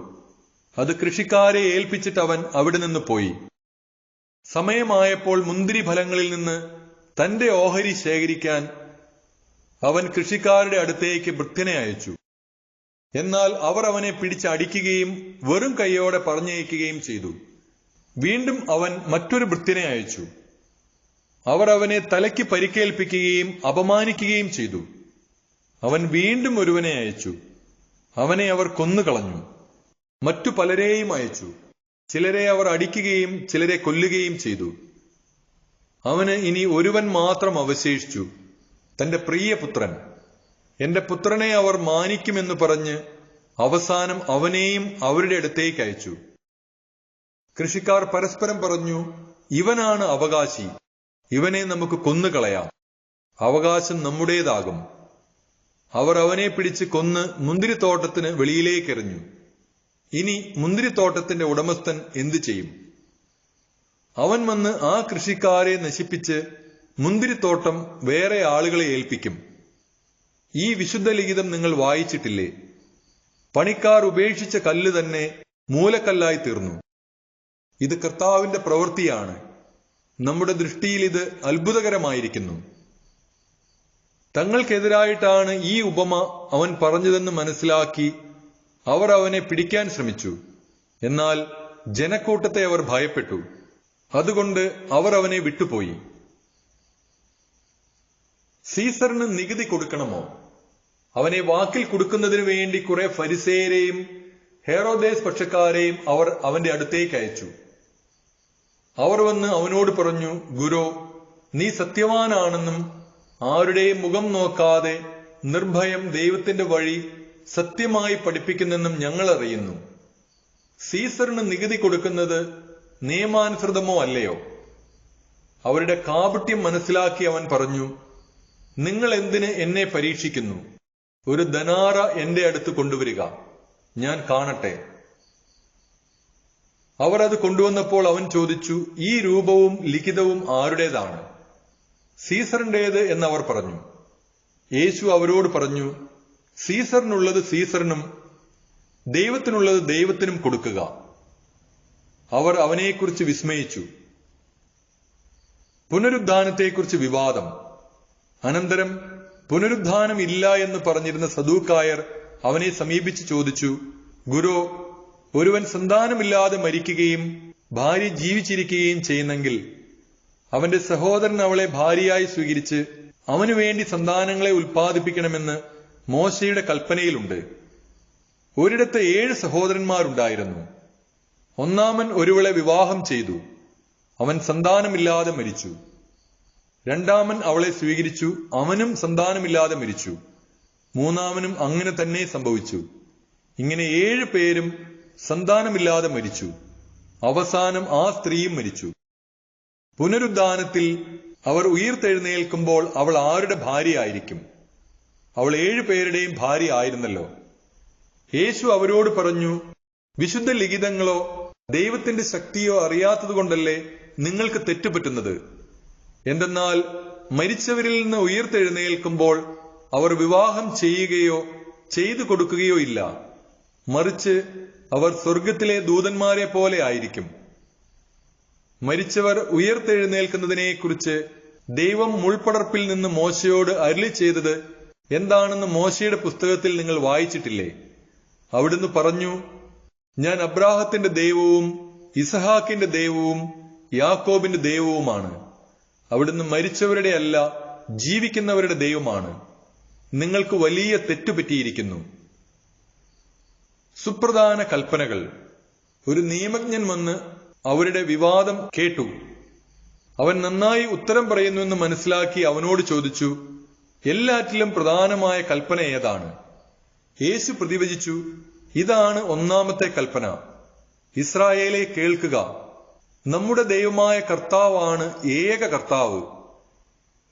Speaker 1: അത് കൃഷിക്കാരെ ഏൽപ്പിച്ചിട്ട് അവൻ അവിടെ നിന്ന് പോയി. സമയമായപ്പോൾ മുന്തിരി ഫലങ്ങളിൽ നിന്ന് തന്റെ ഓഹരി ശേഖരിക്കാൻ അവൻ കൃഷിക്കാരുടെ അടുത്തേക്ക് ഭൃത്യനെ അയച്ചു. എന്നാൽ അവർ അവനെ പിടിച്ചടിക്കുകയും വെറും കൈയോടെ പറഞ്ഞയക്കുകയും ചെയ്തു. വീണ്ടും അവൻ മറ്റൊരു ഭൃത്യനെ അയച്ചു. അവർ അവനെ തലയ്ക്ക് പരിക്കേൽപ്പിക്കുകയും അപമാനിക്കുകയും ചെയ്തു. അവൻ വീണ്ടും ഒരുവനെ അയച്ചു. അവനെ അവർ കൊന്നുകളഞ്ഞു. മറ്റു പലരെയും അയച്ചു. ചിലരെ അവർ അടിക്കുകയും ചിലരെ കൊല്ലുകയും ചെയ്തു. അവന് ഇനി ഒരുവൻ മാത്രം അവശേഷിച്ചു, തന്റെ പ്രിയപുത്രൻ. എന്റെ പുത്രനെ അവർ മാനിക്കുമെന്ന് പറഞ്ഞ് അവസാനം അവനെയും അവരുടെ അടുത്തേക്ക് അയച്ചു. കൃഷിക്കാർ പരസ്പരം പറഞ്ഞു, ഇവനാണ് അവകാശി, ഇവനെ നമുക്ക് കൊന്നുകളയാം, അവകാശം നമ്മുടേതാകും. അവർ അവനെ പിടിച്ച് കൊന്ന് മുന്തിരിത്തോട്ടത്തിന് വെളിയിലേക്കെറിഞ്ഞു. ഇനി മുന്തിരിത്തോട്ടത്തിന്റെ ഉടമസ്ഥൻ എന്തു ചെയ്യും? അവൻ വന്ന് ആ കൃഷിക്കാരെ നശിപ്പിച്ച് മുന്തിരിത്തോട്ടം വേറെ ആളുകളെ ഏൽപ്പിക്കും. ഈ വിശുദ്ധ ലിഖിതം നിങ്ങൾ വായിച്ചിട്ടില്ലേ? പണിക്കാർ ഉപേക്ഷിച്ച കല്ല് തന്നെ മൂലക്കല്ലായി തീർന്നു. ഇത് കർത്താവിന്റെ പ്രവൃത്തിയാണ്. നമ്മുടെ ദൃഷ്ടിയിൽ ഇത് അത്ഭുതകരമായിരിക്കുന്നു. തങ്ങൾക്കെതിരായിട്ടാണ് ഈ ഉപമ അവൻ പറഞ്ഞതെന്ന് മനസ്സിലാക്കി അവർ അവനെ പിടിക്കാൻ ശ്രമിച്ചു. എന്നാൽ ജനക്കൂട്ടത്തെ അവർ ഭയപ്പെട്ടു. അതുകൊണ്ട് അവർ അവനെ വിട്ടുപോയി. സീസറിന് നികുതി കൊടുക്കണമോ? അവനെ വാക്കിൽ കൊടുക്കുന്നതിനു വേണ്ടി കുറെ ഫരിസേയരെയും ഹെറോദേസ് പക്ഷക്കാരെയും അവർ അവന്റെ അടുത്തേക്ക് അയച്ചു. അവർ വന്ന് അവനോട് പറഞ്ഞു, ഗുരു, നീ സത്യവാനാണെന്നും ആരുടെയും മുഖം നോക്കാതെ നിർഭയം ദൈവത്തിന്റെ വഴി സത്യമായി പഠിപ്പിക്കുന്നെന്നും ഞങ്ങൾ അറിയുന്നു. സീസറിന് നികുതി കൊടുക്കുന്നത് നിയമാനുസൃതമോ അല്ലയോ? അവരുടെ കാപട്യം മനസ്സിലാക്കി അവൻ പറഞ്ഞു, നിങ്ങൾ എന്തിന് എന്നെ പരീക്ഷിക്കുന്നു? ഒരു ധനാറ എന്റെ അടുത്ത് കൊണ്ടുവരിക, ഞാൻ കാണട്ടെ. അവർ അത് കൊണ്ടുവന്നപ്പോൾ അവൻ ചോദിച്ചു, ഈ രൂപവും ലിഖിതവും ആരുടേതാണ്? സീസറിന്റേത് എന്നവർ പറഞ്ഞു. യേശു അവരോട് പറഞ്ഞു, സീസറിനുള്ളത് സീസറിനും ദൈവത്തിനുള്ളത് ദൈവത്തിനും കൊടുക്കുക. അവർ അവനെക്കുറിച്ച് വിസ്മയിച്ചു. പുനരുദ്ധാനത്തെക്കുറിച്ച് വിവാദം. അനന്തരം പുനരുദ്ധാനം ഇല്ല എന്ന് പറഞ്ഞിരുന്ന സദൂക്കായർ അവനെ സമീപിച്ച് ചോദിച്ചു, ഗുരു, ഒരുവൻ സന്താനമില്ലാതെ മരിക്കുകയും ഭാര്യ ജീവിച്ചിരിക്കുകയും ചെയ്യുന്നെങ്കിൽ അവന്റെ സഹോദരൻ അവളെ ഭാര്യയായി സ്വീകരിച്ച് അവനു വേണ്ടി സന്താനങ്ങളെ ഉൽപ്പാദിപ്പിക്കണമെന്ന് മോശയുടെ കൽപ്പനയിലുണ്ട്. ഒരിടത്ത് 7 സഹോദരന്മാരുണ്ടായിരുന്നു. ഒന്നാമൻ ഒരുവളെ വിവാഹം ചെയ്തു. അവൻ സന്താനമില്ലാതെ മരിച്ചു. രണ്ടാമൻ അവളെ സ്വീകരിച്ചു. അവനും സന്താനമില്ലാതെ മരിച്ചു. മൂന്നാമനും അങ്ങനെ തന്നെ സംഭവിച്ചു. ഇങ്ങനെ 7 പേരും സന്താനമില്ലാതെ മരിച്ചു. അവസാനം ആ സ്ത്രീയും മരിച്ചു. പുനരുദ്ധാനത്തിൽ അവർ ഉയിർത്തെഴുന്നേൽക്കുമ്പോൾ അവൾ ആരുടെ ഭാര്യയായിരിക്കും? അവൾ 7 പേരുടെയും ഭാര്യ ആയിരുന്നല്ലോ. യേശു അവരോട് പറഞ്ഞു, വിശുദ്ധ ലിഖിതങ്ങളോ ദൈവത്തിന്റെ ശക്തിയോ അറിയാത്തതുകൊണ്ടല്ലേ നിങ്ങൾക്ക് തെറ്റുപറ്റുന്നത്? എന്തെന്നാൽ മരിച്ചവരിൽ നിന്ന് ഉയിർത്തെഴുന്നേൽക്കുമ്പോൾ അവർ വിവാഹം ചെയ്യുകയോ ചെയ്തു കൊടുക്കുകയോ ഇല്ല. മറിച്ച് അവർ സ്വർഗത്തിലെ ദൂതന്മാരെ പോലെ ആയിരിക്കും. മരിച്ചവർ ഉയിർത്തെഴുന്നേൽക്കുന്നതിനെക്കുറിച്ച് ദൈവം മുൾപ്പടർപ്പിൽ നിന്ന് മോശയോട് അരുളി ചെയ്തത് എന്താണെന്ന് മോശയുടെ പുസ്തകത്തിൽ നിങ്ങൾ വായിച്ചിട്ടില്ലേ? അവിടുന്ന് പറഞ്ഞു, ഞാൻ അബ്രാഹത്തിന്റെ ദൈവവും ഇസഹാക്കിന്റെ ദൈവവും യാക്കോബിന്റെ ദൈവവുമാണ്. അവിടുന്ന് മരിച്ചവരുടെ അല്ല, ജീവിക്കുന്നവരുടെ ദൈവമാണ്. നിങ്ങൾക്ക് വലിയ തെറ്റുപറ്റിയിരിക്കുന്നു. സുപ്രധാന കൽപ്പനകൾ. ഒരു നിയമജ്ഞൻ വന്ന് അവരുടെ വിവാദം കേട്ടു. അവൻ നന്നായി ഉത്തരം പറയുന്നുവെന്ന് മനസ്സിലാക്കി അവനോട് ചോദിച്ചു, എല്ലാറ്റിലും പ്രധാനമായ കൽപ്പന ഏതാണ്? യേശു പ്രതിവചിച്ചു, ഇതാണ് ഒന്നാമത്തെ കൽപ്പന. ഇസ്രായേലേ കേൾക്കുക, നമ്മുടെ ദൈവമായ കർത്താവാണ് ഏക കർത്താവ്.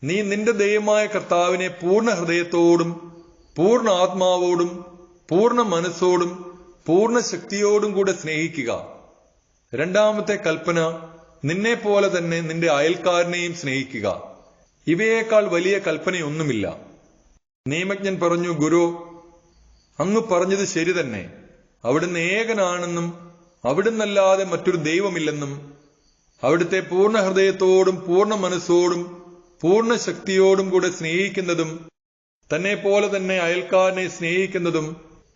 Speaker 1: നീ നിന്റെ ദൈവമായ കർത്താവിനെ പൂർണ്ണ ഹൃദയത്തോടും പൂർണ്ണ ആത്മാവോടും പൂർണ്ണ മനസ്സോടും പൂർണ്ണ ശക്തിയോടും കൂടെ സ്നേഹിക്കുക. രണ്ടാമത്തെ കൽപ്പന, നിന്നെ പോലെ തന്നെ നിന്റെ അയൽക്കാരനെയും സ്നേഹിക്കുക. ഇവയേക്കാൾ വലിയ കൽപ്പനയൊന്നുമില്ല. നിയമജ്ഞൻ പറഞ്ഞു, ഗുരു, അങ്ങ് പറഞ്ഞത് ശരി തന്നെ. അവിടുന്ന് ഏകനാണെന്നും അവിടുന്നല്ലാതെ മറ്റൊരു ദൈവമില്ലെന്നും അവിടുത്തെ പൂർണ്ണ ഹൃദയത്തോടും പൂർണ്ണ മനസ്സോടും പൂർണ്ണ ശക്തിയോടും കൂടെ സ്നേഹിക്കുന്നതും തന്നെ പോലെ തന്നെ അയൽക്കാരനെ സ്നേഹിക്കുന്നതും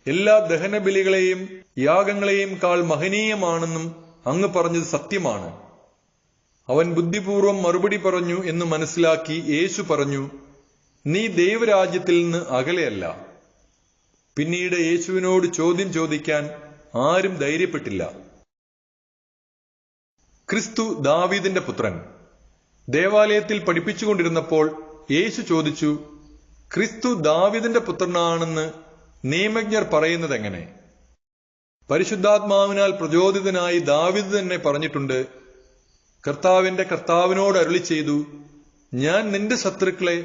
Speaker 1: എല്ലാ ദഹനബലികളെയും യാഗങ്ങളെയും കാൾ മഹനീയമാണെന്നും അങ്ങ് പറഞ്ഞത് സത്യമാണ്. അവൻ ബുദ്ധിപൂർവം മറുപടി പറഞ്ഞു എന്ന് മനസ്സിലാക്കി യേശു പറഞ്ഞു, നീ ദൈവരാജ്യത്തിൽ നിന്ന് അകലെയല്ല. പിന്നീട് യേശുവിനോട് ചോദ്യം ചോദിക്കാൻ ആരും ധൈര്യപ്പെട്ടില്ല. ക്രിസ്തു ദാവീദിന്റെ പുത്രൻ. ദേവാലയത്തിൽ പഠിപ്പിച്ചുകൊണ്ടിരുന്നപ്പോൾ യേശു ചോദിച്ചു, ക്രിസ്തു ദാവീദിന്റെ പുത്രനാണെന്ന് നിയമജ്ഞർ പറയുന്നതെങ്ങനെ? പരിശുദ്ധാത്മാവിനാൽ പ്രചോദിതനായി ദാവീദ് തന്നെ പറഞ്ഞിട്ടുണ്ട്, കർത്താവിന്റെ കർത്താവിനോട് അരുളി ചെയ്തു, ഞാൻ നിന്റെ ശത്രുക്കളെ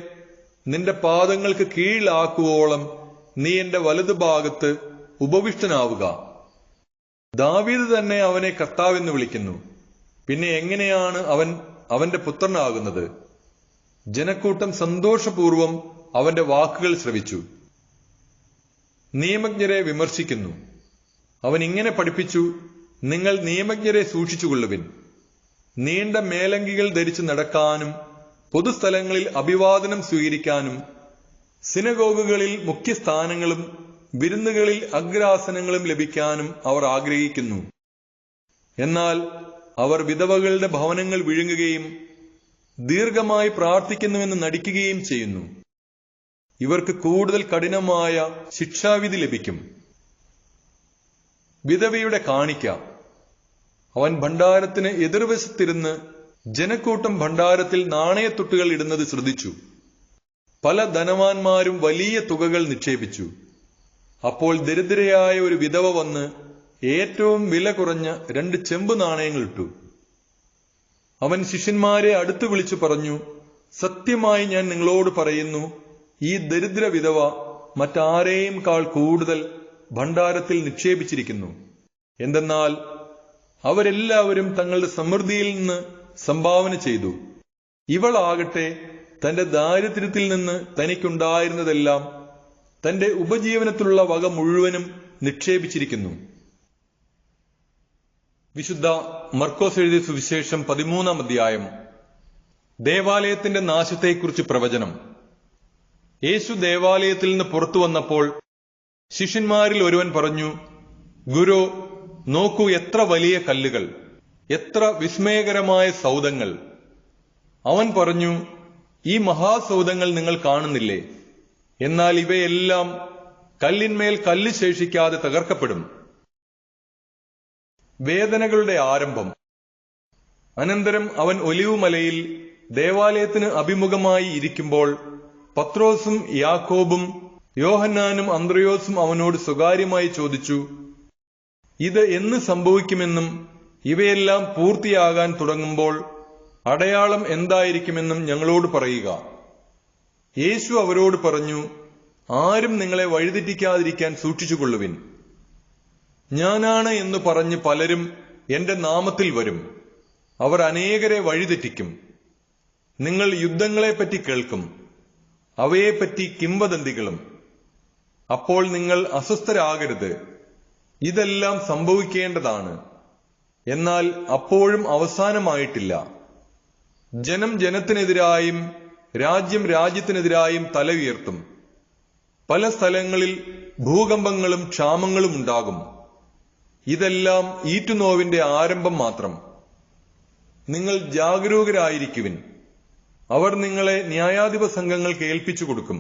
Speaker 1: നിന്റെ പാദങ്ങൾക്ക് കീഴിലാക്കുവോളം നീ എന്റെ വലതുഭാഗത്ത് ഉപവിഷ്ടനാവുക. ദാവീദ് തന്നെ അവനെ കർത്താവെന്ന് വിളിക്കുന്നു. പിന്നെ എങ്ങനെയാണ് അവൻ അവന്റെ പുത്രനാകുന്നത്? ജനക്കൂട്ടം സന്തോഷപൂർവം അവന്റെ വാക്കുകൾ ശ്രവിച്ചു. നിയമജ്ഞരെ വിമർശിക്കുന്നു. അവൻ ഇങ്ങനെ പഠിപ്പിച്ചു, നിങ്ങൾ നിയമജ്ഞരെ സൂക്ഷിച്ചുകൊള്ളുവിൻ. നീണ്ട മേലങ്കികൾ ധരിച്ചു നടക്കാനും പൊതുസ്ഥലങ്ങളിൽ അഭിവാദനം സ്വീകരിക്കാനും സിനഗോഗുകളിൽ മുഖ്യസ്ഥാനങ്ങളും വിരുന്നുകളിൽ അഗ്രാസനങ്ങളും ലഭിക്കാനും അവർ ആഗ്രഹിക്കുന്നു. എന്നാൽ അവർ വിധവകളുടെ ഭവനങ്ങൾ വിഴുങ്ങുകയും ദീർഘമായി പ്രാർത്ഥിക്കുന്നുവെന്ന് നടിക്കുകയും ചെയ്യുന്നു. ഇവർക്ക് കൂടുതൽ കഠിനമായ ശിക്ഷാവിധി ലഭിക്കും. വിധവയുടെ കാണിക്ക. അവൻ ഭണ്ഡാരത്തിന് എതിർവശത്തിരുന്ന് ജനക്കൂട്ടം ഭണ്ഡാരത്തിൽ നാണയത്തുട്ടുകൾ ഇടുന്നത് ശ്രദ്ധിച്ചു. പല ധനവാന്മാരും വലിയ തുകകൾ നിക്ഷേപിച്ചു. അപ്പോൾ ദരിദ്രയായ ഒരു വിധവ വന്ന് ഏറ്റവും വില കുറഞ്ഞ 2 ചെമ്പ് നാണയങ്ങൾ ഇട്ടു. അവൻ ശിഷ്യന്മാരെ അടുത്തു വിളിച്ചു പറഞ്ഞു, സത്യമായി ഞാൻ നിങ്ങളോട് പറയുന്നു, ഈ ദരിദ്ര വിധവ മറ്റാരെയും കാൾ കൂടുതൽ ഭണ്ഡാരത്തിൽ നിക്ഷേപിച്ചിരിക്കുന്നു. എന്തെന്നാൽ അവരെല്ലാവരും തങ്ങളുടെ സമൃദ്ധിയിൽ നിന്ന് സംഭാവന ചെയ്തു. ഇവളാകട്ടെ തന്റെ ദാരിദ്ര്യത്തിൽ നിന്ന് തനിക്കുണ്ടായിരുന്നതെല്ലാം തന്റെ ഉപജീവനത്തിലുള്ള വക മുഴുവനും നിക്ഷേപിച്ചിരിക്കുന്നു. വിശുദ്ധ മർക്കോസ് എഴുതിയ സുവിശേഷം 13-ാം അധ്യായം. ദേവാലയത്തിന്റെ നാശത്തെക്കുറിച്ച് പ്രവചനം. യേശു ദേവാലയത്തിൽ നിന്ന് പുറത്തു വന്നപ്പോൾ ശിഷ്യന്മാരിൽ ഒരുവൻ പറഞ്ഞു, ഗുരു, നോക്കൂ, എത്ര വലിയ കല്ലുകൾ, എത്ര വിസ്മയകരമായ സൗധങ്ങൾ. അവൻ പറഞ്ഞു, ഈ മഹാസൗധങ്ങൾ നിങ്ങൾ കാണുന്നില്ലേ? എന്നാൽ ഇവയെല്ലാം കല്ലിന്മേൽ കല്ല് ശേഷിക്കാതെ തകർക്കപ്പെടും. വേദനകളുടെ ആരംഭം. അനന്തരം അവൻ ഒലിവുമലയിൽ ദേവാലയത്തിന് അഭിമുഖമായി ഇരിക്കുമ്പോൾ പത്രോസും യാക്കോബും യോഹന്നാനും അന്ത്രയോസും അവനോട് സ്വകാര്യമായി ചോദിച്ചു, ഇത് എന്ന് സംഭവിക്കുമെന്നും ഇവയെല്ലാം പൂർത്തിയാകാൻ തുടങ്ങുമ്പോൾ അടയാളം എന്തായിരിക്കുമെന്നും ഞങ്ങളോട് പറയുക. യേശു അവരോട് പറഞ്ഞു, ആരും നിങ്ങളെ വഴിതെറ്റിക്കാതിരിക്കാൻ സൂക്ഷിച്ചുകൊള്ളുവിൻ. ഞാനാണ് എന്ന് പറഞ്ഞ് പലരും എന്റെ നാമത്തിൽ വരും. അവർ അനേകരെ വഴിതെറ്റിക്കും. നിങ്ങൾ യുദ്ധങ്ങളെപ്പറ്റി കേൾക്കും, അവയെപ്പറ്റി കിംവദന്തികളും. അപ്പോൾ നിങ്ങൾ അസ്വസ്ഥരാകരുത്. ഇതെല്ലാം സംഭവിക്കേണ്ടതാണ്, എന്നാൽ അപ്പോഴും അവസാനമായിട്ടില്ല. ജനം ജനത്തിനെതിരായും രാജ്യം രാജ്യത്തിനെതിരായും തല ഉയർത്തും. പല സ്ഥലങ്ങളിൽ ഭൂകമ്പങ്ങളും ക്ഷാമങ്ങളും ഉണ്ടാകും. ഇതെല്ലാം ഈറ്റുനോവിന്റെ ആരംഭം മാത്രം. നിങ്ങൾ ജാഗരൂകരായിരിക്കുവിൻ. അവർ നിങ്ങളെ ന്യായാധിപ സംഘങ്ങൾക്ക് ഏൽപ്പിച്ചു കൊടുക്കും.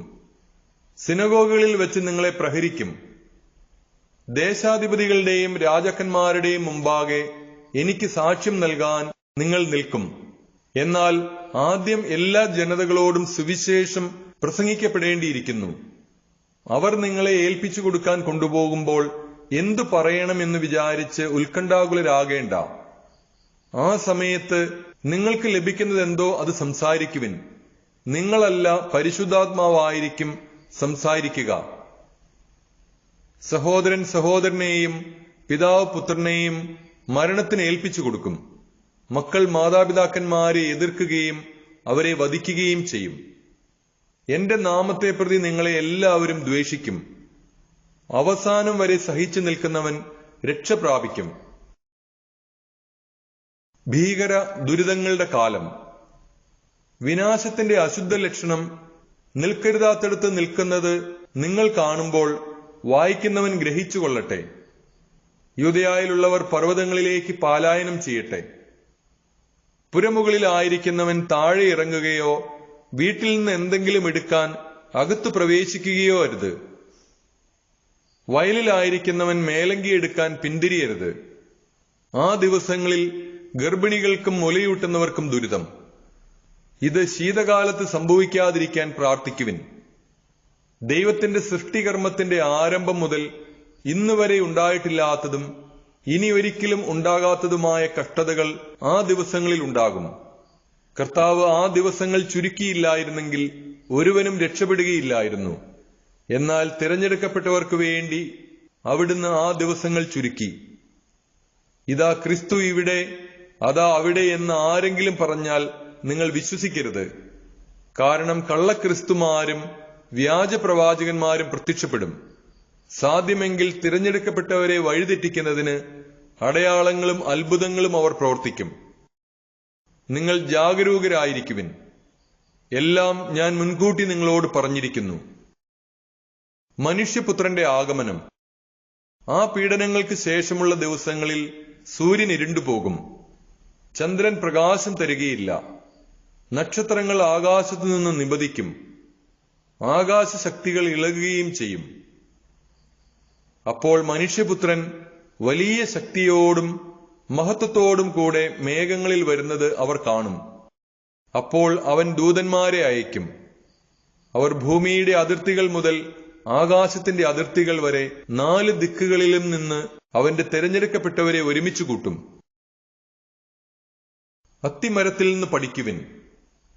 Speaker 1: സിനഗോഗുകളിൽ വെച്ച് നിങ്ങളെ പ്രഹരിക്കും. ദേശാധിപതികളുടെയും രാജാക്കന്മാരുടെയും മുമ്പാകെ എനിക്ക് സാക്ഷ്യം നൽകാൻ നിങ്ങൾ നിൽക്കും. എന്നാൽ ആദ്യം എല്ലാ ജനതകളോടും സുവിശേഷം പ്രസംഗിക്കപ്പെടേണ്ടിയിരിക്കുന്നു. അവർ നിങ്ങളെ ഏൽപ്പിച്ചു കൊടുക്കാൻ കൊണ്ടുപോകുമ്പോൾ എന്തു പറയണമെന്ന് വിചാരിച്ച് ഉത്കണ്ഠാകുലരാകേണ്ട. ആ സമയത്ത് നിങ്ങൾക്ക് ലഭിക്കുന്നതെന്തോ അത് സംസാരിക്കുവിൻ. നിങ്ങളല്ല, പരിശുദ്ധാത്മാവായിരിക്കും സംസാരിക്കുക. സഹോദരൻ സഹോദരനെയും പിതാവ് പുത്രനെയും മരണത്തിന് ഏൽപ്പിച്ചു കൊടുക്കും. മക്കൾ മാതാപിതാക്കന്മാരെ എതിർക്കുകയും അവരെ വധിക്കുകയും ചെയ്യും. എന്റെ നാമത്തെ പ്രതി നിങ്ങളെ എല്ലാവരും ദ്വേഷിക്കും. അവസാനം വരെ സഹിച്ചു നിൽക്കുന്നവൻ രക്ഷ പ്രാപിക്കും. ഭീകര ദുരിതങ്ങളുടെ കാലം. വിനാശത്തിന്റെ അശുദ്ധ ലക്ഷണം നിൽക്കരുതാത്തടുത്ത് നിൽക്കുന്നത് നിങ്ങൾ കാണുമ്പോൾ വായിക്കുന്നവൻ ഗ്രഹിച്ചുകൊള്ളട്ടെ. യൂദയായിലുള്ളവർ പർവ്വതങ്ങളിലേക്ക് പലായനം ചെയ്യട്ടെ. പുരമുകളിലായിരിക്കുന്നവൻ താഴെ ഇറങ്ങുകയോ വീട്ടിൽ നിന്ന് എന്തെങ്കിലും എടുക്കാൻ അകത്തു പ്രവേശിക്കുകയോ അരുത്. വയലിലായിരിക്കുന്നവൻ മേലങ്കി എടുക്കാൻ പിന്തിരിയരുത്. ആ ദിവസങ്ങളിൽ ഗർഭിണികൾക്കും മുലയൂട്ടുന്നവർക്കും ദുരിതം. ഇത് ശീതകാലത്ത് സംഭവിക്കാതിരിക്കാൻ പ്രാർത്ഥിക്കുവിൻ. ദൈവത്തിന്റെ സൃഷ്ടികർമ്മത്തിന്റെ ആരംഭം മുതൽ ഇന്ന് വരെ ഉണ്ടായിട്ടില്ലാത്തതും ഇനി ഒരിക്കലും ഉണ്ടാകാത്തതുമായ കഷ്ടതകൾ ആ ദിവസങ്ങളിൽ ഉണ്ടാകും. കർത്താവ് ആ ദിവസങ്ങൾ ചുരുക്കിയില്ലായിരുന്നെങ്കിൽ ഒരുവനും രക്ഷപ്പെടുകയില്ലായിരുന്നു. എന്നാൽ തിരഞ്ഞെടുക്കപ്പെട്ടവർക്ക് വേണ്ടി അവിടുന്ന് ആ ദിവസങ്ങൾ ചുരുക്കി. ഇതാ ക്രിസ്തു ഇവിടെ, അതാ അവിടെ എന്ന് ആരെങ്കിലും പറഞ്ഞാൽ നിങ്ങൾ വിശ്വസിക്കരുത്. കാരണം കള്ളക്രിസ്തുമാരും വ്യാജപ്രവാചകന്മാരും പ്രത്യക്ഷപ്പെടും. സാധ്യമെങ്കിൽ തിരഞ്ഞെടുക്കപ്പെട്ടവരെ വഴിതെറ്റിക്കുന്നതിന് അടയാളങ്ങളും അത്ഭുതങ്ങളും അവർ പ്രവർത്തിക്കും. നിങ്ങൾ ജാഗരൂകരായിരിക്കുവിൻ. എല്ലാം ഞാൻ മുൻകൂട്ടി നിങ്ങളോട് പറഞ്ഞിരിക്കുന്നു. മനുഷ്യപുത്രന്റെ ആഗമനം. ആ പീഡനങ്ങൾക്ക് ശേഷമുള്ള ദിവസങ്ങളിൽ സൂര്യൻ ഇരുണ്ടുപോകും, ചന്ദ്രൻ പ്രകാശം തരികയില്ല, നക്ഷത്രങ്ങൾ ആകാശത്തു നിന്ന് നിപതിക്കും, ആകാശശക്തികൾ ഇളകുകയും ചെയ്യും. അപ്പോൾ മനുഷ്യപുത്രൻ വലിയ ശക്തിയോടും മഹത്വത്തോടും കൂടെ മേഘങ്ങളിൽ വരുന്നത് അവർ കാണും. അപ്പോൾ അവൻ ദൂതന്മാരെ അയക്കും. അവർ ഭൂമിയുടെ അതിർത്തികൾ മുതൽ ആകാശത്തിന്റെ അതിർത്തികൾ വരെ 4 ദിക്കുകളിലും നിന്ന് അവന്റെ തെരഞ്ഞെടുക്കപ്പെട്ടവരെ ഒരുമിച്ച് കൂട്ടും. അത്തിമരത്തിൽ നിന്ന് പഠിക്കുവിൻ.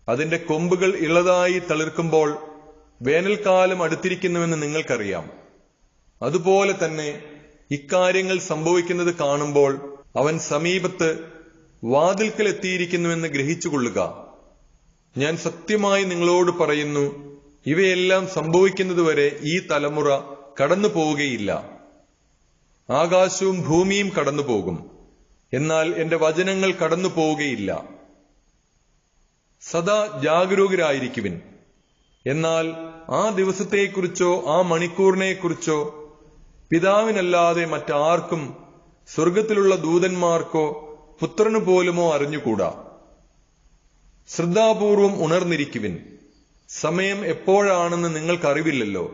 Speaker 1: അതിന്റെ കൊമ്പുകൾ ഇളതായി തളിർക്കുമ്പോൾ വേനൽക്കാലം അടുത്തിരിക്കുന്നുവെന്ന് നിങ്ങൾക്കറിയാം. അതുപോലെ തന്നെ ഇക്കാര്യങ്ങൾ സംഭവിക്കുന്നത് കാണുമ്പോൾ അവൻ സമീപത്ത് വാതിൽക്കൽ എത്തിയിരിക്കുന്നുവെന്ന് ഗ്രഹിച്ചുകൊള്ളുക. ഞാൻ സത്യമായി നിങ്ങളോട് പറയുന്നു, ഇവയെല്ലാം സംഭവിക്കുന്നതുവരെ ഈ തലമുറ കടന്നു പോവുകയില്ല. ആകാശവും ഭൂമിയും കടന്നു പോകും, എന്നാൽ എന്റെ വചനങ്ങൾ കടന്നു പോവുകയില്ല. സദാ ജാഗരൂകരായിരിക്കുവിൻ. എന്നാൽ ആ ദിവസത്തെക്കുറിച്ചോ ആ മണിക്കൂറിനെക്കുറിച്ചോ പിതാവിനല്ലാതെ മറ്റാർക്കും, സ്വർഗത്തിലുള്ള ദൂതന്മാർക്കോ പുത്രനു പോലുമോ അറിഞ്ഞുകൂടാ. ശ്രദ്ധാപൂർവം ഉണർന്നിരിക്കുവിൻ. സമയം എപ്പോഴാണെന്ന് നിങ്ങൾക്കറിവില്ലല്ലോ.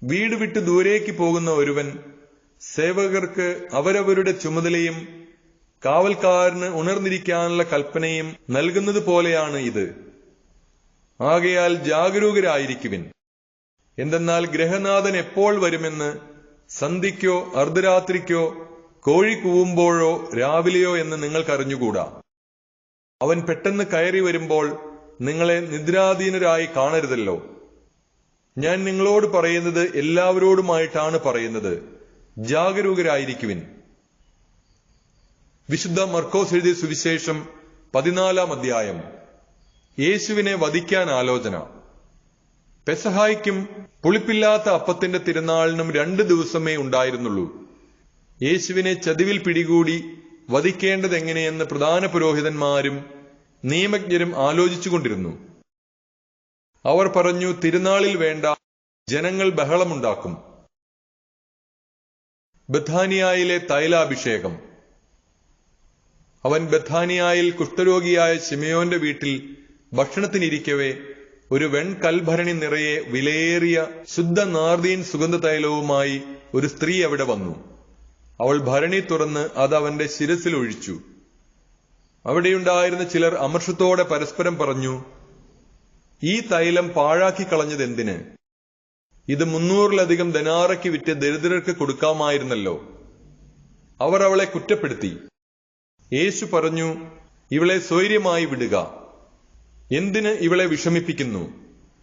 Speaker 1: വീട് വിട്ട് ദൂരേക്ക് പോകുന്ന ഒരുവൻ സേവകർക്ക് അവരവരുടെ ചുമതലയും കാവൽക്കാരന് ഉണർന്നിരിക്കാനുള്ള കൽപ്പനയും നൽകുന്നത് പോലെയാണ് ഇത്. ആകയാൽ ജാഗരൂകരായിരിക്കുവിൻ. എന്തെന്നാൽ ഗൃഹനാഥൻ എപ്പോൾ വരുമെന്ന് സന്ധ്യയ്ക്കോ അർദ്ധരാത്രിക്കോ കോഴി കൂവുമ്പോഴോ രാവിലെയോ എന്ന് നിങ്ങൾക്കറിഞ്ഞുകൂടാ. അവൻ പെട്ടെന്ന് കയറി വരുമ്പോൾ നിങ്ങളെ നിദ്രാധീനരായി കാണരുതല്ലോ. ഞാൻ നിങ്ങളോട് പറയുന്നത് എല്ലാവരോടുമായിട്ടാണ് പറയുന്നത്, ജാഗരൂകരായിരിക്കുവിൻ. വിശുദ്ധ മർക്കോസ് എഴുതിയ സുവിശേഷം 14-ാം അധ്യായം. യേശുവിനെ വധിക്കാൻ ആലോചന. പെസഹായ്ക്കും പുളിപ്പില്ലാത്ത അപ്പത്തിന്റെ തിരുനാളിനും 2 ദിവസമേ ഉണ്ടായിരുന്നുള്ളൂ. യേശുവിനെ ചതിവിൽ പിടികൂടി വധിക്കേണ്ടതെങ്ങനെയെന്ന് പ്രധാന പുരോഹിതന്മാരും നിയമജ്ഞരും ആലോചിച്ചുകൊണ്ടിരുന്നു. അവർ പറഞ്ഞു, തിരുനാളിൽ വേണ്ട, ജനങ്ങൾ ബഹളമുണ്ടാക്കും. ബഥാനിയായിലെ തൈലാഭിഷേകം. അവൻ ബഥാനിയായിൽ കുഷ്ഠരോഗിയായ ശിമയോന്റെ വീട്ടിൽ ഭക്ഷണത്തിനിരിക്കവേ ഒരു വെൺകൽഭരണി നിറയെ വിലയേറിയ ശുദ്ധ നാർദീൻ സുഗന്ധതൈലവുമായി ഒരു സ്ത്രീ അവിടെ വന്നു. അവൾ ഭരണി തുറന്ന് അത് അവന്റെ ശിരസിൽ ഒഴിച്ചു. അവിടെയുണ്ടായിരുന്ന ചിലർ അമർഷത്തോടെ പരസ്പരം പറഞ്ഞു, ഈ തൈലം പാഴാക്കി കളഞ്ഞതെന്തിന്? ഇത് 300-ലധികം ദനാറയ്ക്ക് വിറ്റ് ദരിദ്രർക്ക് കൊടുക്കാമായിരുന്നല്ലോ. അവർ അവളെ കുറ്റപ്പെടുത്തി. യേശു പറഞ്ഞു, ഇവളെ സ്വൈര്യമായി വിടുക. എന്തിന് ഇവളെ വിഷമിപ്പിക്കുന്നു?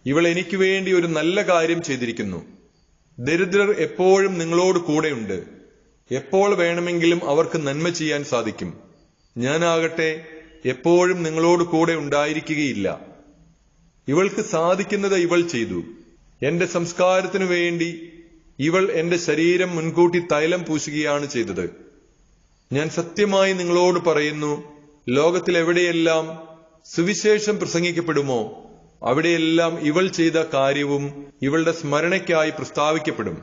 Speaker 1: ഇവൾ എനിക്ക് വേണ്ടി ഒരു നല്ല കാര്യം ചെയ്തിരിക്കുന്നു. ദരിദ്രർ എപ്പോഴും നിങ്ങളോട് കൂടെയുണ്ട്. എപ്പോൾ വേണമെങ്കിലും അവർക്ക് നന്മ ചെയ്യാൻ സാധിക്കും. ഞാനാകട്ടെ എപ്പോഴും നിങ്ങളോട് കൂടെ ഉണ്ടായിരിക്കുകയില്ല. ഇവൾക്ക് സാധിക്കുന്നത് ഇവൾ ചെയ്തു. എന്റെ സംസ്കാരത്തിനു വേണ്ടി ഇവൾ എന്റെ ശരീരം മുൻകൂട്ടി തൈലം പൂശുകയാണ് ചെയ്തത്. ഞാൻ സത്യമായി നിങ്ങളോട് പറയുന്നു, ലോകത്തിലെവിടെയെല്ലാം സുവിശേഷം പ്രസംഗിക്കപ്പെടുമോ അവിടെയെല്ലാം ഇവൾ ചെയ്ത കാര്യവും ഇവളുടെ സ്മരണയ്ക്കായി പ്രസ്താവിക്കപ്പെടും.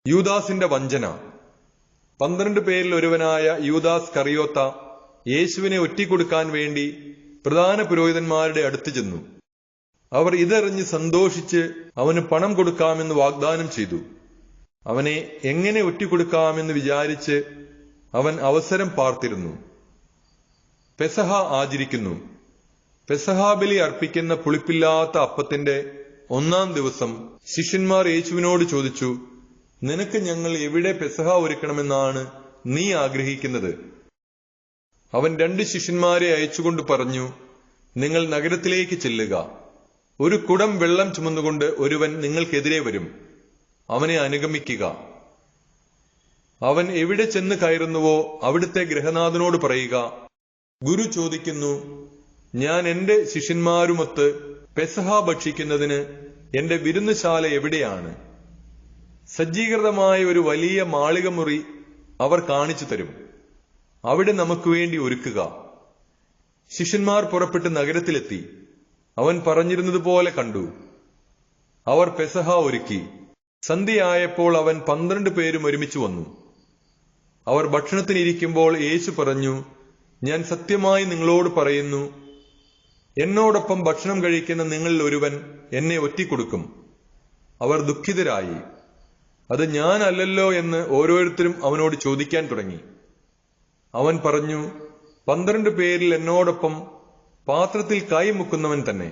Speaker 1: യൂദാസിന്റെ വഞ്ചന. 12 പേരിൽ ഒരുവനായ യൂദാസ് കറിയോത്ത യേശുവിനെ ഒറ്റിക്കൊടുക്കാൻ വേണ്ടി പ്രധാന പുരോഹിതന്മാരുടെ അടുത്ത് ചെന്നു. അവർ ഇതറിഞ്ഞ് സന്തോഷിച്ച് അവന് പണം കൊടുക്കാമെന്ന് വാഗ്ദാനം ചെയ്തു. അവനെ എങ്ങനെ ഒറ്റിക്കൊടുക്കാമെന്ന് വിചാരിച്ച് അവൻ അവസരം പാർത്തിരുന്നു. പെസഹ ആചരിക്കുന്നു. പെസഹാബലി അർപ്പിക്കുന്ന പുളിപ്പില്ലാത്ത അപ്പത്തിന്റെ 1-ാം ദിവസം ശിഷ്യന്മാർ യേശുവിനോട് ചോദിച്ചു, നിനക്ക് ഞങ്ങൾ എവിടെ പെസഹ ഒരുക്കണമെന്നാണ് നീ ആഗ്രഹിക്കുന്നത്? അവൻ 2 ശിഷ്യന്മാരെ അയച്ചുകൊണ്ട് പറഞ്ഞു, നിങ്ങൾ നഗരത്തിലേക്ക് ചെല്ലുക. ഒരു കുടം വെള്ളം ചുമന്നുകൊണ്ട് ഒരുവൻ നിങ്ങൾക്കെതിരെ വരും. അവനെ അനുഗമിക്കുക. അവൻ എവിടെ ചെന്ന് കയറുന്നുവോ അവിടുത്തെ ഗൃഹനാഥനോട് പറയുക, ഗുരു ചോദിക്കുന്നു, ഞാൻ എന്റെ ശിഷ്യന്മാരുമൊത്ത് പെസഹ ഭക്ഷിക്കുന്നതിന് എന്റെ വിരുന്നുശാല എവിടെയാണ്? സജ്ജീകൃതമായ ഒരു വലിയ മാളികമുറി അവർ കാണിച്ചു തരും. അവിടെ നമുക്ക് വേണ്ടി ഒരുക്കുക. ശിഷ്യന്മാർ പുറപ്പെട്ട് നഗരത്തിലെത്തി. അവൻ പറഞ്ഞിരുന്നതുപോലെ കണ്ടു. അവർ പെസഹ ഒരുക്കി. സന്ധ്യയായപ്പോൾ അവൻ 12 പേരും ഒരുമിച്ച് വന്നു. അവർ ഭക്ഷണത്തിനിരിക്കുമ്പോൾ യേശു പറഞ്ഞു, ഞാൻ സത്യമായി നിങ്ങളോട് പറയുന്നു, എന്നോടൊപ്പം ഭക്ഷണം കഴിക്കുന്ന നിങ്ങളിൽ ഒരുവൻ എന്നെ ഒറ്റിക്കൊടുക്കും. അവർ ദുഃഖിതരായി. അത് ഞാനല്ലല്ലോ എന്ന് ഓരോരുത്തരും അവനോട് ചോദിക്കാൻ തുടങ്ങി. അവൻ പറഞ്ഞു, 12 പേരിൽ എന്നോടൊപ്പം പാത്രത്തിൽ കൈമുക്കുന്നവൻ തന്നെ.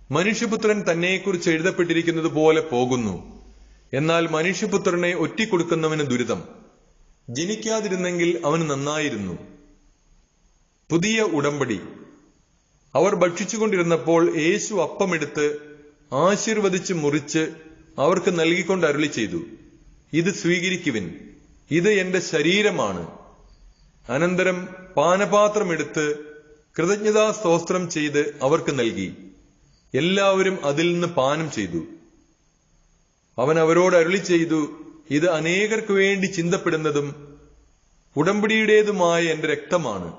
Speaker 1: മനുഷ്യപുത്രൻ തന്നെക്കുറിച്ച് എഴുതപ്പെട്ടിരിക്കുന്നത് പോലെ പോകുന്നു. എന്നാൽ മനുഷ്യപുത്രനെ ഒറ്റിക്കൊടുക്കുന്നവന് ദുരിതം. ജനിക്കാതിരുന്നെങ്കിൽ അവന് നന്നായിരുന്നു. പുതിയ ഉടമ്പടി. അവർ ഭക്ഷിച്ചുകൊണ്ടിരുന്നപ്പോൾ യേശു അപ്പമെടുത്ത് ആശീർവദിച്ച് മുറിച്ച് അവർക്ക് നൽകിക്കൊണ്ട് അരുളി ചെയ്തു, ഇത് സ്വീകരിക്കുവിൻ, ഇത് എന്റെ ശരീരമാണ്. അനന്തരം പാനപാത്രമെടുത്ത് കൃതജ്ഞതാ സ്തോത്രം ചെയ്ത് അവർക്ക് നൽകി. എല്ലാവരും അതിൽ നിന്ന് പാനം ചെയ്തു. അവൻ അവരോട് അരുളി ചെയ്തു, ഇത് അനേകർക്ക് വേണ്ടി ചിന്തപ്പെടുന്നതും ഉടമ്പടിയുടേതുമായ എന്റെ രക്തമാണ്.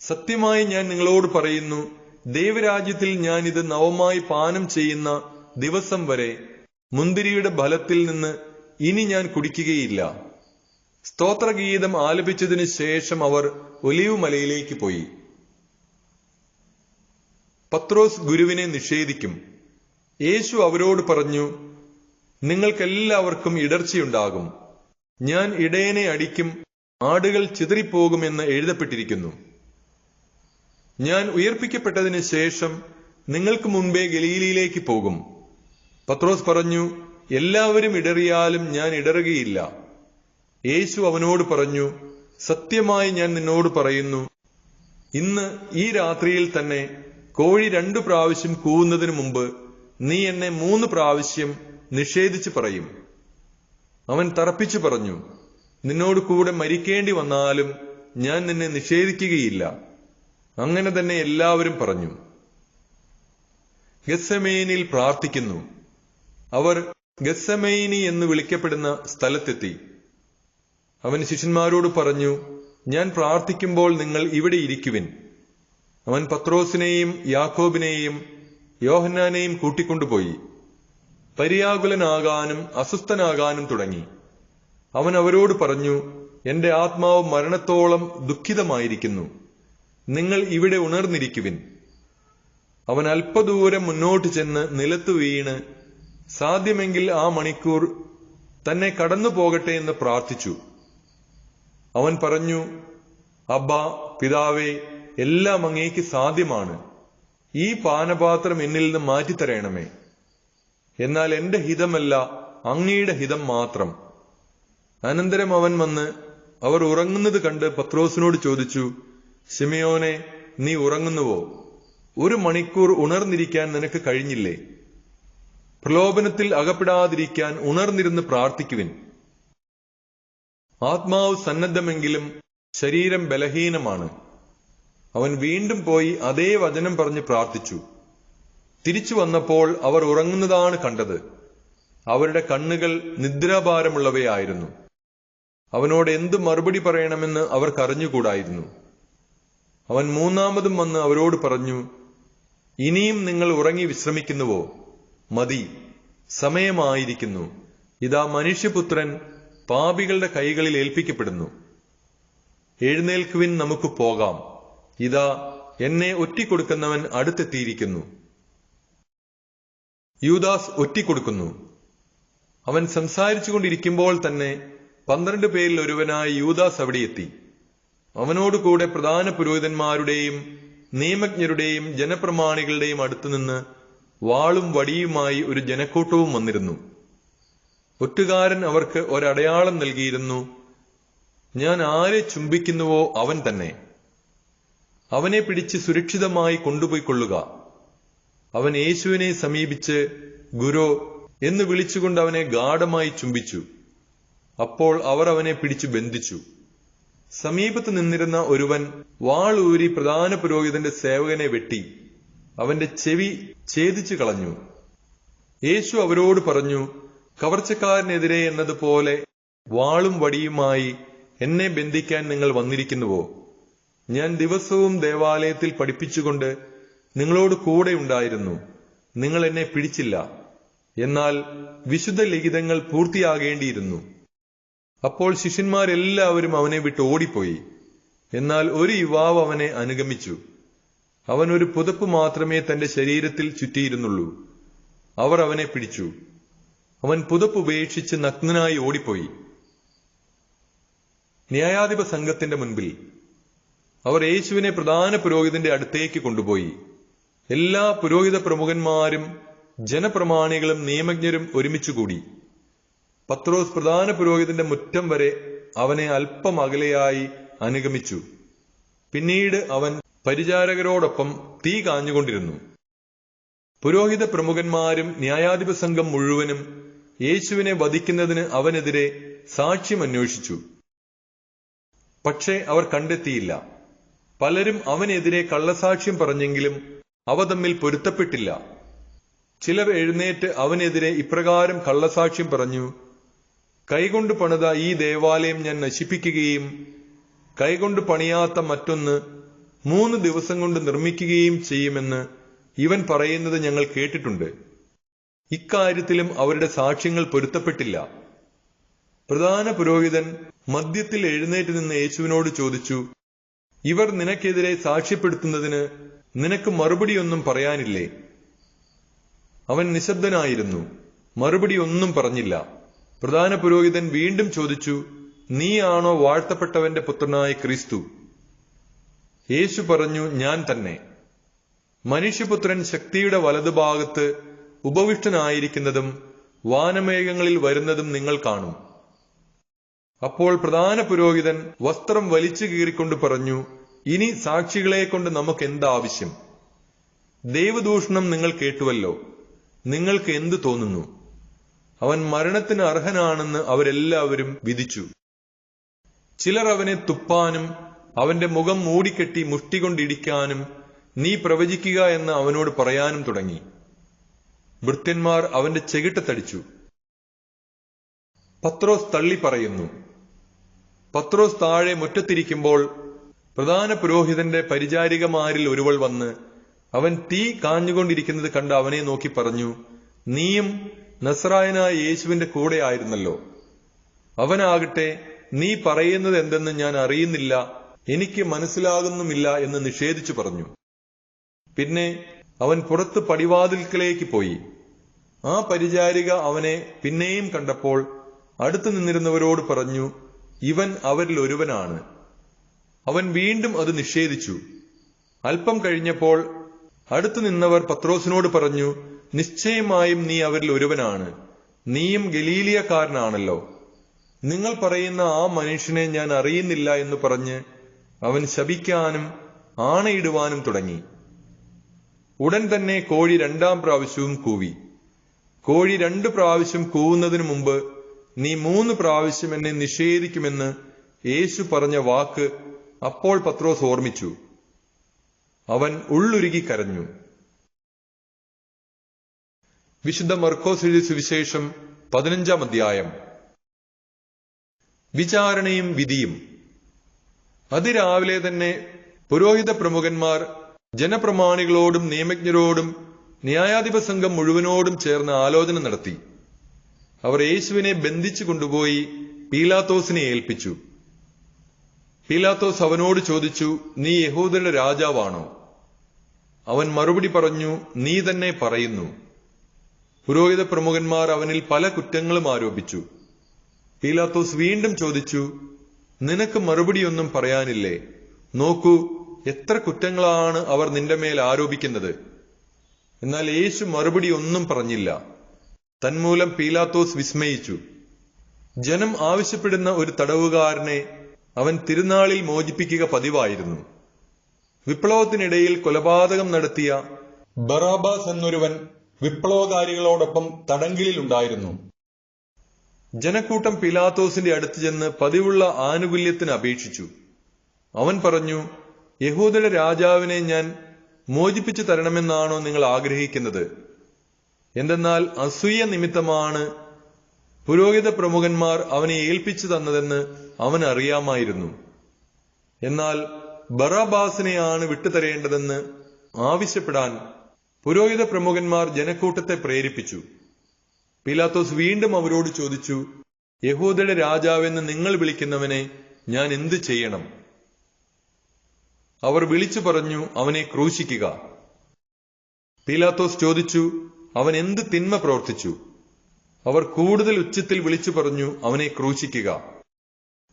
Speaker 1: സത്യമായി ഞാൻ നിങ്ങളോട് പറയുന്നു, ദൈവരാജ്യത്തിൽ ഞാൻ ഇത് നവമായി പാനം ചെയ്യുന്ന ദിവസം വരെ മുന്തിരിയുടെ ഫലത്തിൽ നിന്ന് ഇനി ഞാൻ കുടിക്കുകയില്ല. സ്തോത്രഗീതം ആലപിച്ചതിനു ശേഷം അവർ ഒലിവ് മലയിലേക്ക് പോയി. പത്രോസ് ഗുരുവിനെ നിഷേധിക്കും. യേശു അവരോട് പറഞ്ഞു, നിങ്ങൾക്കെല്ലാവർക്കും ഇടർച്ചയുണ്ടാകും. ഞാൻ ഇടയനെ അടിക്കും, ആടുകൾ ചിതറിപ്പോകുമെന്ന് എഴുതപ്പെട്ടിരിക്കുന്നു. ഞാൻ ഉയർപ്പിക്കപ്പെട്ടതിന് ശേഷം നിങ്ങൾക്ക് മുൻപേ ഗലീലയിലേക്ക് പോകും. പത്രോസ് പറഞ്ഞു, എല്ലാവരും ഇടറിയാലും ഞാൻ ഇടറുകയില്ല. യേശു അവനോട് പറഞ്ഞു, സത്യമായി ഞാൻ നിന്നോട് പറയുന്നു, ഇന്ന് ഈ രാത്രിയിൽ തന്നെ കോഴി 2 പ്രാവശ്യം കൂവുന്നതിനു മുമ്പ് നീ എന്നെ 3 പ്രാവശ്യം നിഷേധിച്ചു പറയും. അവൻ തറപ്പിച്ചു പറഞ്ഞു, നിന്നോട് കൂടെ മരിക്കേണ്ടി വന്നാലും ഞാൻ നിന്നെ നിഷേധിക്കുകയില്ല. അങ്ങനെ തന്നെ എല്ലാവരും പറഞ്ഞു. ഗത്സമേനിൽ പ്രാർത്ഥിക്കുന്നു. അവർ ഗത്സമേനി എന്ന് വിളിക്കപ്പെടുന്ന സ്ഥലത്തെത്തി. അവൻ ശിഷ്യന്മാരോട് പറഞ്ഞു, ഞാൻ പ്രാർത്ഥിക്കുമ്പോൾ നിങ്ങൾ ഇവിടെ ഇരിക്കുവിൻ. അവൻ പത്രോസിനെയും യാക്കോബിനെയും യോഹന്നാനെയും കൂട്ടിക്കൊണ്ടുപോയി. പര്യാകുലനാകാനും അസ്വസ്ഥനാകാനും തുടങ്ങി. അവൻ അവരോട് പറഞ്ഞു, എന്റെ ആത്മാവ് മരണത്തോളം ദുഃഖിതമായിരിക്കുന്നു. നിങ്ങൾ ഇവിടെ ഉണർന്നിരിക്കുവിൻ. അവൻ അല്പദൂരം മുന്നോട്ട് ചെന്ന് നിലത്തു വീണ് സാധ്യമെങ്കിൽ ആ മണിക്കൂർ തന്നെ കടന്നു പോകട്ടെ എന്ന് പ്രാർത്ഥിച്ചു. അവൻ പറഞ്ഞു, അബ്ബാ, പിതാവേ, എല്ലാം അങ്ങേക്ക് സാധ്യമാണ്. ഈ പാനപാത്രം എന്നിൽ നിന്ന് മാറ്റിത്തരയണമേ. എന്നാൽ എന്റെ ഹിതമല്ല, അങ്ങയുടെ ഹിതം മാത്രം. അനന്തരം അവൻ വന്ന് അവർ ഉറങ്ങുന്നത് കണ്ട് പത്രോസിനോട് ചോദിച്ചു, ശിമയോനെ, നീ ഉറങ്ങുന്നുവോ? 1 മണിക്കൂർ ഉണർന്നിരിക്കാൻ നിനക്ക് കഴിഞ്ഞില്ലേ? പ്രലോഭനത്തിൽ അകപ്പെടാതിരിക്കാൻ ഉണർന്നിരുന്ന് പ്രാർത്ഥിക്കുവിൻ. ആത്മാവ് സന്നദ്ധമെങ്കിലും ശരീരം ബലഹീനമാണ്. അവൻ വീണ്ടും പോയി അതേ വചനം പറഞ്ഞ് പ്രാർത്ഥിച്ചു. തിരിച്ചു വന്നപ്പോൾ അവർ ഉറങ്ങുന്നതാണ് കണ്ടത്. അവരുടെ കണ്ണുകൾ നിദ്രാഭാരമുള്ളവയായിരുന്നു. അവനോട് എന്തു മറുപടി പറയണമെന്ന് അവർക്കറിഞ്ഞുകൂടായിരുന്നു. അവൻ 3ാമതും വന്ന് അവരോട് പറഞ്ഞു, ഇനിയും നിങ്ങൾ ഉറങ്ങി വിശ്രമിക്കുന്നുവോ? മതി, സമയമായിരിക്കുന്നു. ഇതാ മനുഷ്യപുത്രൻ പാപികളുടെ കൈകളിൽ ഏൽപ്പിക്കപ്പെടുന്നു. എഴുന്നേൽക്കുവിൻ, നമുക്ക് പോകാം. ഇതാ എന്നെ ഒറ്റിക്കൊടുക്കുന്നവൻ അടുത്തെത്തിയിരിക്കുന്നു. യൂദാസ് ഒറ്റിക്കൊടുക്കുന്നു. അവൻ സംസാരിച്ചുകൊണ്ടിരിക്കുമ്പോൾ തന്നെ 12 പേരിൽ ഒരുവനായ യൂദാസ് അവിടെ എത്തി. അവനോടുകൂടെ പ്രധാന പുരോഹിതന്മാരുടെയും നിയമജ്ഞരുടെയും ജനപ്രമാണികളുടെയും അടുത്തുനിന്ന് വാളും വടിയുമായി ഒരു ജനക്കൂട്ടവും വന്നിരുന്നു. ഒറ്റുകാരൻ അവർക്ക് ഒരടയാളം നൽകിയിരുന്നു. ഞാൻ ആരെ ചുംബിക്കുന്നുവോ അവൻ തന്നെ. അവനെ പിടിച്ച് സുരക്ഷിതമായി കൊണ്ടുപോയിക്കൊള്ളുക. അവൻ യേശുവിനെ സമീപിച്ച് ഗുരോ എന്ന് വിളിച്ചുകൊണ്ട് അവനെ ഗാഢമായി ചുംബിച്ചു. അപ്പോൾ അവർ അവനെ പിടിച്ചു ബന്ധിച്ചു. സമീപത്ത് നിന്നിരുന്ന ഒരുവൻ വാളൂരി പ്രധാന പുരോഹിതന്റെ സേവകനെ വെട്ടി അവന്റെ ചെവി ഛേദിച്ചു കളഞ്ഞു. യേശു അവരോട് പറഞ്ഞു, കവർച്ചക്കാരനെതിരെ എന്നതുപോലെ വാളും വടിയുമായി എന്നെ ബന്ധിക്കാൻ നിങ്ങൾ വന്നിരിക്കുന്നുവോ? ഞാൻ ദിവസവും ദേവാലയത്തിൽ പഠിപ്പിച്ചുകൊണ്ട് നിങ്ങളോട് കൂടെ ഉണ്ടായിരുന്നു. നിങ്ങൾ എന്നെ പിടിച്ചില്ല. എന്നാൽ വിശുദ്ധ ലിഖിതങ്ങൾ പൂർത്തിയാകേണ്ടിയിരുന്നു. അപ്പോൾ ശിഷ്യന്മാരെല്ലാവരും അവനെ വിട്ട് ഓടിപ്പോയി. എന്നാൽ ഒരു യുവാവ് അവനെ അനുഗമിച്ചു. അവൻ ഒരു പുതപ്പ് മാത്രമേ തന്റെ ശരീരത്തിൽ ചുറ്റിയിരുന്നുള്ളൂ. അവർ അവനെ പിടിച്ചു. അവൻ പുതപ്പുപേക്ഷിച്ച് നഗ്നനായി ഓടിപ്പോയി. ന്യായാധിപ സംഘത്തിന്റെ മുൻപിൽ അവർ യേശുവിനെ പ്രധാന പുരോഹിതന്റെ അടുത്തേക്ക് കൊണ്ടുപോയി. എല്ലാ പുരോഹിത പ്രമുഖന്മാരും ജനപ്രമാണികളും നിയമജ്ഞരും ഒരുമിച്ചുകൂടി. പത്രോസ് പ്രധാന പുരോഹിതന്റെ മുറ്റം വരെ അവനെ അല്പം അകലെയായി അനുഗമിച്ചു. പിന്നീട് അവൻ പരിചാരകരോടൊപ്പം തീ കാഞ്ഞുകൊണ്ടിരുന്നു. പുരോഹിത പ്രമുഖന്മാരും ന്യായാധിപ സംഘം മുഴുവനും യേശുവിനെ വധിക്കുന്നതിന് അവനെതിരെ സാക്ഷ്യം അന്വേഷിച്ചു. പക്ഷേ അവർ കണ്ടെത്തിയില്ല. പലരും അവനെതിരെ കള്ളസാക്ഷ്യം പറഞ്ഞെങ്കിലും അവ തമ്മിൽ പൊരുത്തപ്പെട്ടില്ല. ചിലർ എഴുന്നേറ്റ് അവനെതിരെ ഇപ്രകാരം കള്ളസാക്ഷ്യം പറഞ്ഞു: കൈകൊണ്ട് പണിത ഈ ദേവാലയം ഞാൻ നശിപ്പിക്കുകയും കൈകൊണ്ട് പണിയാത്ത മറ്റൊന്ന് 3 ദിവസം കൊണ്ട് നിർമ്മിക്കുകയും ചെയ്യുമെന്ന് ഇവൻ പറയുന്നത് ഞങ്ങൾ കേട്ടിട്ടുണ്ട്. ഇക്കാര്യത്തിലും അവരുടെ സാക്ഷ്യങ്ങൾ പൊരുത്തപ്പെട്ടില്ല. പ്രധാന പുരോഹിതൻ മധ്യത്തിൽ എഴുന്നേറ്റ് നിന്ന് യേശുവിനോട് ചോദിച്ചു: ഇവർ നിനക്കെതിരെ സാക്ഷ്യപ്പെടുത്തുന്നതിന് നിനക്ക് മറുപടിയൊന്നും പറയാനില്ലേ? അവൻ നിശബ്ദനായിരുന്നു, മറുപടി ഒന്നും പറഞ്ഞില്ല. പ്രധാന പുരോഹിതൻ വീണ്ടും ചോദിച്ചു: നീയാണോ വാഴ്ത്തപ്പെട്ടവന്റെ പുത്രനായ ക്രിസ്തു? യേശു പറഞ്ഞു: ഞാൻ തന്നെ. മനുഷ്യപുത്രൻ ശക്തിയുടെ വലതുഭാഗത്ത് ഉപവിഷ്ടനായിരിക്കുന്നതും വാനമേഘങ്ങളിൽ വരുന്നതും നിങ്ങൾ കാണും. അപ്പോൾ പ്രധാന പുരോഹിതൻ വസ്ത്രം വലിച്ചു കീറിക്കൊണ്ട് പറഞ്ഞു: ഇനി സാക്ഷികളെ കൊണ്ട് നമുക്ക് എന്താവശ്യം? ദൈവദൂഷണം നിങ്ങൾ കേട്ടുവല്ലോ. നിങ്ങൾക്ക് എന്തു തോന്നുന്നു? അവൻ മരണത്തിന് അർഹനാണെന്ന് അവരെല്ലാവരും വിധിച്ചു. ചിലർ അവനെ തുപ്പാനും അവന്റെ മുഖം മൂടിക്കെട്ടി മുഷ്ടികൊണ്ടിടിക്കാനും നീ പ്രവചിക്കുക എന്ന് അവനോട് പറയാനും തുടങ്ങി. ഭൃത്യന്മാർ അവന്റെ ചെകിട്ടത്തടിച്ചു. പത്രോസ് തള്ളി പറയുന്നു. പത്രോസ് താഴെ മുറ്റത്തിരിക്കുമ്പോൾ പ്രധാന പുരോഹിതന്റെ പരിചാരികമാരിൽ ഒരുവൾ വന്ന് അവൻ തീ കാഞ്ഞുകൊണ്ടിരിക്കുന്നത് കണ്ട് അവനെ നോക്കി പറഞ്ഞു: നീയും നസറായനായ യേശുവിന്റെ കൂടെ ആയിരുന്നല്ലോ. അവനാകട്ടെ നീ പറയുന്നത് എന്തെന്ന് ഞാൻ അറിയുന്നില്ല, എനിക്ക് മനസ്സിലാകുന്നുമില്ല എന്ന് നിഷേധിച്ചു പറഞ്ഞു. പിന്നെ അവൻ പുറത്ത് പടിവാതിൽക്കലേക്ക് പോയി. ആ പരിചാരിക അവനെ പിന്നെയും കണ്ടപ്പോൾ അടുത്തു നിന്നിരുന്നവരോട് പറഞ്ഞു: ഇവൻ അവരിൽ ഒരുവനാണ്. അവൻ വീണ്ടും അത് നിഷേധിച്ചു. അല്പം കഴിഞ്ഞപ്പോൾ അടുത്തു നിന്നവർ പത്രോസിനോട് പറഞ്ഞു: നിശ്ചയമായും നീ അവരിൽ ഒരുവനാണ്, നീയും ഗലീലിയക്കാരനാണല്ലോ. നിങ്ങൾ പറയുന്ന ആ മനുഷ്യനെ ഞാൻ അറിയുന്നില്ല എന്ന് പറഞ്ഞ് അവൻ ശപിക്കാനും ആണയിടുവാനും തുടങ്ങി. ഉടൻ തന്നെ കോഴി 2-ാം പ്രാവശ്യവും കൂവി. കോഴി 2 പ്രാവശ്യം കൂവുന്നതിനു മുമ്പ് നീ 3 പ്രാവശ്യം എന്നെ നിഷേധിക്കുമെന്ന് യേശു പറഞ്ഞ വാക്ക് അപ്പോൾ പത്രോസ് ഓർമ്മിച്ചു. അവൻ ഉള്ളുരുകി കരഞ്ഞു. വിശുദ്ധ മർക്കോസ് എഴുതിയ സുവിശേഷം 15-ാം അധ്യായം. വിചാരണയും വിധിയും. അതിരാവിലെ തന്നെ പുരോഹിത പ്രമുഖന്മാർ ജനപ്രമാണികളോടും നിയമജ്ഞരോടും ന്യായാധിപ സംഘം മുഴുവനോടും ചേർന്ന് ആലോചന നടത്തി. അവർ യേശുവിനെ ബന്ധിച്ചു കൊണ്ടുപോയി പീലാത്തോസിനെ ഏൽപ്പിച്ചു. പീലാത്തോസ് അവനോട് ചോദിച്ചു: നീ യഹൂദരുടെ രാജാവാണോ? അവൻ മറുപടി പറഞ്ഞു: നീ തന്നെ പറയുന്നു. പുരോഹിത പ്രമുഖന്മാർ അവനിൽ പല കുറ്റങ്ങളും ആരോപിച്ചു. പീലാത്തോസ് വീണ്ടും ചോദിച്ചു: നിനക്ക് മറുപടിയൊന്നും പറയാനില്ലേ? നോക്കൂ, എത്ര കുറ്റങ്ങളാണ് അവർ നിന്റെ മേൽ ആരോപിക്കുന്നത്. എന്നാൽ യേശു മറുപടി ഒന്നും പറഞ്ഞില്ല. തന്മൂലം പീലാത്തോസ് വിസ്മയിച്ചു. ജനം ആവശ്യപ്പെടുന്ന ഒരു തടവുകാരനെ അവൻ തിരുനാളിൽ മോചിപ്പിക്കുക പതിവായിരുന്നു. വിപ്ലവത്തിനിടയിൽ കൊലപാതകം നടത്തിയ ബറാബാസ് എന്നൊരുവൻ വിപ്ലവകാരികളോടൊപ്പം തടങ്കലിലുണ്ടായിരുന്നു. ജനക്കൂട്ടം പീലാത്തോസിന്റെ അടുത്ത് ചെന്ന് പതിവുള്ള ആനുകൂല്യത്തിന് അപേക്ഷിച്ചു. അവൻ പറഞ്ഞു: യഹൂദരുടെ രാജാവിനെ ഞാൻ മോചിപ്പിച്ചു തരണമെന്നാണോ നിങ്ങൾ ആഗ്രഹിക്കുന്നത്? എന്തെന്നാൽ അസൂയ നിമിത്തമാണ് പുരോഹിത പ്രമുഖന്മാർ അവനെ ഏൽപ്പിച്ചു തന്നതെന്ന് അവൻ അറിയാമായിരുന്നു. എന്നാൽ ബറാബാസിനെയാണ് വിട്ടുതരേണ്ടതെന്ന് ആവശ്യപ്പെടാൻ പുരോഹിത പ്രമുഖന്മാർ ജനക്കൂട്ടത്തെ പ്രേരിപ്പിച്ചു. പീലാത്തോസ് വീണ്ടും അവരോട് ചോദിച്ചു: യഹൂദരുടെ രാജാവെന്ന് നിങ്ങൾ വിളിക്കുന്നവനെ ഞാൻ എന്തു ചെയ്യണം? അവർ വിളിച്ചു പറഞ്ഞു: അവനെ ക്രൂശിക്കുക. പീലാത്തോസ് ചോദിച്ചു: അവൻ എന്ത് തിന്മ പ്രവർത്തിച്ചു? അവർ കൂടുതൽ ഉച്ചത്തിൽ വിളിച്ചു പറഞ്ഞു, അവനെ ക്രൂശിക്കുക.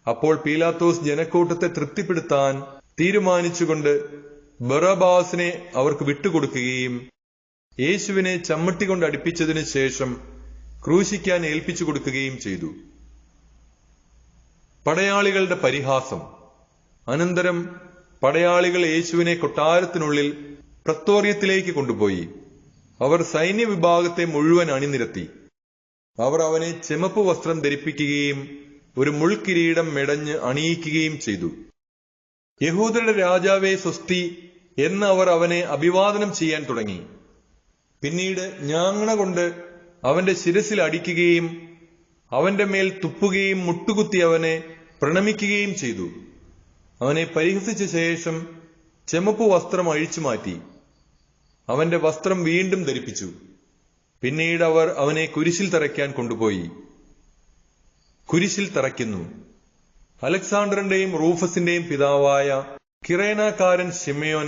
Speaker 1: അപ്പോൾ പീലാത്തോസ് ജനക്കൂട്ടത്തെ തൃപ്തിപ്പെടുത്താൻ തീരുമാനിച്ചുകൊണ്ട് ബറബ്ബാസിനെ അവർക്ക് വിട്ടുകൊടുക്കുകയും യേശുവിനെ ചമ്മട്ടി കൊണ്ട് അടിപ്പിച്ചതിനു ശേഷം ക്രൂശിക്കാൻ ഏൽപ്പിച്ചു കൊടുക്കുകയും ചെയ്തു. പടയാളികളുടെ പരിഹാസം. അനന്തരം പടയാളികൾ യേശുവിനെ കൊട്ടാരത്തിനുള്ളിൽ പ്രത്തോറിയത്തിലേക്ക് കൊണ്ടുപോയി. അവർ സൈന്യവിഭാഗത്തെ മുഴുവൻ അണിനിരത്തി. അവർ അവനെ ചെമപ്പ് വസ്ത്രം ധരിപ്പിക്കുകയും ഒരു മുൾക്കിരീടം മെടഞ്ഞ് അണിയിക്കുകയും ചെയ്തു. യഹൂദരുടെ രാജാവേ സ്വസ്തി എന്ന് അവർ അവനെ അഭിവാദനം ചെയ്യാൻ തുടങ്ങി. പിന്നീട് ഞാങ്ങണ കൊണ്ട് അവന്റെ ശിരസിൽ അടിക്കുകയും അവന്റെ മേൽ തുപ്പുകയും മുട്ടുകുത്തി അവനെ പ്രണമിക്കുകയും ചെയ്തു. അവനെ പരിഹസിച്ച ശേഷം ചെമപ്പ് വസ്ത്രം അഴിച്ചു മാറ്റി അവന്റെ വസ്ത്രം വീണ്ടും ധരിപ്പിച്ചു. പിന്നീട് അവർ അവനെ കുരിശിൽ തറയ്ക്കാൻ കൊണ്ടുപോയി. കുരിശിൽ തറയ്ക്കുന്നു. അലക്സാണ്ടറിന്റെയും റൂഫസിന്റെയും പിതാവായ കിറേനാക്കാരൻ ശിമയോൻ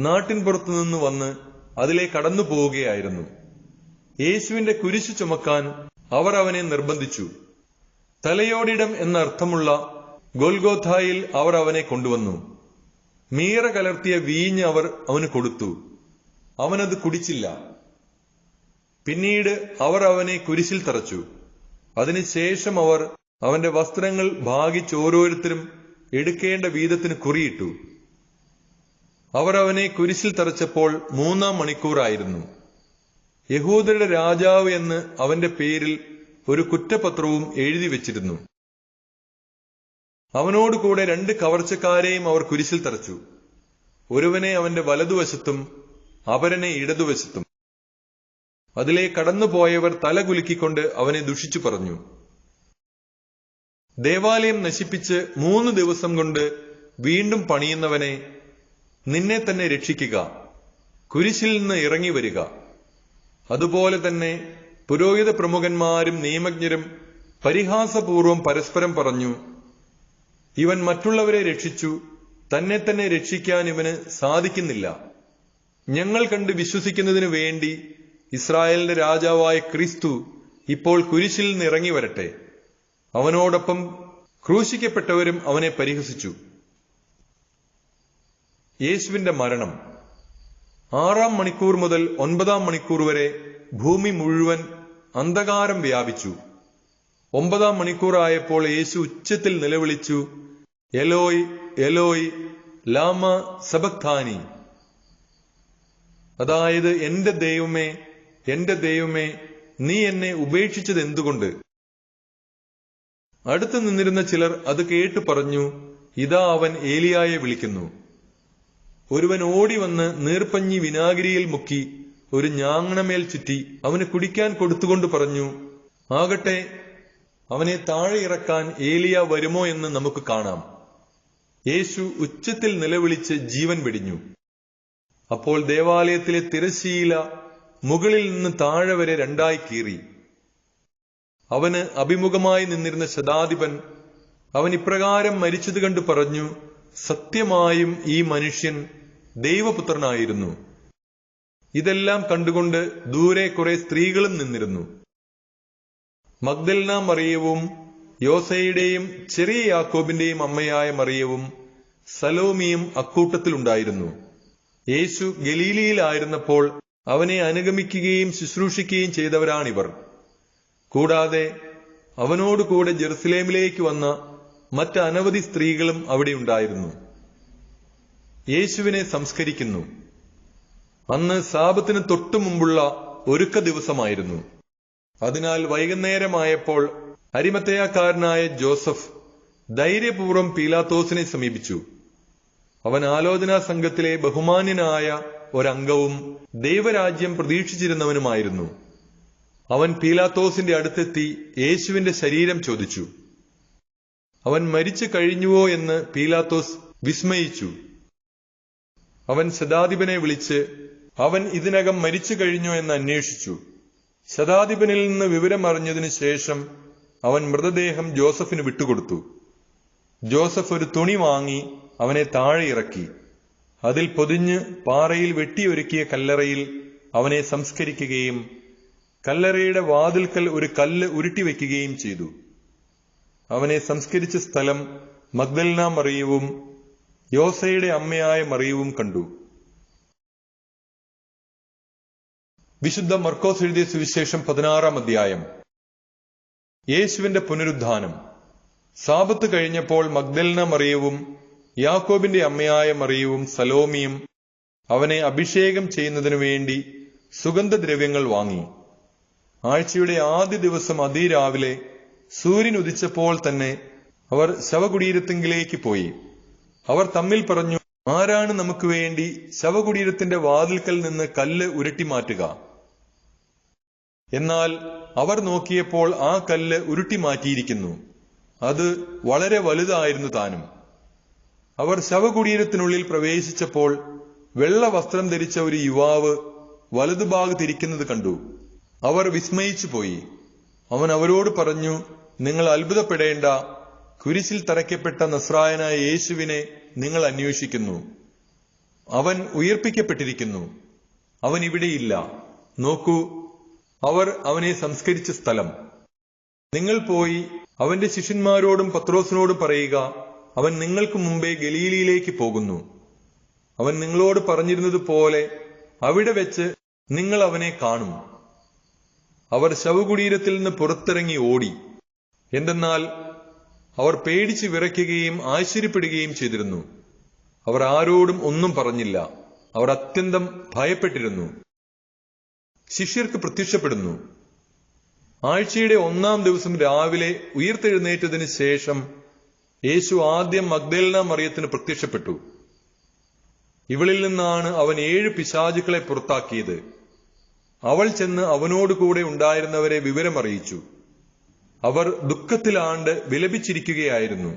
Speaker 1: നാട്ടിൻ പുറത്തുനിന്ന് വന്ന് അതിലെ കടന്നു പോവുകയായിരുന്നു. യേശുവിന്റെ കുരിശു ചുമക്കാൻ അവർ അവനെ നിർബന്ധിച്ചു. തലയോടിടം എന്നർത്ഥമുള്ള ഗൊൽഗോഥായിൽ അവർ അവനെ കൊണ്ടുവന്നു. മീറ കലർത്തിയ വീഞ്ഞ് അവർ അവന് കൊടുത്തു. അവനത് കുടിച്ചില്ല. പിന്നീട് അവർ അവനെ കുരിശിൽ തറച്ചു. അതിനുശേഷം അവർ അവന്റെ വസ്ത്രങ്ങൾ ഭാഗിച്ച് ഓരോരുത്തരും എടുക്കേണ്ട വീതത്തിന് കുറിയിട്ടു. അവർ അവനെ കുരിശിൽ തറച്ചപ്പോൾ 3-ാം മണിക്കൂറായിരുന്നു. യഹൂദരുടെ രാജാവ് എന്ന് അവന്റെ പേരിൽ ഒരു കുറ്റപത്രവും എഴുതി വെച്ചിരുന്നു. അവനോടുകൂടെ 2 കവർച്ചക്കാരെയും അവർ കുരിശിൽ തറച്ചു. ഒരുവനെ അവന്റെ വലതുവശത്തും അപരനെ ഇടതുവശത്തും. അതിലെ കടന്നുപോയവർ തല കുലുക്കിക്കൊണ്ട് അവനെ ദുഷിച്ചു പറഞ്ഞു, ദേവാലയം നശിപ്പിച്ച് 3 ദിവസം കൊണ്ട് വീണ്ടും പണിയുന്നവനെ, നിന്നെ തന്നെ രക്ഷിക്കുക, കുരിശിൽ നിന്ന് ഇറങ്ങി വരിക. അതുപോലെ തന്നെ പുരോഹിത പ്രമുഖന്മാരും നിയമജ്ഞരും പരിഹാസപൂർവം പരസ്പരം പറഞ്ഞു, ഇവൻ മറ്റുള്ളവരെ രക്ഷിച്ചു, തന്നെ തന്നെ രക്ഷിക്കാൻ ഇവന് സാധിക്കുന്നില്ല. ഞങ്ങൾ കണ്ട് വിശ്വസിക്കുന്നതിനു വേണ്ടി ഇസ്രായേലിന്റെ രാജാവായ ക്രിസ്തു ഇപ്പോൾ കുരിശിൽ നിന്ന് ഇറങ്ങി വരട്ടെ. അവനോടൊപ്പം ക്രൂശിക്കപ്പെട്ടവരും അവനെ പരിഹസിച്ചു. യേശുവിന്റെ മരണം. 6-ാം മണിക്കൂർ മുതൽ 9-ാം മണിക്കൂർ വരെ ഭൂമി മുഴുവൻ അന്ധകാരം വ്യാപിച്ചു. 9-ാം മണിക്കൂർ ആയപ്പോൾ യേശു ഉച്ചത്തിൽ നിലവിളിച്ചു, എലോയ് എലോയ് ലാമ സബക്താനി, അതായത് എന്റെ ദൈവമേ, എന്റെ ദൈവമേ, നീ എന്നെ ഉപേക്ഷിച്ചത് എന്തുകൊണ്ട്? അടുത്തു നിന്നിരുന്ന ചിലർ അത് കേട്ടു പറഞ്ഞു, ഇതാ അവൻ ഏലിയായെ വിളിക്കുന്നു. ഒരുവൻ ഓടി വന്ന് നീർപ്പഞ്ഞി വിനാഗിരിയിൽ മുക്കി ഒരു ഞാങ്ങണമേൽ ചുറ്റി അവന് കുടിക്കാൻ കൊടുത്തുകൊണ്ട് പറഞ്ഞു, ആകട്ടെ, അവനെ താഴെ ഇറക്കാൻ ഏലിയ വരുമോ എന്ന് നമുക്ക് കാണാം. യേശു ഉച്ചത്തിൽ നിലവിളിച്ച് ജീവൻ വെടിഞ്ഞു. അപ്പോൾ ദേവാലയത്തിലെ തിരശ്ശീല മുകളിൽ നിന്ന് താഴെ വരെ 2ആയി കീറി. അവന് അഭിമുഖമായി നിന്നിരുന്ന ശതാധിപൻ അവൻ ഇപ്രകാരം മരിച്ചത് കണ്ടു പറഞ്ഞു, സത്യമായും ഈ മനുഷ്യൻ ദൈവപുത്രനായിരുന്നു. ഇതെല്ലാം കണ്ടുകൊണ്ട് ദൂരെ കുറെ സ്ത്രീകളും നിന്നിരുന്നു. മഗ്ദലന മറിയവും യോസയുടെയും ചെറിയ യാക്കോബിന്റെയും അമ്മയായ മറിയവും സലോമിയും അക്കൂട്ടത്തിലുണ്ടായിരുന്നു. യേശു ഗലീലിയിലായിരുന്നപ്പോൾ അവനെ അനുഗമിക്കുകയും ശുശ്രൂഷിക്കുകയും ചെയ്തവരാണിവർ. കൂടാതെ അവനോടുകൂടെ ജെറുസലേമിലേക്ക് വന്ന മറ്റ് അനവധി സ്ത്രീകളും അവിടെ ഉണ്ടായിരുന്നു. യേശുവിനെ സംസ്കരിക്കുന്നു. അന്ന് സാബത്തിന് തൊട്ടു മുമ്പുള്ള ഒരുക്ക ദിവസമായിരുന്നു. അതിനാൽ വൈകുന്നേരമായപ്പോൾ അരിമത്തയാക്കാരനായ ജോസഫ് ധൈര്യപൂർവ്വം പീലാത്തോസിനെ സമീപിച്ചു. അവൻ ആലോചനാ സംഘത്തിലെ ബഹുമാന്യനായ ഒരംഗവും ദൈവരാജ്യം പ്രതീക്ഷിച്ചിരുന്നവനുമായിരുന്നു. അവൻ പീലാത്തോസിന്റെ അടുത്തെത്തി യേശുവിന്റെ ശരീരം ചോദിച്ചു. അവൻ മരിച്ചു കഴിഞ്ഞുവോ എന്ന് പീലാത്തോസ് വിസ്മയിച്ചു. അവൻ ശതാധിപനെ വിളിച്ച് അവൻ ഇതിനകം മരിച്ചു കഴിഞ്ഞോ എന്ന് അന്വേഷിച്ചു. ശതാധിപനിൽ നിന്ന് വിവരം അറിഞ്ഞതിനു ശേഷം അവൻ മൃതദേഹം ജോസഫിന് വിട്ടുകൊടുത്തു. ജോസഫ് ഒരു തുണി വാങ്ങി അവനെ താഴെ ഇറക്കി. അതിൽ പൊതിഞ്ഞ് പാറയിൽ വെട്ടിയൊരുക്കിയ കല്ലറയിൽ അവനെ സംസ്കരിക്കുകയും കല്ലറയുടെ വാതിൽക്കൽ ഒരു കല്ല് ഉരുട്ടിവെക്കുകയും ചെയ്തു. അവനെ സംസ്കരിച്ച സ്ഥലം മഗ്ദലന മറിയവും യോസയുടെ അമ്മയായ മറിയവും കണ്ടു. വിശുദ്ധ മർക്കോസ് എഴുതിയ സുവിശേഷം 16-ാം അധ്യായം. യേശുവിന്റെ പുനരുദ്ധാനം. സാബത്ത് കഴിഞ്ഞപ്പോൾ മഗ്ദലന മറിയവും യാക്കോബിന്റെ അമ്മയായ മറിയവും സലോമിയും അവനെ അഭിഷേകം ചെയ്യുന്നതിനു വേണ്ടി സുഗന്ധദ്രവ്യങ്ങൾ വാങ്ങി. ആഴ്ചയുടെ ആദ്യ ദിവസം അതിരാവിലെ സൂര്യൻ ഉദിച്ചപ്പോൾ തന്നെ അവർ ശവകുടീരത്തിങ്കിലേക്ക് പോയി. അവർ തമ്മിൽ പറഞ്ഞു, ആരാണ് നമുക്ക് വേണ്ടി ശവകുടീരത്തിന്റെ വാതിൽക്കൽ നിന്ന് കല്ല് ഉരുട്ടി മാറ്റുക? എന്നാൽ അവർ നോക്കിയപ്പോൾ ആ കല്ല് ഉരുട്ടി മാറ്റിയിരിക്കുന്നു. അത് വളരെ വലുതായിരുന്നു താനും. അവർ ശവകുടീരത്തിനുള്ളിൽ പ്രവേശിച്ചപ്പോൾ വെള്ള വസ്ത്രം ധരിച്ച ഒരു യുവാവ് വലതുഭാഗത്തിരിക്കുന്നത് കണ്ടു. അവർ വിസ്മയിച്ചു പോയി. അവൻ അവരോട് പറഞ്ഞു, നിങ്ങൾ അത്ഭുതപ്പെടേണ്ട. കുരിശിൽ തറയ്ക്കപ്പെട്ട നസ്രായനായ യേശുവിനെ നിങ്ങൾ അന്വേഷിക്കുന്നു. അവൻ ഉയർപ്പിക്കപ്പെട്ടിരിക്കുന്നു. അവൻ ഇവിടെയില്ല. നോക്കൂ, അവർ അവനെ സംസ്കരിച്ച സ്ഥലം. നിങ്ങൾ പോയി അവന്റെ ശിഷ്യന്മാരോടും പത്രോസിനോടും പറയുക, അവൻ നിങ്ങൾക്ക് മുമ്പേ ഗലീലയിലേക്ക് പോകുന്നു. അവൻ നിങ്ങളോട് പറഞ്ഞിരുന്നത് പോലെ അവിടെ വെച്ച് നിങ്ങൾ അവനെ കാണും. അവർ ശവകുടീരത്തിൽ നിന്ന് പുറത്തിറങ്ങി ഓടി. എന്തെന്നാൽ അവർ പേടിച്ച് വിറയ്ക്കുകയും ആശ്ചര്യപ്പെടുകയും ചെയ്തിരുന്നു. അവർ ആരോടും ഒന്നും പറഞ്ഞില്ല. അവർ അത്യന്തം ഭയപ്പെട്ടിരുന്നു. ശിഷ്യർക്ക് പ്രത്യക്ഷപ്പെടുന്നു. ആഴ്ചയുടെ 1-ാം ദിവസം രാവിലെ ഉയിർത്തെഴുന്നേറ്റതിന് ശേഷം യേശു ആദ്യം മഗ്ദലന മറിയത്തിന് പ്രത്യക്ഷപ്പെട്ടു. ഇവളിൽ നിന്നാണ് അവൻ 7 പിശാചുക്കളെ പുറത്താക്കിയത്. അവൾ ചെന്ന് അവനോടുകൂടെ ഉണ്ടായിരുന്നവരെ വിവരമറിയിച്ചു. അവർ ദുഃഖത്തിലാണ്ട് വിലപിച്ചിരിക്കുകയായിരുന്നു.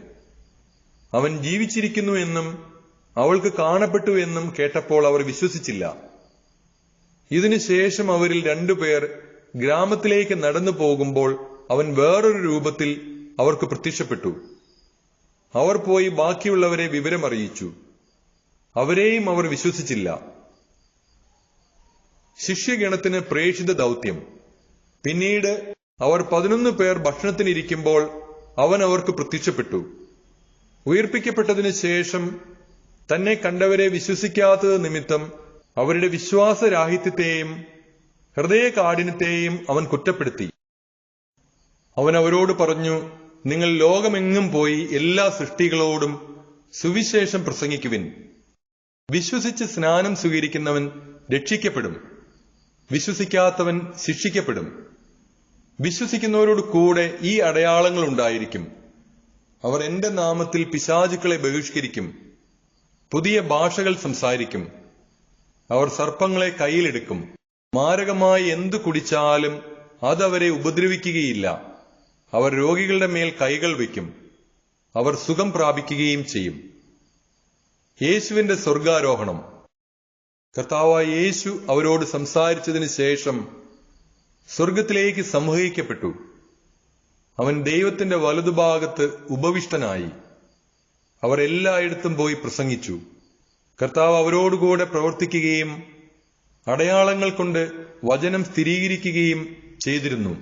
Speaker 1: അവൻ ജീവിച്ചിരിക്കുന്നു എന്നും അവൾക്ക് കാണപ്പെട്ടു എന്നും കേട്ടപ്പോൾ അവർ വിശ്വസിച്ചില്ല. ഇതിനുശേഷം അവരിൽ 2 പേർ ഗ്രാമത്തിലേക്ക് നടന്നു പോകുമ്പോൾ അവൻ വേറൊരു രൂപത്തിൽ അവർക്ക് പ്രത്യക്ഷപ്പെട്ടു. അവർ പോയി ബാക്കിയുള്ളവരെ വിവരമറിയിച്ചു. അവരെയും അവർ വിശ്വസിച്ചില്ല. ശിഷ്യഗണത്തിന് പ്രേക്ഷിത ദൗത്യം. പിന്നീട് അവർ 11 പേർ ഭക്ഷണത്തിനിരിക്കുമ്പോൾ അവൻ അവർക്ക് പ്രത്യക്ഷപ്പെട്ടു. ഉയിർപ്പിക്കപ്പെട്ടതിനു ശേഷം തന്നെ കണ്ടവരെ വിശ്വസിക്കാത്തത് നിമിത്തം അവരുടെ വിശ്വാസരാഹിത്യത്തെയും ഹൃദയകാഠിന്യത്തെയും അവൻ കുറ്റപ്പെടുത്തി. അവൻ അവരോട് പറഞ്ഞു, നിങ്ങൾ ലോകമെങ്ങും പോയി എല്ലാ സൃഷ്ടികളോടും സുവിശേഷം പ്രസംഗിക്കുവിൻ. വിശ്വസിച്ച് സ്നാനം സ്വീകരിക്കുന്നവൻ രക്ഷിക്കപ്പെടും, വിശ്വസിക്കാത്തവൻ ശിക്ഷിക്കപ്പെടും. വിശ്വസിക്കുന്നവരോട് കൂടെ ഈ അടയാളങ്ങൾ ഉണ്ടായിരിക്കും. അവർ എന്റെ നാമത്തിൽ പിശാചുക്കളെ ബഹിഷ്കരിക്കും, പുതിയ ഭാഷകൾ സംസാരിക്കും, അവർ സർപ്പങ്ങളെ കയ്യിലെടുക്കും, മാരകമായി എന്തു കുടിച്ചാലും അതവരെ ഉപദ്രവിക്കുകയില്ല. അവർ രോഗികളുടെ മേൽ കൈകൾ വയ്ക്കും, അവർ സുഖം പ്രാപിക്കുകയും ചെയ്യും. യേശുവിന്റെ സ്വർഗാരോഹണം. കർത്താവായ യേശു അവരോട് സംസാരിച്ചതിന് ശേഷം സ്വർഗത്തിലേക്ക് സംവഹിക്കപ്പെട്ടു. അവൻ ദൈവത്തിന്റെ വലതുഭാഗത്ത് ഉപവിഷ്ടനായി. അവർ എല്ലായിടത്തും പോയി പ്രസംഗിച്ചു. കർത്താവ് അവരോടുകൂടെ പ്രവർത്തിക്കുകയും അടയാളങ്ങൾ കൊണ്ട് വചനം സ്ഥിരീകരിക്കുകയും ചെയ്തിരുന്നു.